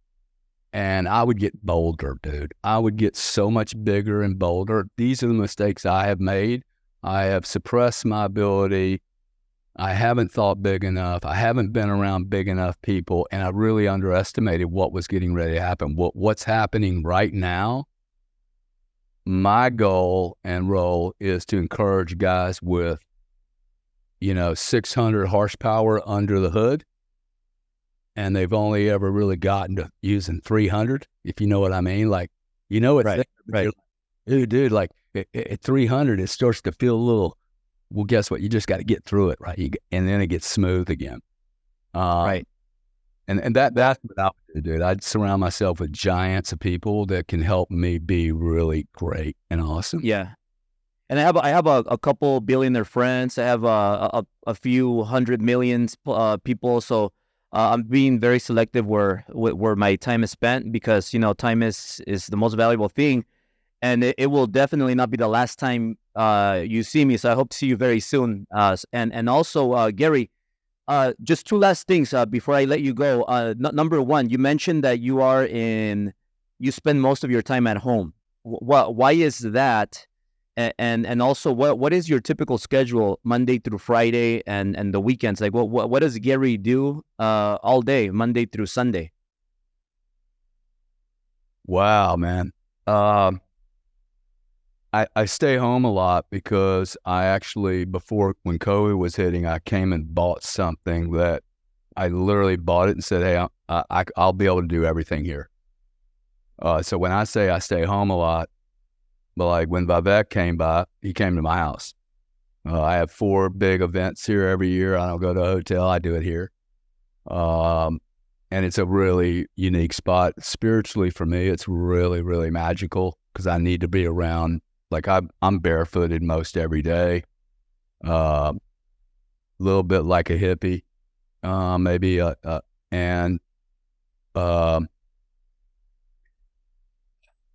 and I would get bolder, dude. I would get so much bigger and bolder. These are the mistakes I have made. I have suppressed my ability. I haven't thought big enough. I haven't been around big enough people, and I really underestimated what was getting ready to happen. What's happening right now, my goal and role is to encourage guys with, 600 horsepower under the hood, and they've only ever really gotten to using 300, if you know what I mean. Like, it's right. Like, dude, like at 300, it starts to feel a little, well, guess what? You just got to get through it, right? And then it gets smooth again. Right. And that's what I would do, dude. I'd surround myself with giants of people that can help me be really great and awesome. Yeah. And I have a couple billionaire friends. I have a few 100 million people. So I'm being very selective where my time is spent, because time is the most valuable thing, and it will definitely not be the last time you see me. So I hope to see you very soon. And also Gary, just two last things before I let you go. Number one, you mentioned that you spend most of your time at home. why is that? And also, what is your typical schedule Monday through Friday and the weekends? Like, what does Gary do all day, Monday through Sunday? Wow, man. I stay home a lot because I actually, before when COVID was hitting, I came and bought something that I literally bought it and said, hey, I'll be able to do everything here. So when I say I stay home a lot, but like when Vivek came by, he came to my house. I have 4 big events here every year. I don't go to a hotel. I do it here. And it's a really unique spot. Spiritually for me, it's really, really magical because I need to be around. Like I'm barefooted most every day. A little bit like a hippie, maybe.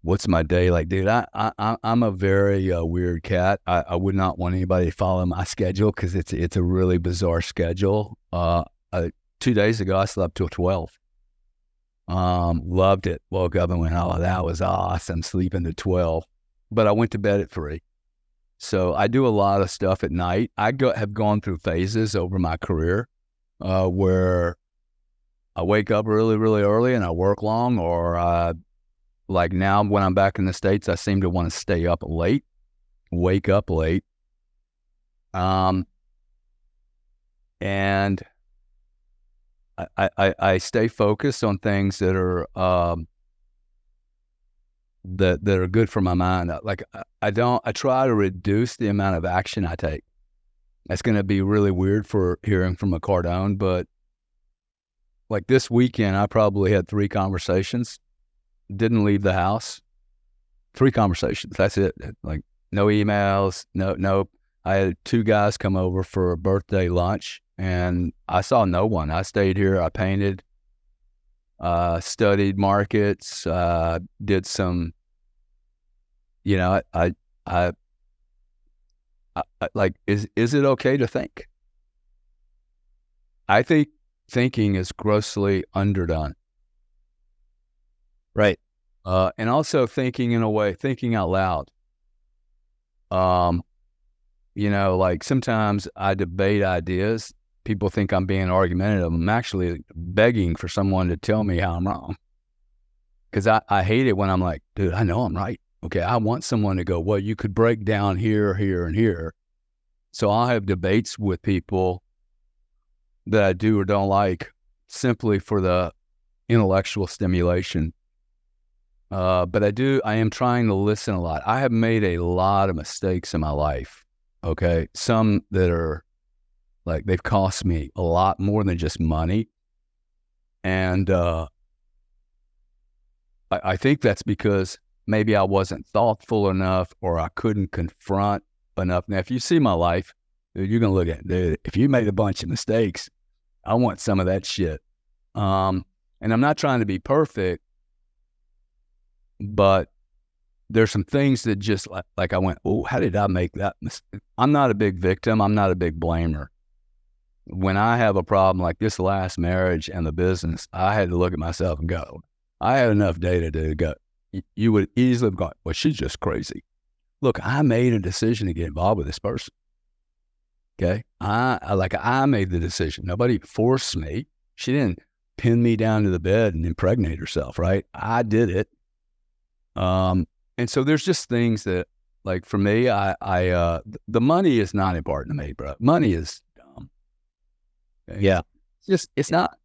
What's my day like, dude? I'm a very weird cat. I would not want anybody to follow my schedule because it's a really bizarre schedule. 2 days ago, I slept till 12. Loved it. Woke up and went, oh, that was awesome, sleeping to 12. But I went to bed at 3. So I do a lot of stuff at night. Have gone through phases over my career where I wake up really, really early and I work long, or like now when I'm back in the States, I seem to want to stay up late, wake up late. And I stay focused on things that are that are good for my mind. Like I try to reduce the amount of action I take. That's going to be really weird for hearing from a Cardone, but like this weekend, I probably had 3 conversations. Didn't leave the house. 3 conversations. That's it. Like no emails. No. I had 2 guys come over for a birthday lunch, and I saw no one. I stayed here. I painted. Studied markets. Did some. You know, I like. Is it okay to think? I think thinking is grossly underdone. Right. And also thinking in a way, thinking out loud. You know, like sometimes I debate ideas. People think I'm being argumentative. I'm actually begging for someone to tell me how I'm wrong. Because I hate it when I'm like, dude, I know I'm right. Okay, I want someone to go, well, you could break down here, here, and here. So I'll have debates with people that I do or don't like simply for the intellectual stimulation. But I am trying to listen a lot. I have made a lot of mistakes in my life. Okay. Some that are like, they've cost me a lot more than just money. And, I think that's because maybe I wasn't thoughtful enough or I couldn't confront enough. Now, if you see my life, dude, you're going to look at it. Dude, if you made a bunch of mistakes, I want some of that shit. And I'm not trying to be perfect, but there's some things that just like I went, oh, how did I make that mistake? I'm not a big victim. I'm not a big blamer. When I have a problem like this last marriage and the business, I had to look at myself and go, I had enough data to go. You would easily have gone, well, she's just crazy. Look, I made a decision to get involved with this person. Okay. I made the decision. Nobody forced me. She didn't pin me down to the bed and impregnate herself. Right. I did it. And so there's just things that, like, for me, the money is not important to me, bro. Money is dumb. Okay? Yeah. It's not,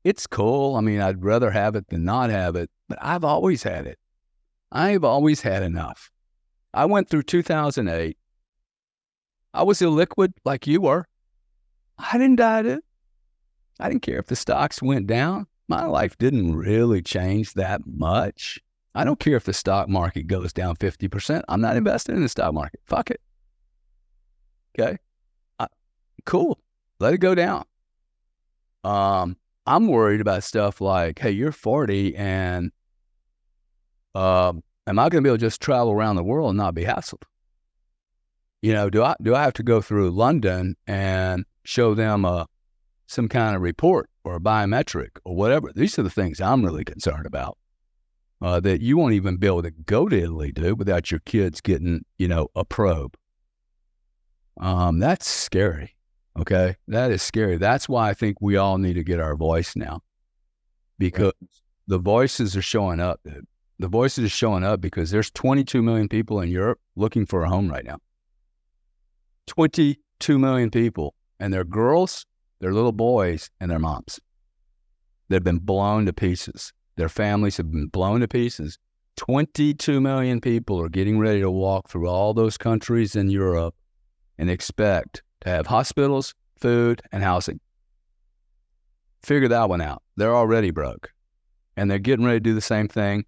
it's cool. I mean, I'd rather have it than not have it, but I've always had it. I've always had enough. I went through 2008. I was illiquid like you were. I didn't die to it. I didn't care if the stocks went down. My life didn't really change that much. I don't care if the stock market goes down 50%. I'm not invested in the stock market. Fuck it. Okay. Cool. Let it go down. I'm worried about stuff like, hey, you're 40 and am I going to be able to just travel around the world and not be hassled? You know, do I have to go through London and show them some kind of report or a biometric or whatever? These are the things I'm really concerned about. that you won't even be able to go to Italy, dude, without your kids getting, a probe. That's scary. Okay. That is scary. That's why I think we all need to get our voice now, because the voices are showing up, dude. The voices are showing up because there's 22 million people in Europe looking for a home right now. 22 million people, and they're girls, they're little boys, and their moms. They've been blown to pieces. Their families have been blown to pieces. 22 million people are getting ready to walk through all those countries in Europe and expect to have hospitals, food, and housing. Figure that one out. They're already broke. And they're getting ready to do the same thing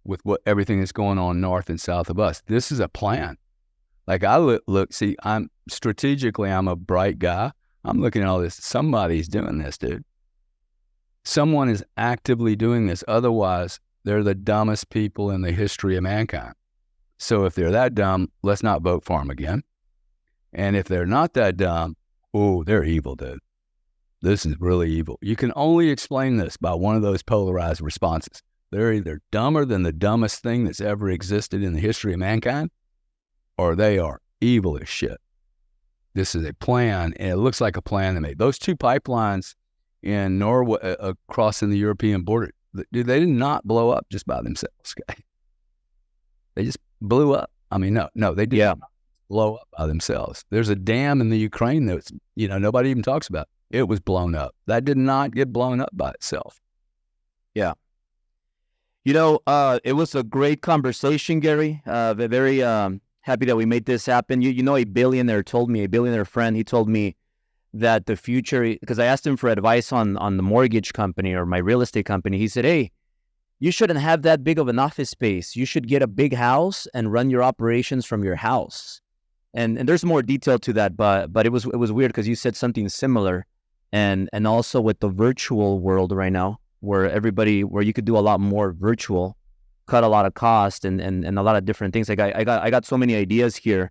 with everything that's going on north and south of us. This is a plan. Like I see, I'm a bright guy. I'm looking at all this. Somebody's doing this, dude. Someone is actively doing this. Otherwise, they're the dumbest people in the history of mankind. So if they're that dumb, let's not vote for them again. And if they're not that dumb, they're evil, dude. This is really evil. You can only explain this by one of those polarized responses. They're either dumber than the dumbest thing that's ever existed in the history of mankind, or they are evil as shit. This is a plan, and it looks like a plan they made. Those two pipelines in Norway, crossing the European border, they did not blow up just by themselves, okay? They just blew up. I mean, no, they did not blow up by themselves. There's a dam in the Ukraine that's, nobody even talks about. It was blown up. That did not get blown up by itself. Yeah. It was a great conversation, Gary. Very happy that we made this happen. A billionaire friend, he told me that the future, because I asked him for advice on the mortgage company or my real estate company. He said, hey, you shouldn't have that big of an office space. You should get a big house and run your operations from your house. And there's more detail to that, but it was weird because you said something similar. And also with the virtual world right now, where you could do a lot more virtual, cut a lot of cost and a lot of different things. Like I got so many ideas here.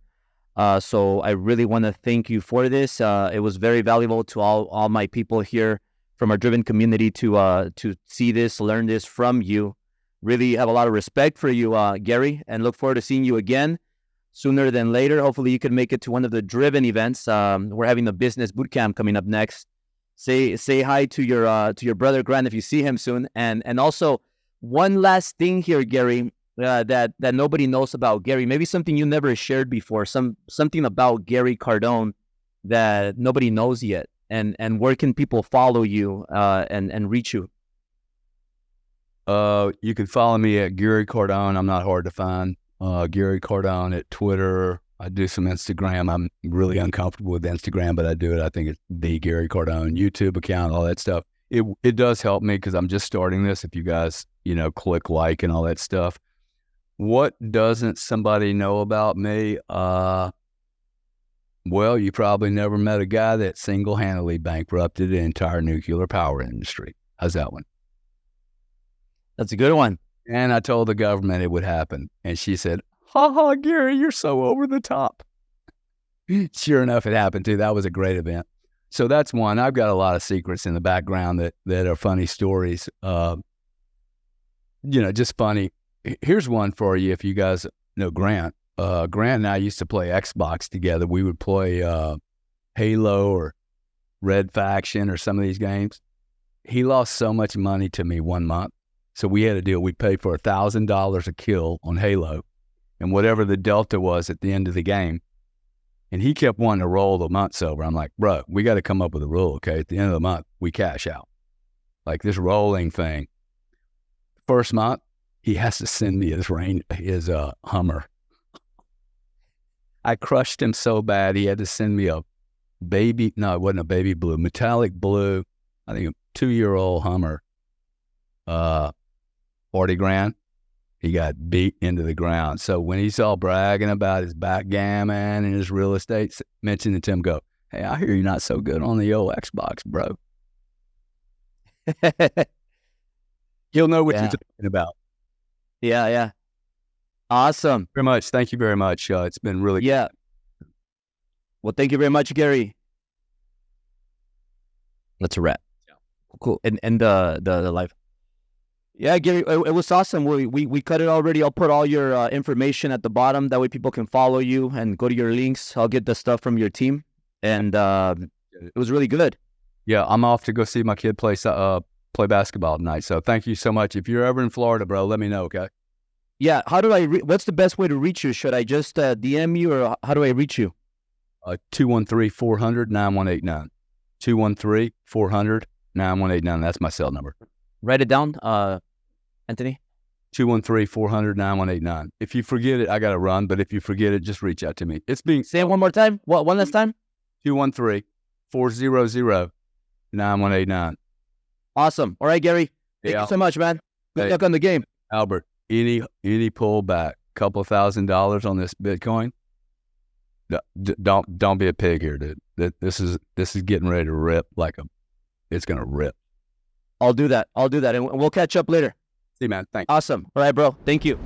So I really want to thank you for this. It was very valuable to all my people here from our Driven community to see this, learn this from you. Really have a lot of respect for you, Gary, and look forward to seeing you again sooner than later. Hopefully you can make it to one of the Driven events. We're having the business bootcamp coming up next. Say hi to your brother Grant if you see him soon. And also one last thing here, Gary, that nobody knows about Gary. Maybe something you never shared before. Something about Gary Cardone that nobody knows yet. And where can people follow you and reach you? You can follow me at Gary Cardone. I'm not hard to find. Gary Cardone at Twitter. I do some Instagram. I'm really uncomfortable with Instagram, but I do it. I think it's the Gary Cardone YouTube account, all that stuff. It does help me because I'm just starting this. If you guys, click like and all that stuff. What doesn't somebody know about me? Well, you probably never met a guy that single-handedly bankrupted the entire nuclear power industry. How's that one? That's a good one. And I told the government it would happen. And she said, ha, Gary, you're so over the top. Sure enough, it happened too. That was a great event. So that's one. I've got a lot of secrets in the background that are funny stories. Just funny. Here's one for you if you guys know Grant. Grant and I used to play Xbox together. We would play Halo or Red Faction or some of these games. He lost so much money to me one month. So we had a deal. We paid for $1,000 a kill on Halo and whatever the delta was at the end of the game. And he kept wanting to roll the months over. I'm like, bro, we got to come up with a rule, okay? At the end of the month, we cash out. Like this rolling thing. First month, he has to send me his Hummer. I crushed him so bad, he had to send me it wasn't a baby blue, metallic blue, I think a 2-year-old Hummer, 40 grand. He got beat into the ground. So when he's all bragging about his backgammon and his real estate, mentioning to him, go, hey, I hear you're not so good on the old Xbox, bro. He'll know what you're talking about. Yeah. Awesome. Very much. Thank you very much. It's been really good. Well, thank you very much, Gary. That's a wrap. Yeah. Cool. And the live. Yeah, Gary, it was awesome. We cut it already. I'll put all your information at the bottom. That way people can follow you and go to your links. I'll get the stuff from your team. And it was really good. Yeah, I'm off to go see my kid play basketball tonight. So thank you so much. If you're ever in Florida, bro, let me know, okay? Yeah, how do I, what's the best way to reach you? Should I just DM you or how do I reach you? 213-400-9189. 213-400-9189. That's my cell number. Write it down, Anthony. 213-400-9189. If you forget it, I got to run. But if you forget it, just reach out to me. Say it one more time. One last time? 213-400-9189. Awesome. All right, Gary. Thank you so much, man. Good luck on the game. Albert, any pullback, couple $1,000 on this Bitcoin, don't be a pig here, dude. This is getting ready to rip it's gonna rip. I'll do that. And we'll catch up later. See you, man. Thanks. Awesome. All right, bro. Thank you.